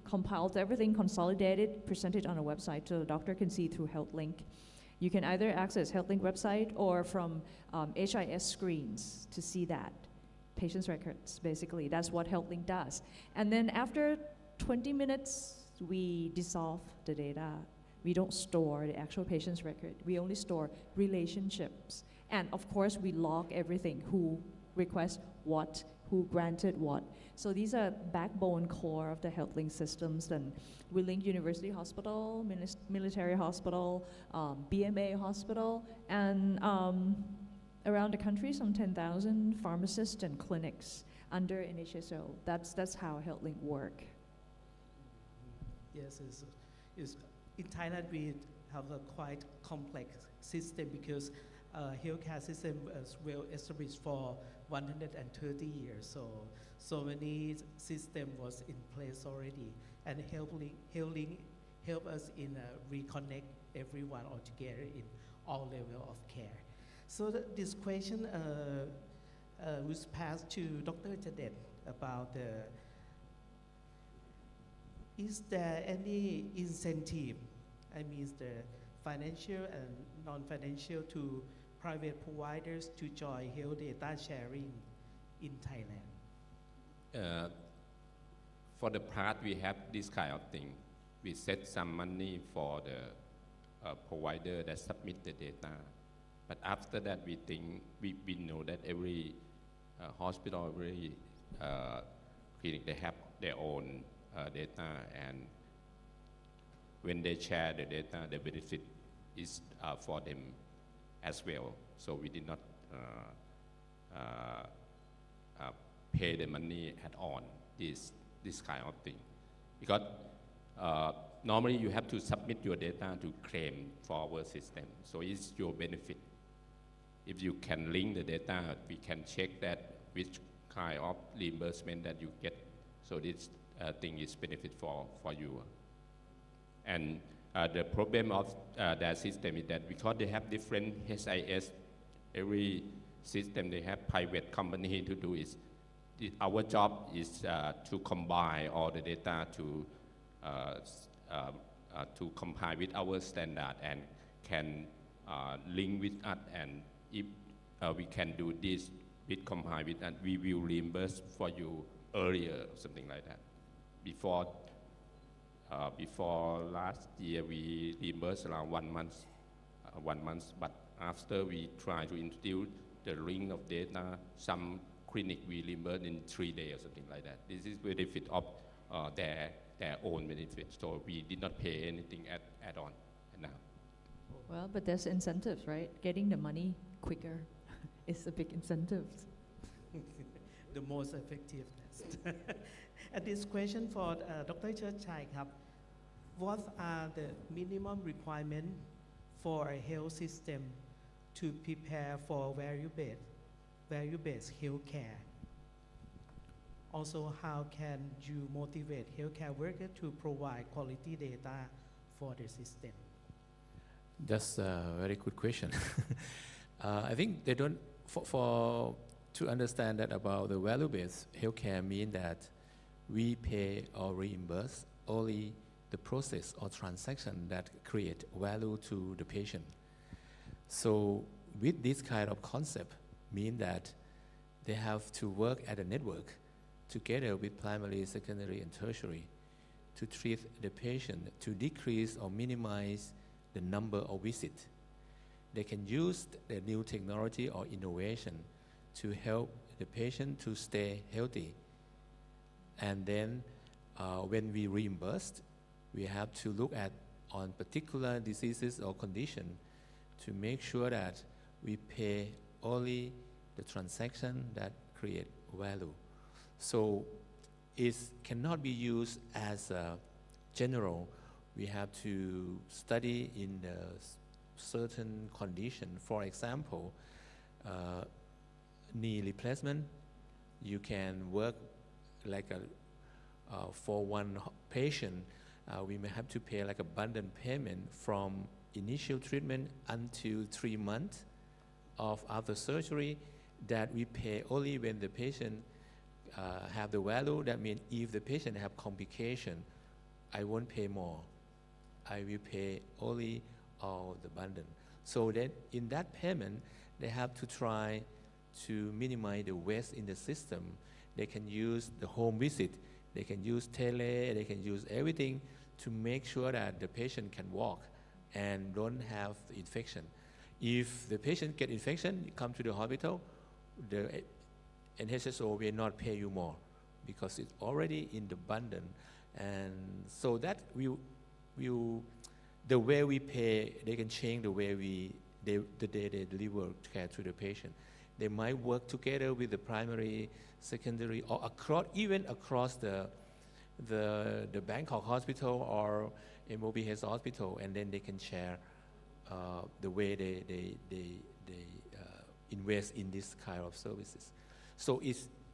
compiled everything, consolidated, present it on a website so the doctor can see through HealthLink. You can either access HealthLink website or from HIS screens to see that. Patient's records, basically. That's what HealthLink does. And then after 20 minutes, we dissolve the data. We don't store the actual patient's record. We only store relationships. And of course, we log everything, who requests what, who granted what. So these are backbone core of the HealthLink systems. And we link university hospital, military hospital, BMA hospital, and around the country, some 10,000 pharmacists and clinics under NHSO. That's how HealthLink work. Yes, in Thailand we have a quite complex system because healthcare system is well established for 130 years. So many system was in place already, and HealthLink help us in reconnect everyone all together in all level of care. So this question was passed to Dr. Jade about is there any incentive, I mean the financial and non-financial, to private providers to join health data sharing in Thailand? For the part we have this kind of thing. We set some money for the provider that submit the data. But after that, we think, we know that every hospital, every clinic, they have their own data, and when they share the data, the benefit is for them as well. So we did not pay the money at all, this kind of thing. Because normally you have to submit your data to claim for our system, so it's your benefit. If you can link the data, we can check that which kind of reimbursement that you get. So this thing is benefit for you. And the problem of that system is that because they have different HIS, every system they have private company to do is, our job is to combine all the data to comply with our standard and can link with us, and if we can do this with comply with that, we will reimburse for you earlier, something like that. Before last year, we reimbursed around 1 month, but after we try to introduce the link of data, some clinic we reimburse in 3 days or something like that. This is benefit of their own benefit, so we did not pay anything at all now. Well, but there's incentives, right? Getting the money quicker is a big incentive. The most effectiveness. And this question for Dr. Chai, what are the minimum requirements for a health system to prepare for value-based healthcare? Also, how can you motivate healthcare workers to provide quality data for the system? That's a very good question. I think they don't, to understand that about the value-based healthcare mean that we pay or reimburse only the process or transaction that create value to the patient. So with this kind of concept mean that they have to work at a network together with primary, secondary, and tertiary to treat the patient to decrease or minimize the number of visits. They can use the new technology or innovation to help the patient to stay healthy. And then when we reimburse, we have to look at on particular diseases or condition to make sure that we pay only the transaction that create value. So it cannot be used as a general. We have to study in a certain condition. For example, knee replacement, you can work like for one patient, we may have to pay like a bundle payment from initial treatment until 3 months of after surgery that we pay only when the patient have the value. That means if the patient have complication, I won't pay more. I will pay only all the bundle. So that in that payment, they have to try to minimize the waste in the system. They can use the home visit, they can use tele, they can use everything to make sure that the patient can walk and don't have the infection. If the patient get infection, you come to the hospital, the NHSO will not pay you more because it's already in the bundle. And so that the way we pay, they can change the way the day they deliver care to the patient. They might work together with the primary, secondary, or even across the Bangkok hospital or MOBS hospital, and then they can share the way they invest in this kind of services. So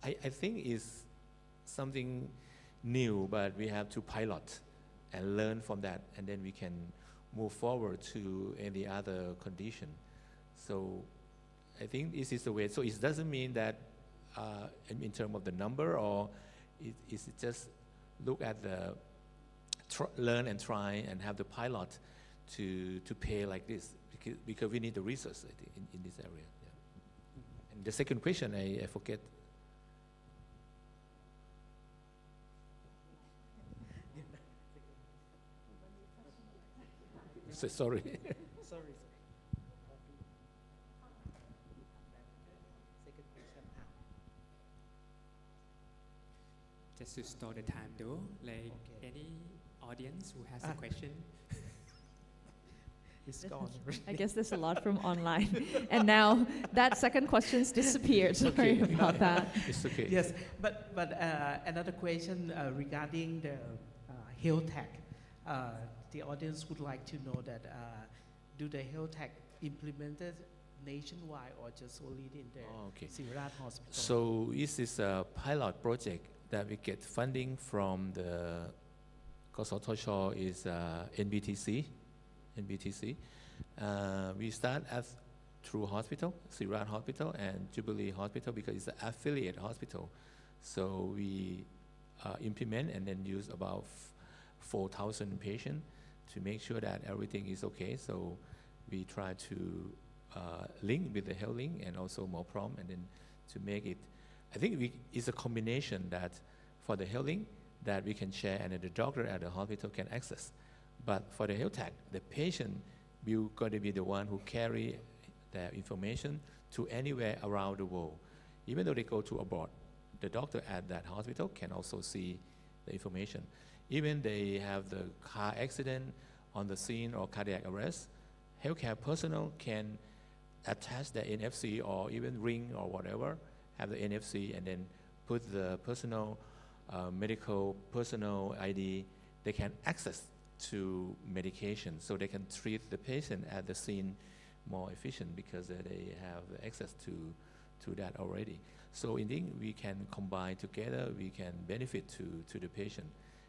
I think it's something new, but we have to pilot and learn from that, and then we can move forward to any other condition. So I think this is the way. So it doesn't mean that in terms of the number, or it's just look at the learn and try and have the pilot to pay like this because we need the resources, I think, in this area. Yeah. And the second question I forget. So, sorry. Sorry. Just to stall the time though, like any audience who has a question. It's gone. I guess there's a lot from online. And now that second question's disappeared. Sorry about that. It's okay. Yes, but another question regarding the health tech. The audience would like to know that do the health tech implemented nationwide or just only in the Sirat hospital? So this is a pilot project that we get funding from the Kosotosho is NBTC. We start through hospital, Sirat Hospital and Jubilee Hospital because it's an affiliate hospital. So we implement and then use about 4,000 patients to make sure that everything is okay. So we try to link with the health link and also more prompt, and then to make it, I think it's a combination that for the health link that we can share and the doctor at the hospital can access. But for the health tech, the patient will going to be the one who carry their information to anywhere around the world. Even though they go to abroad, the doctor at that hospital can also see the information. Even they have the car accident on the scene or cardiac arrest, healthcare personnel can attach the NFC or even ring or whatever, have the NFC and then put the personal medical personal ID. They can access to medication, so they can treat the patient at the scene more efficient because they have access to to that already. So I think we can combine together, we can benefit to the patient.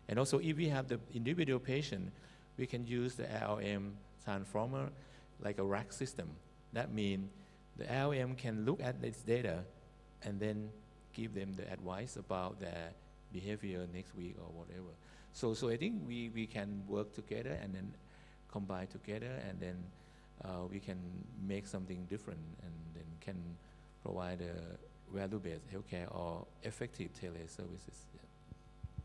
And also if we have the individual patient, we can use the LLM transformer like a rack system. That means the LLM can look at this data and then give them the advice about their behavior next week or whatever. So I think we can work together and then combine together, and then we can make something different and then can provide a value-based healthcare or effective teleservices. Yeah.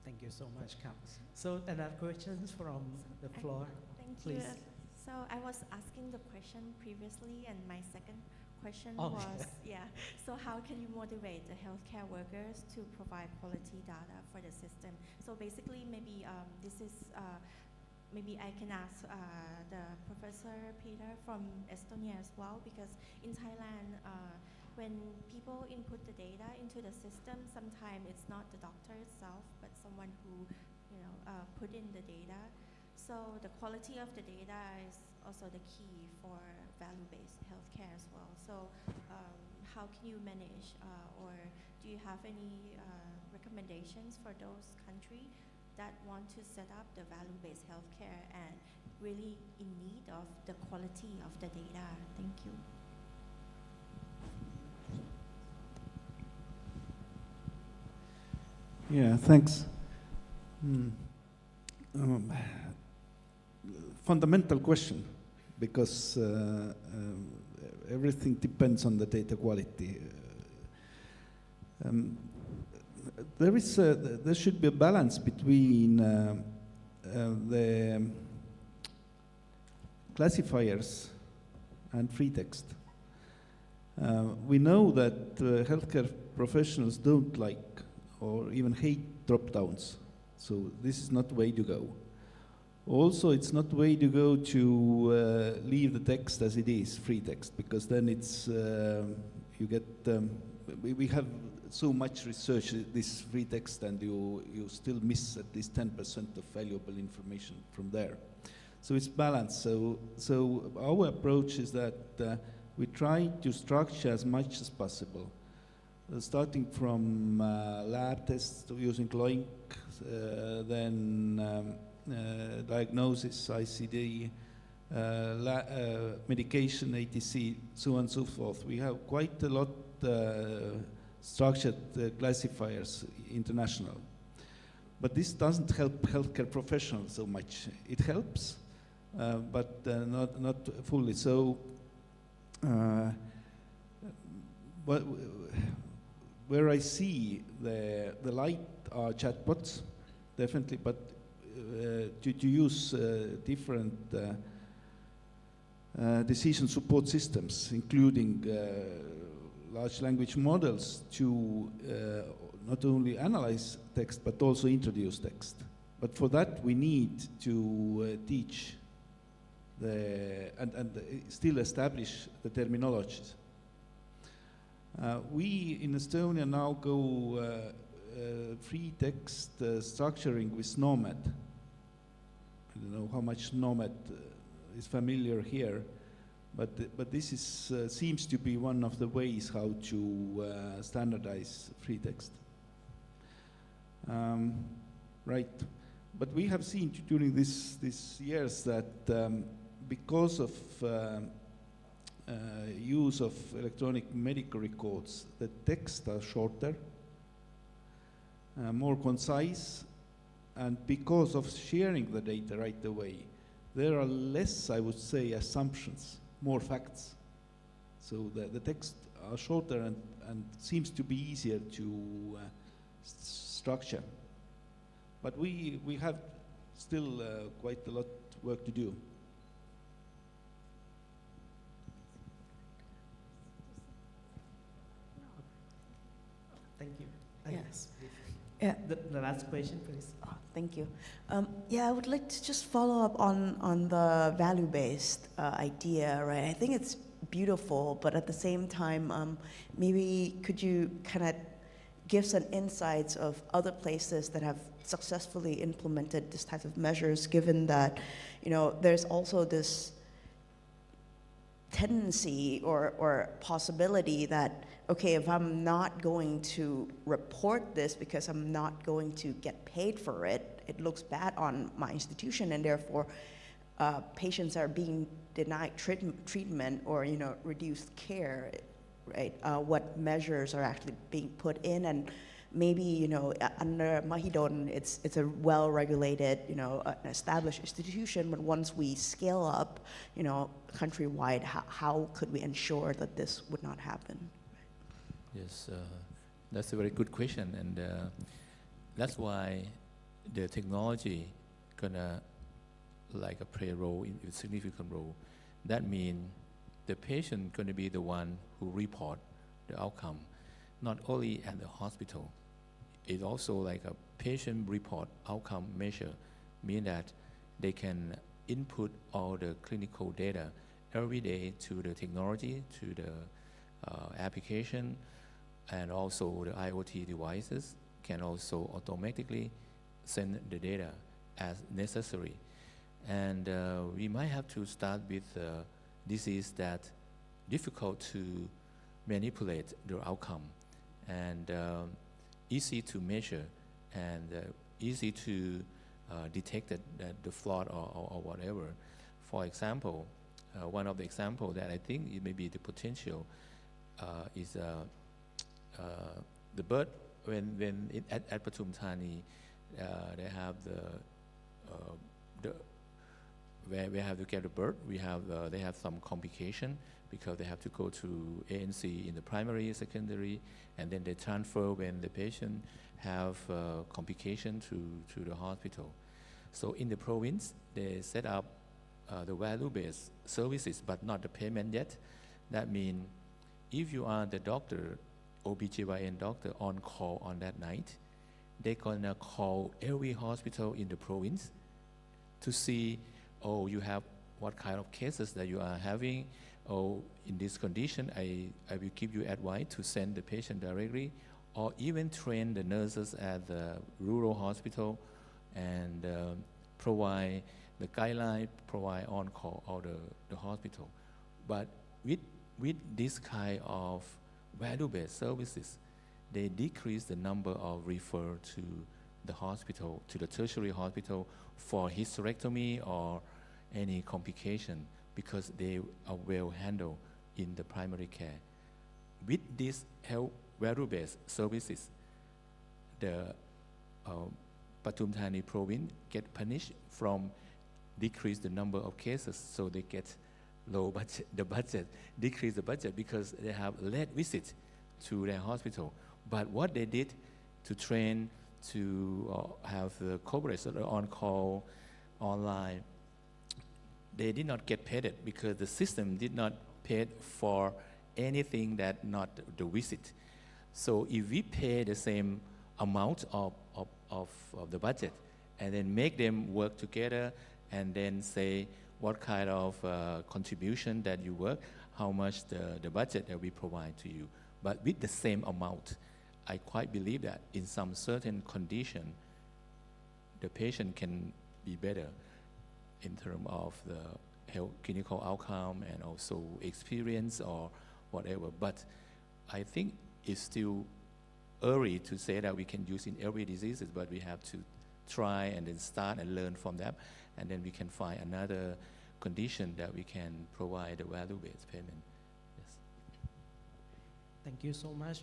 Thank you so much, Kap. So another questions from the floor, Thank please. you. So I was asking the question previously, and my second question Oh, was, so how can you motivate the healthcare workers to provide quality data for the system? So basically, maybe this is, maybe I can ask the Professor Peter from Estonia as well, because in Thailand, when people input the data into the system, sometimes it's not the doctor itself, but someone who, put in the data. So the quality of the data is also the key for value-based healthcare as well. So how can you manage, or do you have any recommendations for those countries that want to set up the value-based healthcare and really in need of the quality of the data? Thank you. Yeah, thanks. Fundamental question, because everything depends on the data quality. There should be a balance between the classifiers and free text. We know that healthcare professionals don't like or even hate drop-downs, so this is not the way to go. Also, it's not the way to go to leave the text as it is, free text, because then it's, you get, we have so much research, this free text, and you still miss at least 10% of valuable information from there. So it's balanced. So our approach is that we try to structure as much as possible, starting from lab tests using Loink, then diagnosis, ICD, medication, ATC, so on and so forth. We have quite a lot structured classifiers, international. But this doesn't help healthcare professionals so much. It helps, but not fully. So, where I see the light are chatbots, definitely, but to use different decision support systems, including large language models to not only analyze text, but also introduce text. But for that, we need to teach and still establish the terminologies. We in Estonia now go free text structuring with Nomad. I don't know how much Nomad is familiar here, but this is seems to be one of the ways how to standardize free text. Right, but we have seen during these years that because of use of electronic medical records, the texts are shorter, more concise, and because of sharing the data right away, there are less, I would say, assumptions, more facts. So the texts are shorter and seems to be easier to structure. But we have still quite a lot of work to do. Thank you. Yes. Yeah. The last question, please. Oh, thank you. Yeah, I would like to just follow up on the value-based idea, right? I think it's beautiful, but at the same time, maybe could you kind of give some insights of other places that have successfully implemented this type of measures, given that, there's also this tendency or possibility that, okay, if I'm not going to report this because I'm not going to get paid for it, it looks bad on my institution, and therefore patients are being denied treatment or reduced care, right? What measures are actually being put in, and maybe under Mahidol, it's a well-regulated, an established institution. But once we scale up, countrywide, how could we ensure that this would not happen? Yes, that's a very good question, and that's why the technology gonna play a role, a significant role. That means the patient gonna be the one who report the outcome, not only at the hospital. It's also like a patient report outcome measure, mean that they can input all the clinical data every day to the technology, to the application, and also the IoT devices can also automatically send the data as necessary. And we might have to start with disease that difficult to manipulate the outcome and easy to measure and easy to detect the flaw or whatever. For example, one of the examples that I think it may be the potential is the bird when at Pathum Thani they have where we have to get the bird, they have some complication because they have to go to ANC in the primary, secondary, and then they transfer when the patient have complication to the hospital. So in the province, they set up the value-based services, but not the payment yet. That means if you are the doctor, OBGYN doctor on call on that night, they're gonna call every hospital in the province to see, oh, you have what kind of cases that you are having. Oh, in this condition, I will give you advice to send the patient directly, or even train the nurses at the rural hospital and provide the guideline, provide on-call or the hospital. But with this kind of value-based services, they decrease the number of refer to the hospital, to the tertiary hospital for hysterectomy or any complication because they are well handled in the primary care. With these health value-based services, the Pathum Thani province get punished from decrease the number of cases, so they get low budget, the budget, decrease the budget because they have late visit to their hospital. But what they did to train, to have the coverage on-call online, they did not get paid it because the system did not pay for anything that not the visit. So if we pay the same amount of the budget and then make them work together and then say what kind of contribution that you work, how much the budget that we provide to you. But with the same amount, I quite believe that in some certain condition, the patient can be better in terms of the health clinical outcome and also experience or whatever. But I think it's still early to say that we can use in every diseases, but we have to try and then start and learn from that, and then we can find another condition that we can provide the value-based payment. Yes. Thank you so much.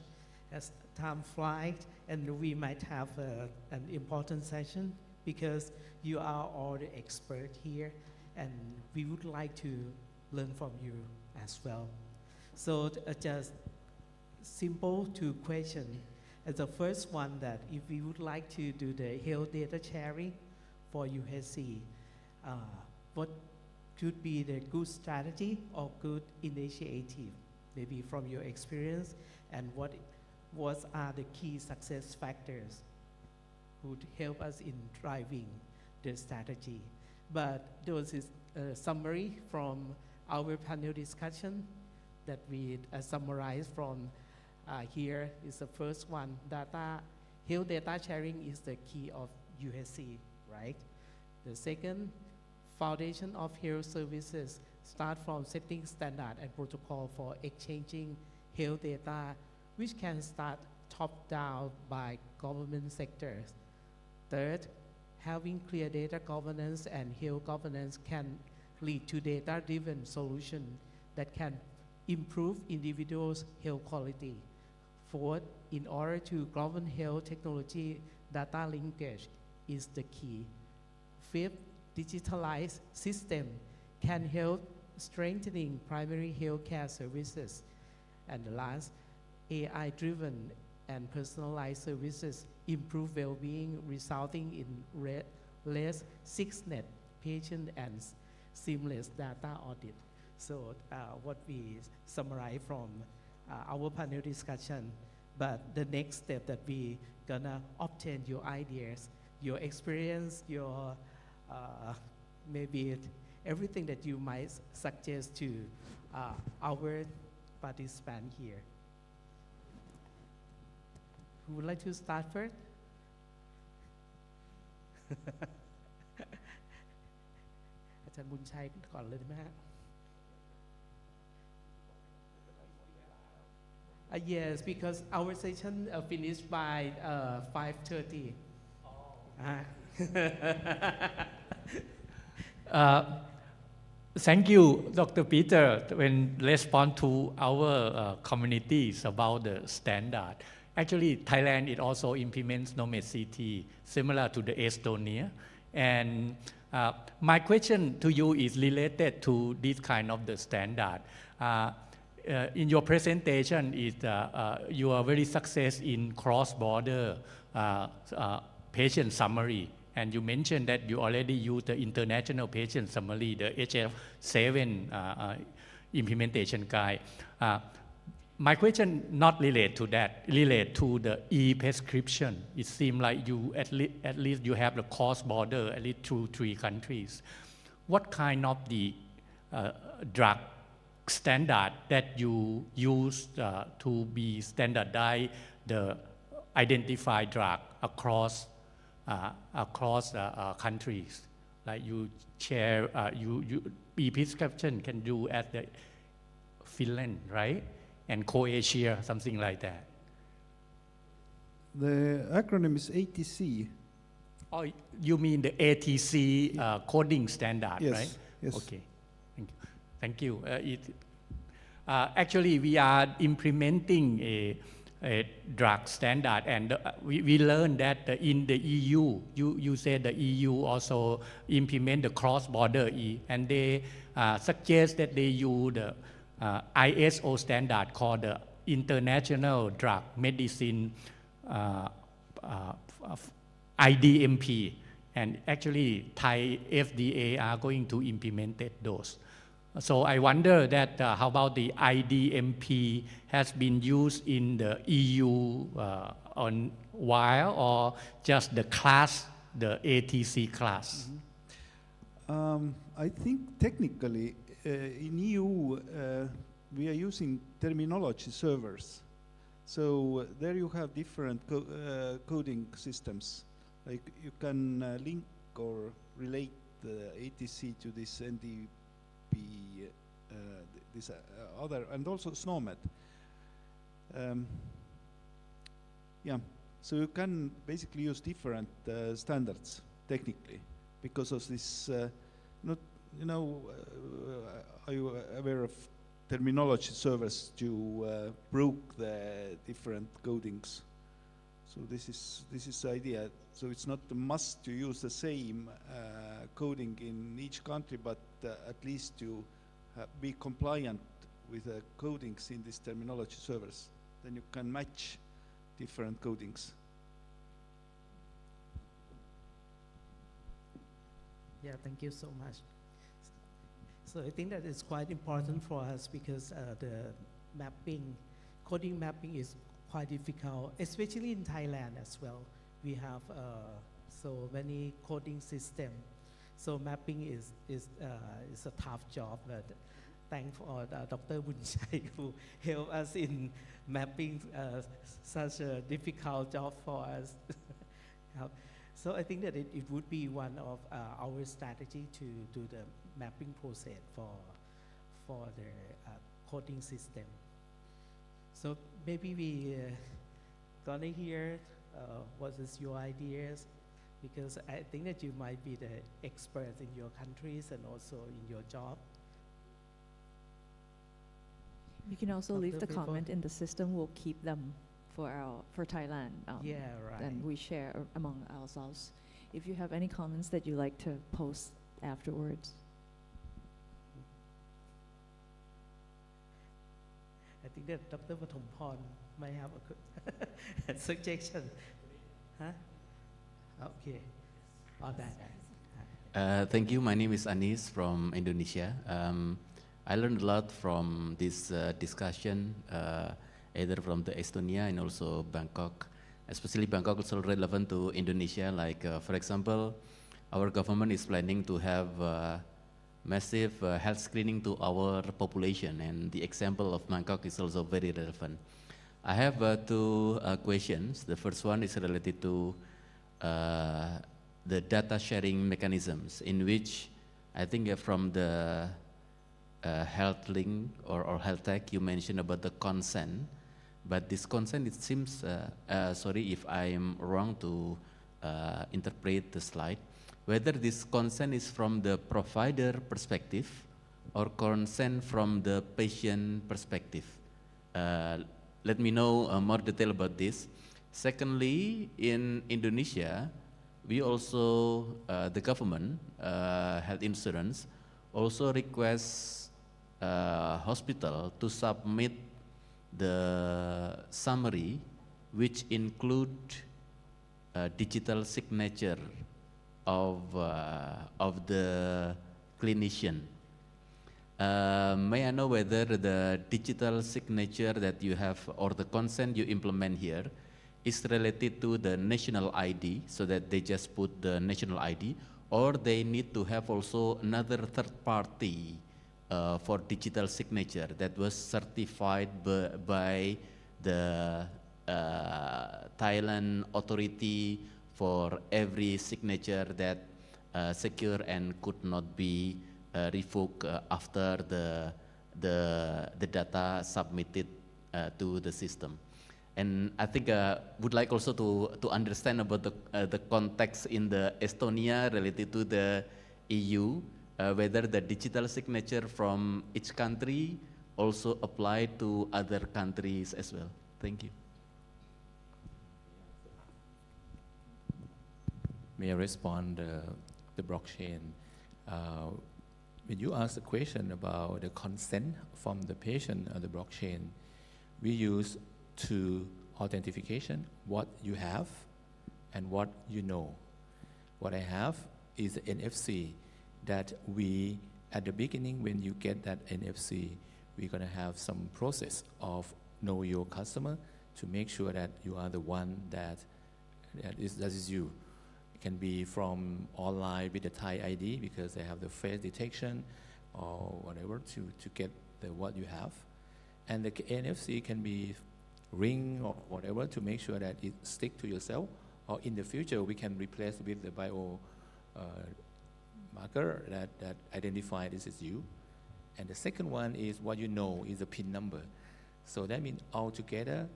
As time flies, and we might have an important session because you are all the experts here, and we would like to learn from you as well. So just simple two questions. And the first one, that if we would like to do the health data sharing for UHC, what could be the good strategy or good initiative, maybe from your experience, and what are the key success factors would help us in driving the strategy. But those is a summary from our panel discussion that we summarize from here is the first one. Health data sharing is the key of UHC, right? The second, foundation of health services start from setting standard and protocol for exchanging health data which can start top down by government sectors. Third, having clear data governance and health governance can lead to data-driven solutions that can improve individuals' health quality. Fourth, in order to govern health technology, data linkage is the key. Fifth, digitalized system can help strengthening primary healthcare services. And the last, AI-driven and personalized services improve well-being, resulting in less sickness, patient and seamless data audit. So what we summarize from our panel discussion, but the next step that we gonna obtain your ideas, your experience, your maybe everything that you might suggest to our participant here. Who would like to start first? Ajahn Bunchai ก่อนเลยได้ไหมฮะ Yes, because our session finished by 5:30. Thank you, Dr. Peter, when respond to our communities about the standard. Actually, Thailand, it also implements NOMED-CT, similar to the Estonia. And my question to you is related to this kind of the standard. In your presentation, you are very success in cross-border patient summary. And you mentioned that you already use the international patient summary, the HL7 implementation guide. My question not relate to that, relate to the e-prescription. It seems like you at least you have the cross-border at least 2-3 countries. What kind of the drug standard that you use to be standardize the identified drug across countries? Like you share, e-prescription can do at the Finland, right? And Croatia, something like that. The acronym is ATC. Oh, you mean the ATC coding standard, Yes, right? yes. Okay, thank you. Actually, we are implementing a drug standard, and we learned that in the EU, you said the EU also implement the cross-border and they suggest that they use the ISO standard called the International Drug Medicine IDMP, and actually Thai FDA are going to implement those. So I wonder that how about the IDMP has been used in the EU on while or just the class, the ATC class? I think technically in EU we are using terminology servers. So there you have different coding systems. Like you can link or relate the ATC to this NDP, this other, and also SNOMED. Yeah, so you can basically use different standards technically because of this. Not, you know, are you aware of terminology servers to broke the different codings? So this is the idea. So it's not a must to use the same coding in each country, but at least to be compliant with the codings in these terminology servers. Then you can match different codings. Yeah, thank you so much. So I think that it's quite important for us because the mapping, coding mapping is quite difficult, especially in Thailand as well. We have so many coding systems. So mapping is a tough job, but thanks for Dr. Bunchai who helped us in mapping such a difficult job for us. So I think that it would be one of our strategy to do the mapping process for the coding system. So maybe we gonna hear what is your ideas, because I think that you might be the expert in your countries and also in your job. You can also Dr. leave the Peeper? comment in the system. We'll keep them for Thailand. Yeah, right. And we share among ourselves. If you have any comments that you like to post afterwards. I think that Dr. Pathomporn might have a suggestion. Huh? Okay. On that. Thank you. My name is Anis from Indonesia. I learned a lot from this discussion, either from the Estonia and also Bangkok. Especially Bangkok is also relevant to Indonesia. Like, for example, our government is planning to have massive health screening to our population, and the example of Bangkok is also very relevant. I have two questions. The first one is related to the data sharing mechanisms, in which I think from the health link or health tech, you mentioned about the consent, but this consent, it seems, sorry if I'm wrong to interpret the slide, whether this consent is from the provider perspective or consent from the patient perspective. Let me know more detail about this. Secondly, in Indonesia, we also, the government, health insurance, also requests hospital to submit the summary, which include digital signature of the clinician. May I know whether the digital signature that you have or the consent you implement here is related to the national ID, so that they just put the national ID, or they need to have also another third party for digital signature that was certified by the Thailand authority for every signature that secure and could not be revoked after the data submitted to the system. And I think would like also to understand about the context in the Estonia related to the EU, whether the digital signature from each country also apply to other countries as well. Thank you. May I respond the blockchain? When you ask the question about the consent from the patient on the blockchain, we use two authentication, what you have and what you know. What I have is NFC that we, at the beginning when you get that NFC, we're gonna have some process of know your customer to make sure that you are the one that is you. It can be from online with the Thai ID because they have the face detection or whatever to get the what you have. And the NFC can be ring or whatever to make sure that it stick to yourself, or in the future we can replace with the bio marker that identify this is you. And the second one is what you know is a PIN number. So that means altogether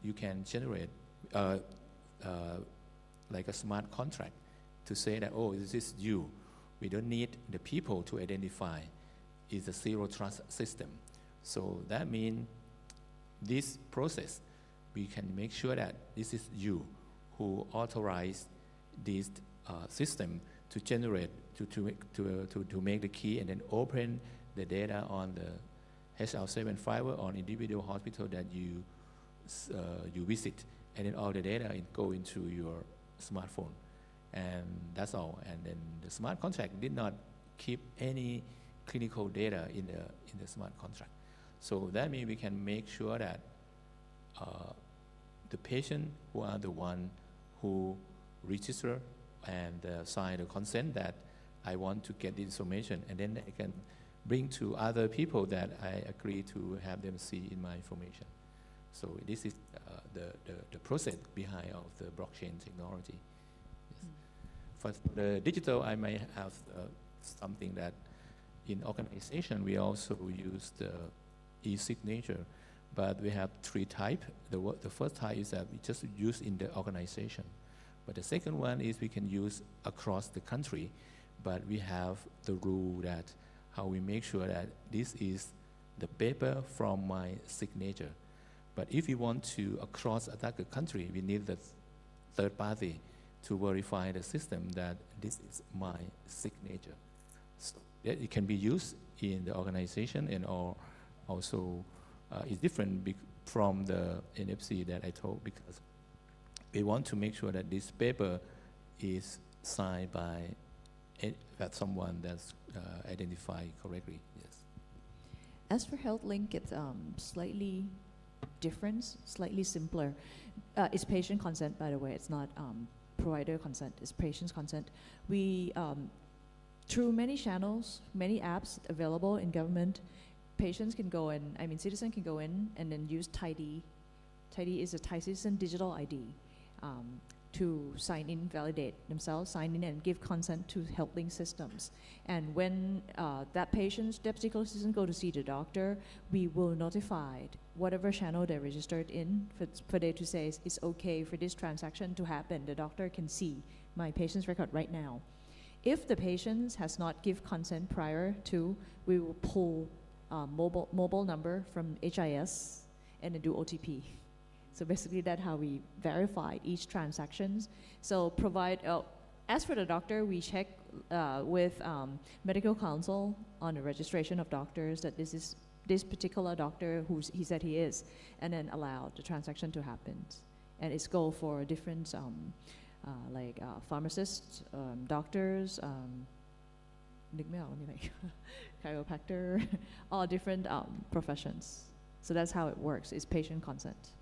you can generate like a smart contract to say that, oh, this is you. We don't need the people to identify. It's a zero trust system. So that means this process, we can make sure that this is you who authorize this system to generate, to make the key and then open the data on the HR7 fiber on individual hospital that you visit, and then all the data go into your smartphone, and that's all. And then the smart contract did not keep any clinical data in the smart contract. So that means we can make sure that the patient who are the one who register and sign the consent that I want to get the information, and then I can bring to other people that I agree to have them see in my information. So this is the process behind of the blockchain technology. Yes. For the digital, I may have something that in organization we also use the e-signature, but we have three types. The first type is that we just use in the organization. But the second one is we can use across the country, but we have the rule that how we make sure that this is the paper from my signature. But if we want to across the country, we need the third party to verify the system that this is my signature. So that it can be used in the organization and also it's different from the NFC that I told, because we want to make sure that this paper is signed by someone that's identified correctly. Yes. As for HealthLink, it's slightly different, slightly simpler. It's patient consent, by the way. It's not provider consent. It's patient's consent. We, through many channels, many apps available in government, patients can go in, citizens can go in and then use TID. TID is a Thai Citizen Digital ID to sign in, validate themselves, sign in and give consent to HealthLink systems. And when that patient's medical citizen go to see the doctor, we will notify whatever channel they're registered in for them to say it's okay for this transaction to happen. The doctor can see my patient's record right now. If the patient has not give consent prior to, we will pull mobile number from HIS and then do OTP. So basically that's how we verify each transactions. So as for the doctor, we check with medical counsel on the registration of doctors that this is this particular doctor who he said he is, and then allow the transaction to happen. And it's go for different like pharmacists, doctors, chiropractor, all different professions. So that's how it works, it's patient consent.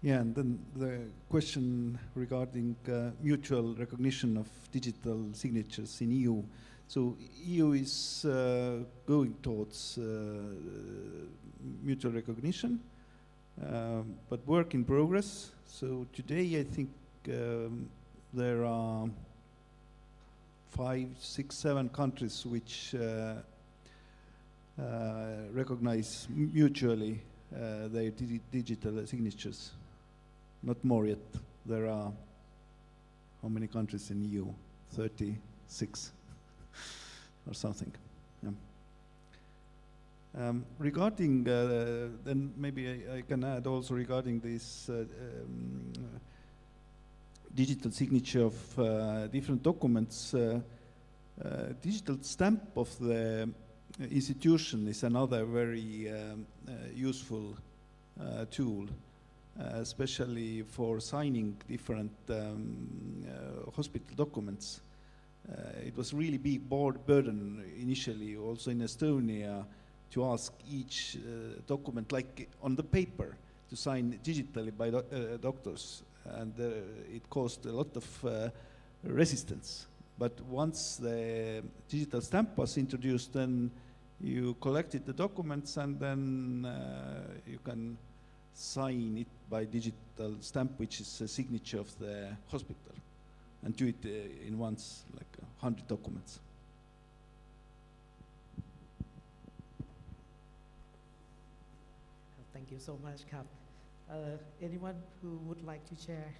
Yeah, and then the question regarding mutual recognition of digital signatures in EU. So EU is going towards mutual recognition, but work in progress. So today I think there are 5, 6, 7 countries which recognize mutually their digital signatures. Not more yet. There are how many countries in EU? 36 or something. Yeah. Regarding, then maybe I can add also regarding this digital signature of different documents, digital stamp of the institution is another very useful tool, especially for signing different hospital documents. It was really big burden initially, also in Estonia, to ask each document, like on the paper, to sign digitally by doctors, and it caused a lot of resistance. But once the digital stamp was introduced, then you collected the documents, and then you can sign it by digital stamp, which is a signature of the hospital, and do it in once, like 100 documents. Thank you so much, Kap. Anyone who would like to share?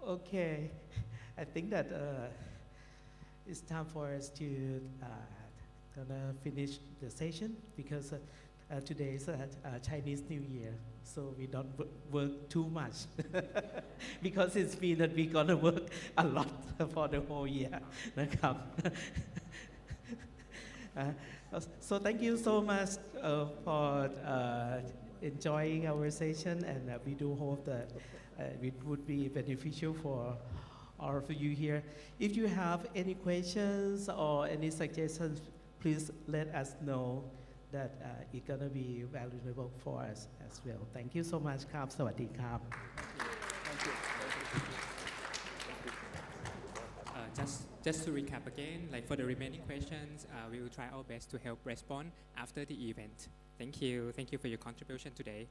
Okay, I think that it's time for us to gonna finish the session, because today is Chinese New Year, so we don't work too much because it's mean that we're gonna work a lot for the whole year. So thank you so much for enjoying our session, and we do hope that it would be beneficial for all of you here. If you have any questions or any suggestions, please let us know that it's going to be valuable for us as well. Thank you so much, Kap. สวัสดีครับ Thank you. Just to recap again, like for the remaining questions, we will try our best to help respond after the event. Thank you for your contribution today.